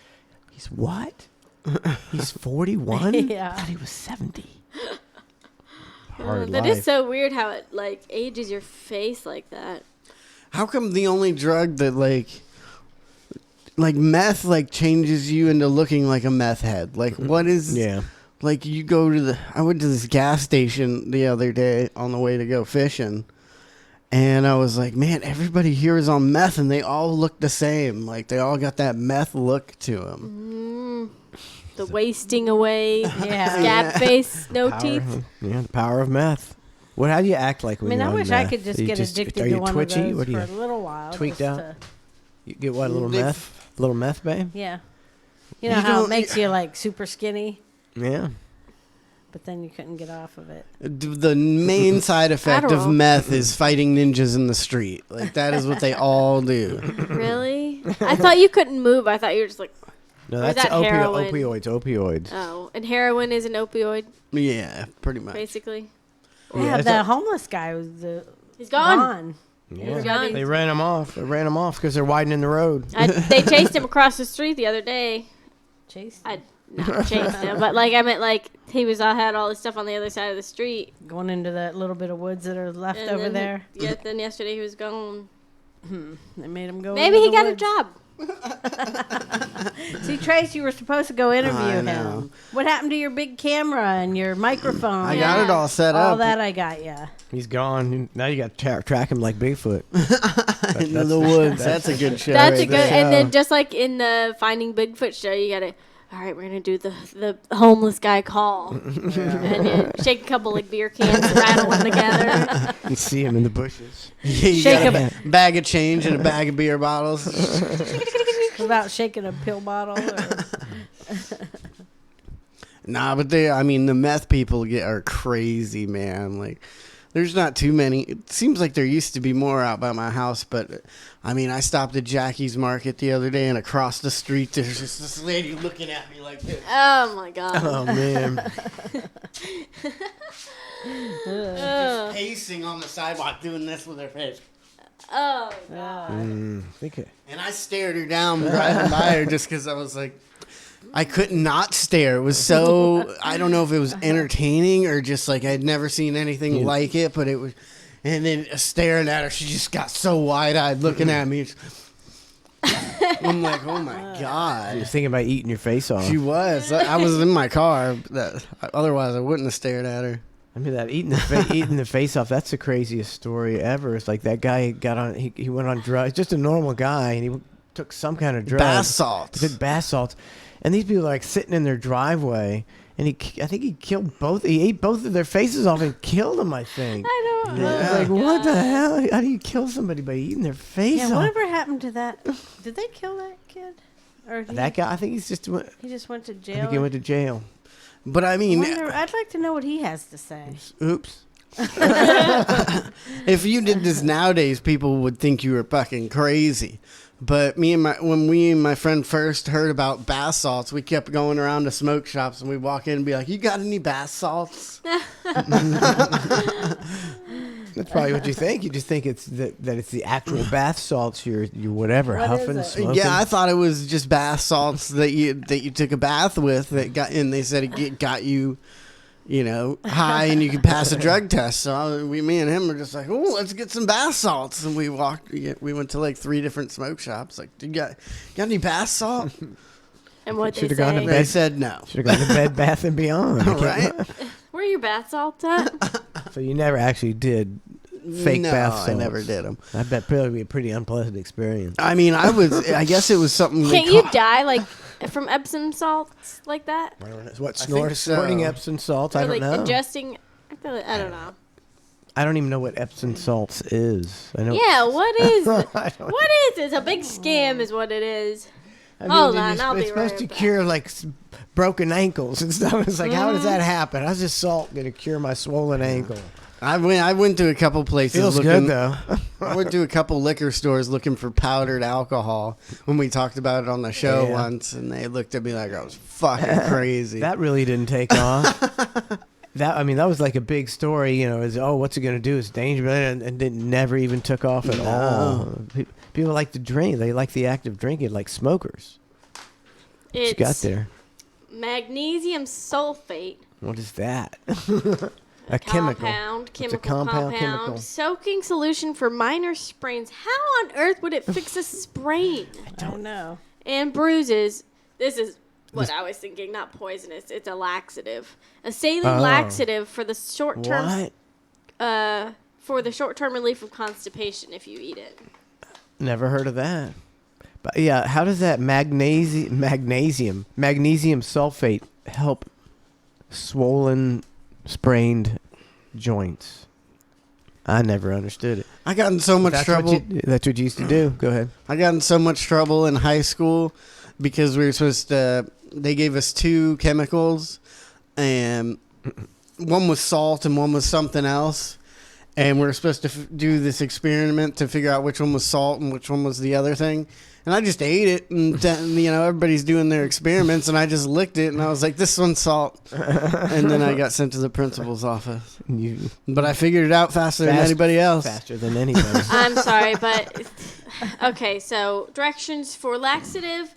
he's what? He's 41? Yeah. I thought he was 70. Hard That life. is so weird how it like ages your face like that. How come the only drug that like meth changes you into looking like a meth head? Like what is? Yeah. Like you go to I went to this gas station the other day on the way to go fishing, and I was like, man, everybody here is on meth, and they all look the same. Like they all got that meth look to them. The wasting away, Yeah. scab face, no teeth. Yeah, the power of meth. How do you act like I when mean, you're I on wish I meth? could just Are you get addicted are to you one twitchy? of those What do for you a little while. tweaked just out? to- You get what, a little If- meth? A little meth, babe? yeah. You know You how don't- it makes you like super skinny, Yeah. but then you couldn't get off of it. The main side effect of Adderall. meth is fighting ninjas in the street. Like that is what they all do. Really? I thought you couldn't move. I thought you were just like. No, Or is that's that heroin? opioids. Oh, and heroin is an opioid, Yeah, pretty much. basically. Yeah, it's the a- homeless guy was He's gone. gone. Yeah. gone. They ran him off. They ran him off because they're widening the road. They chased him across the street the other day. Chased? Not chased him, but like I meant like he was had all this stuff on the other side of the street. Going into that little bit of woods that are left And over then there. Then yesterday he was gone. They made him go. Maybe into he the got woods. a job. See, Trace, you were supposed to go interview I him. know. What happened to your big camera and your microphone? I got it all set up. All that I got, yeah. He's gone. Now you got to track him like Bigfoot. Into the woods. That's a good show. That's right a good. there. And then just like in the Finding Bigfoot show, you gotta. All right, we're gonna do the homeless guy call, and you shake a couple like beer cans, rattle them together. You see him in the bushes. Yeah, you Shake got a bag of change and a bag of beer bottles. Without shaking a pill bottle. Or Nah, but the meth people are crazy, man. Like, there's not too many. It seems like there used to be more out by my house, but I stopped at Jackie's Market the other day, and across the street there's just this lady looking at me like this. Oh my god. Oh man. Just pacing on the sidewalk, doing this with her face. Oh god. And I stared her down driving by her just because I was like, I could not stare. It was so, I don't know if it was entertaining or just like I'd never seen anything like it, but it was, and then staring at her, she just got so wide-eyed looking at me. I'm like, oh my God. She was thinking about eating your face off. She was. I was in my car. Otherwise, I wouldn't have stared at her. I mean, that eating the face off, that's the craziest story ever. It's like that guy got on, he went on drugs, just a normal guy, and he took some kind of drug. Bath salts. He took bath salts. And these people are like sitting in their driveway, and I think he killed both, he ate both of their faces off and killed them, I think. I don't know. It's like, what the hell? How do you kill somebody by eating their face yeah, off? whatever happened to that? Did they kill that kid? Or That guy, I think he just went went to I jail. think he went to jail. But I mean, I'd like to know what he has to say. Oops. if you did this nowadays, people would think you were fucking crazy. But when me and my friend first heard about bath salts, we kept going around to smoke shops, and we'd walk in and be like, "You got any bath salts?" That's probably what you think. You just think it's that it's the actual bath salts you're whatever What huffing, is it? smoking. Yeah, I thought it was just bath salts that you took a bath with and they said it got you, high and you could pass a drug test. So me and him were just like, oh, let's get some bath salts, and we went to like 3 different smoke shops. Like, you got any bath salt? And what they Should've gone to say? bed. They said no. Should have gone to Bed Bath and Beyond. Right? Where are your bath salts at? So you never actually did fake No, bath salts. I never did them. I bet probably be a pretty unpleasant experience. I mean, I guess it was something. Can't you die like from Epsom salts like that? What I think so. snorting Epsom salts? I Or don't like know. ingesting? I don't know. I don't even know what Epsom salts is. I know. Yeah, what is it? I don't- What is it? It's a big scam, is what it is. I mean, Hold it's- on, it's, I'll it's be right supposed to back. cure like broken ankles and stuff. It's like, how does that happen? How's this salt going to cure my swollen ankle? I went to a couple places. Feels looking, good though. I went to a couple liquor stores looking for powdered alcohol when we talked about it on the show Yeah. once, and they looked at me like I was fucking crazy. That really didn't take off. That was like a big story, is, what's it going to do? It's dangerous, and it never even took off at all. People like to drink. They like the act of drinking, like smokers. What you got It's there? magnesium sulfate. What is that? A chemical. Chemical It's a compound chemical. Soaking solution for minor sprains. How on earth would it fix a sprain? I don't know. And bruises. This is what I was thinking, not poisonous. It's a laxative. A saline laxative for the short term. What? For the short term relief of constipation if you eat it. Never heard of that. But yeah, how does that magnesium sulfate help swollen, sprained joints? I never understood it. I got in so much trouble. That's what you used to do. Go ahead. I got in so much trouble in high school because we were supposed to. They gave us 2 chemicals, and one was salt and one was something else. And we were supposed to do this experiment to figure out which one was salt and which one was the other thing. And I just ate it, and everybody's doing their experiments, and I just licked it, and I was like, "This one's salt." And then I got sent to the principal's office. But I figured it out faster than anybody else. Faster than anybody. I'm sorry, but okay. So directions for laxative,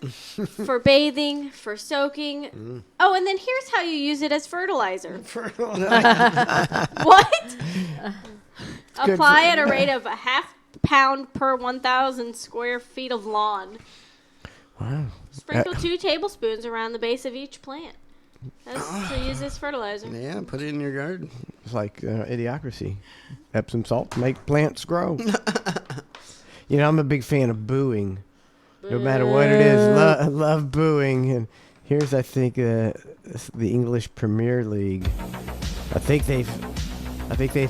for bathing, for soaking. Oh, and then here's how you use it as fertilizer. What? Apply at a rate of a half pound per 1,000 square feet of lawn. Wow. Sprinkle 2 tablespoons around the base of each plant. That's to use as fertilizer. Yeah, put it in your garden. It's like Idiocracy. Epsom salt to make plants grow. I'm a big fan of booing. No matter what it is, I love booing. And here's, I think, the English Premier League. I think they've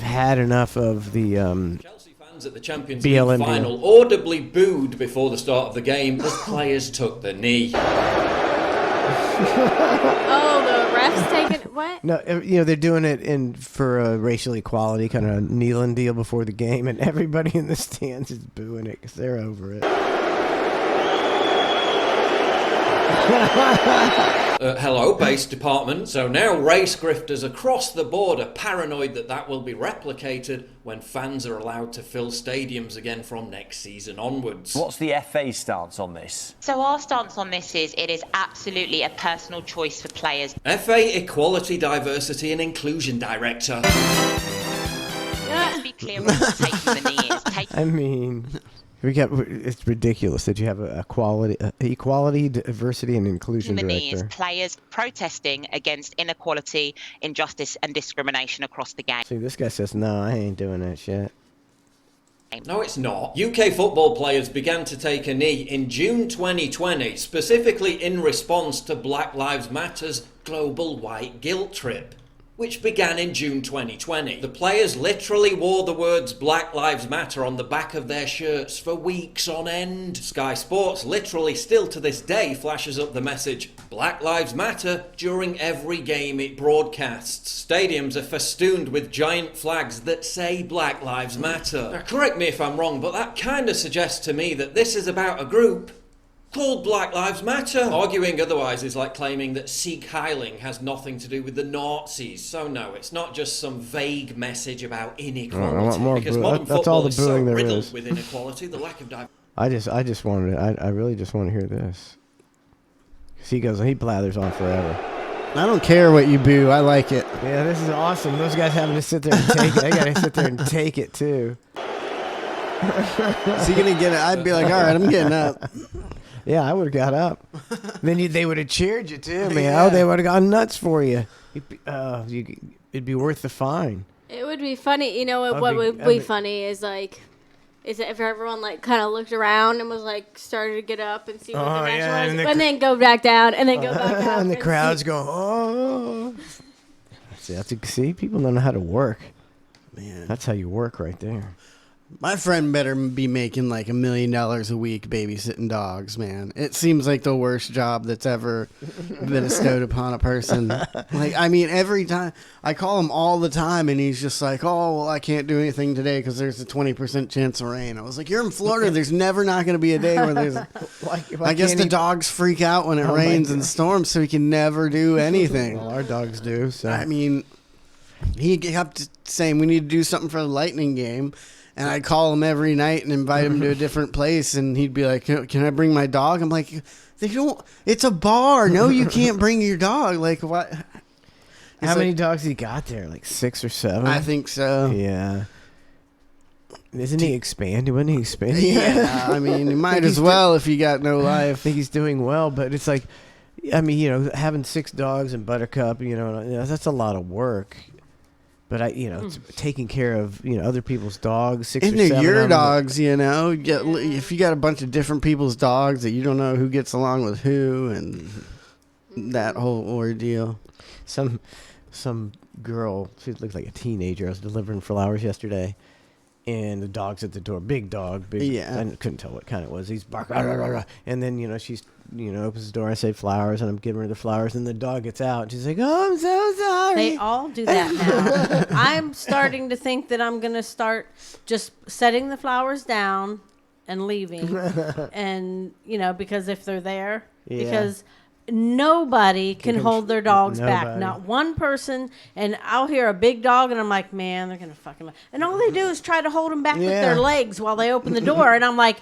had enough of the Chelsea fans at the Champions BLM League final audibly booed before the start of the game as players took the knee. Oh, the refs taking what? No, they're doing it for a racial equality kind of kneeling deal before the game, and everybody in the stands is booing it because they're over it. Hello, base department. So now race grifters across the board are paranoid that will be replicated when fans are allowed to fill stadiums again from next season onwards. What's the FA's stance on this? So our stance on this is it is absolutely a personal choice for players. FA Equality, Diversity and Inclusion Director. Let's be clear what taking the knee is. I mean... it's ridiculous that you have a equality, diversity, and inclusion director. Players protesting against inequality, injustice, and discrimination across the game. See, this guy says, "No, I ain't doing that shit." No, it's not. UK football players began to take a knee in June 2020, specifically in response to Black Lives Matter's global white guilt trip, which began in June 2020. The players literally wore the words Black Lives Matter on the back of their shirts for weeks on end. Sky Sports literally still to this day flashes up the message Black Lives Matter during every game it broadcasts. Stadiums are festooned with giant flags that say Black Lives Matter. Now, correct me if I'm wrong, but that kind of suggests to me that this is about a group called Black Lives Matter. Arguing otherwise is like claiming that Sieg Heiling has nothing to do with the Nazis. So no, it's not just some vague message about inequality. Because modern football is so riddled with inequality, the lack of diversity. I just wanted I really just want to hear this. Cause he blathers on forever. I don't care what you boo. I like it. Yeah, this is awesome. Those guys having to sit there and take it. They got to sit there and take it too. Is he gonna get it? I'd be like, all right, I'm getting up. Yeah, I would have got up. Then they would have cheered you too, man. Yeah. Oh, they would have gone nuts for you. It'd be worth the fine. It would be funny. You know what would be funny is if everyone kind of looked around and was started to get up and see what the match was, and then go back down and then go back up. And the crowds go, oh. See, people don't know how to work. Man, that's how you work right there. My friend better be making like $1 million a week babysitting dogs, man. It seems like the worst job that's ever been bestowed upon a person. Every time I call him all the time, and he's just like, "Oh, well, I can't do anything today because there's a 20% chance of rain." I was like, "You're in Florida. There's never not going to be a day where there's." I guess the dogs freak out when it rains and storms, so he can never do anything. Well, our dogs do. So he kept saying we need to do something for the Lightning game. And I'd call him every night and invite him to a different place. And he'd be like, can I bring my dog? I'm like, it's a bar. No, you can't bring your dog. Like, what? How many dogs he got there? Like 6 or 7? I think so. Yeah. Isn't he expanding? Wasn't he expanding? Yeah. You might as well if you got no life. I think he's doing well, but it's like, having 6 dogs and Buttercup, that's a lot of work. But it's taking care of other people's dogs. 6 or 7. And they're your dogs, if you got a bunch of different people's dogs that you don't know who gets along with who, and that whole ordeal. Some girl, she looked like a teenager. I was delivering flowers yesterday, and the dog's at the door. Big dog, big. Yeah. I couldn't tell what kind it was. He's barking, and then she's opens the door. I say flowers, and I'm giving her the flowers, and the dog gets out. And she's like, "Oh, I'm so sorry." They all do that now. I'm starting to think that I'm gonna start just setting the flowers down and leaving. And, because if they're there, Yeah. because nobody can hold their dogs back. Nobody. Not one person. And I'll hear a big dog, and I'm like, man, they're going to fucking... And all they do is try to hold them back with their legs while they open the door. And I'm like,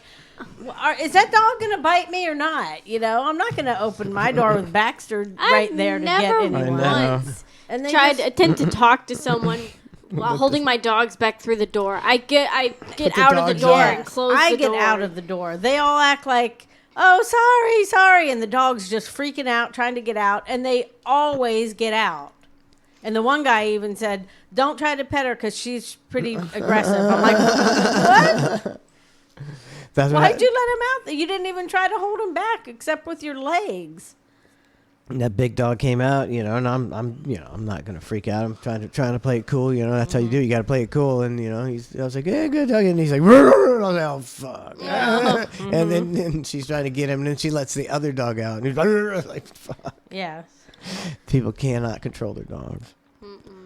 is that dog going to bite me or not? I'm not going to open my door with Baxter right there to get anyone. Once And they tried to attempt to talk to someone while holding my dogs back through the door. I get out of the door and close the door. I get out of the door. They all act like, oh, sorry. And the dog's just freaking out, trying to get out. And they always get out. And the one guy even said, don't try to pet her because she's pretty aggressive. I'm like, what? Why'd you let him out? You didn't even try to hold him back except with your legs. And that big dog came out, and I'm not gonna freak out. I'm trying to play it cool, that's how you do. You got to play it cool, and I was like, yeah, good dog, and he's like, I was like, oh fuck, and then she's trying to get him, and then she lets the other dog out, and he's like, fuck. Yeah. People cannot control their dogs.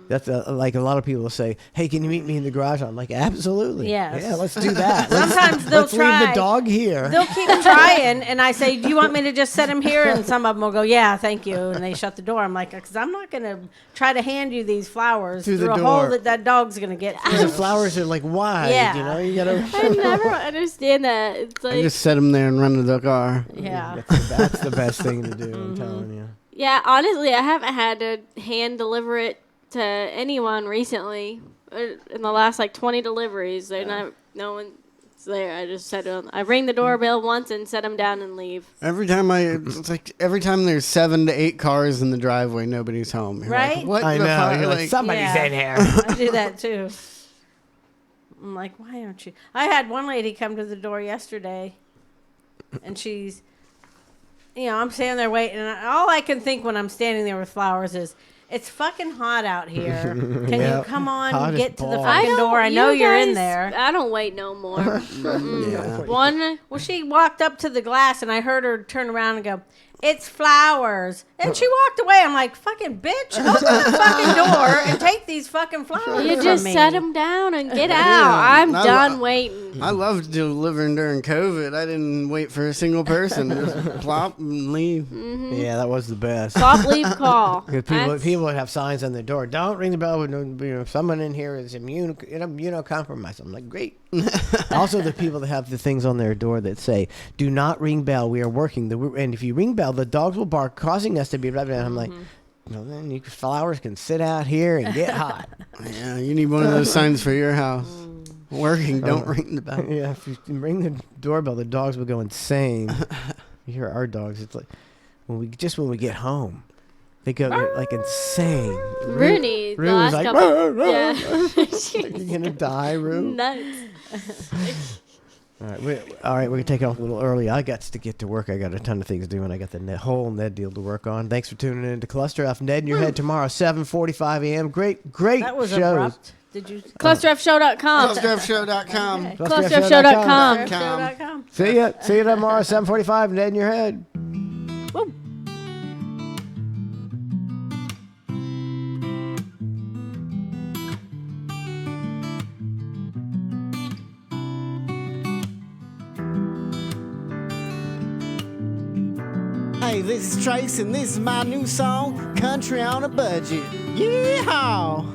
That's like a lot of people say, hey, can you meet me in the garage? I'm like, absolutely. Yes. Yeah, let's do that. Sometimes they'll let's try. leave the dog here. They'll keep trying, and I say, do you want me to just set him here? And some of them will go, yeah, thank you. And they shut the door. I'm like, because I'm not going to try to hand you these flowers through a hole that dog's going to get through. The flowers are like wide, you gotta. I never understand that. It's like, I just set them there and run to the car. Yeah. That's the best thing to do, I'm telling you. Yeah, honestly, I haven't had to hand deliver it to anyone recently. In the last 20 deliveries, no one's there. I just set them. I ring the doorbell once and set them down and leave. Every time there's 7 to 8 cars in the driveway, nobody's home. You're right? Like, what I the know. fuck? You're like, somebody's in here. I do that too. I'm like, why aren't you? I had one lady come to the door yesterday, and she's, I'm standing there waiting, and all I can think when I'm standing there with flowers is, it's fucking hot out here. Can you come on and get to the fucking door? I know you're in there. I don't wait no more. Well, she walked up to the glass, and I heard her turn around and go, it's flowers. And she walked away. I'm like, fucking bitch, open the fucking door and take these fucking flowers You from just me. set them down and get out. I'm done waiting. I loved delivering during COVID. I didn't wait for a single person. Just plop and leave. Mm-hmm. Yeah, that was the best. Stop, leave, call. People would have signs on their door. Don't ring the bell when someone in here is immunocompromised. I'm like, great. Also, the people that have the things on their door that say, "Do not ring bell. We are working." And if you ring bell, the dogs will bark, causing us to be. And I'm like, well, then flowers can sit out here and get hot. Yeah, you need one of those signs for your house. Working, don't ring the bell. Yeah, if you ring the doorbell, the dogs will go insane. You hear our dogs. It's like when we get home, they go like insane. Rooney, the Rooney's last like, couple. Yeah. You're gonna die, Roo. Nuts. All right, we're gonna take it off a little early. I got to get to work. I got a ton of things to do, and I got the whole Ned deal to work on. Thanks for tuning in to ClusterF. Ned in your head tomorrow, 7:45 a.m. Great That was shows. abrupt. Did you? ClusterFshow.com. ClusterFshow.com. ClusterFshow.com. See you tomorrow, 7:45. Ned in your head. Woo. Hey, this is Trace, and this is my new song, Country on a Budget. Yeehaw!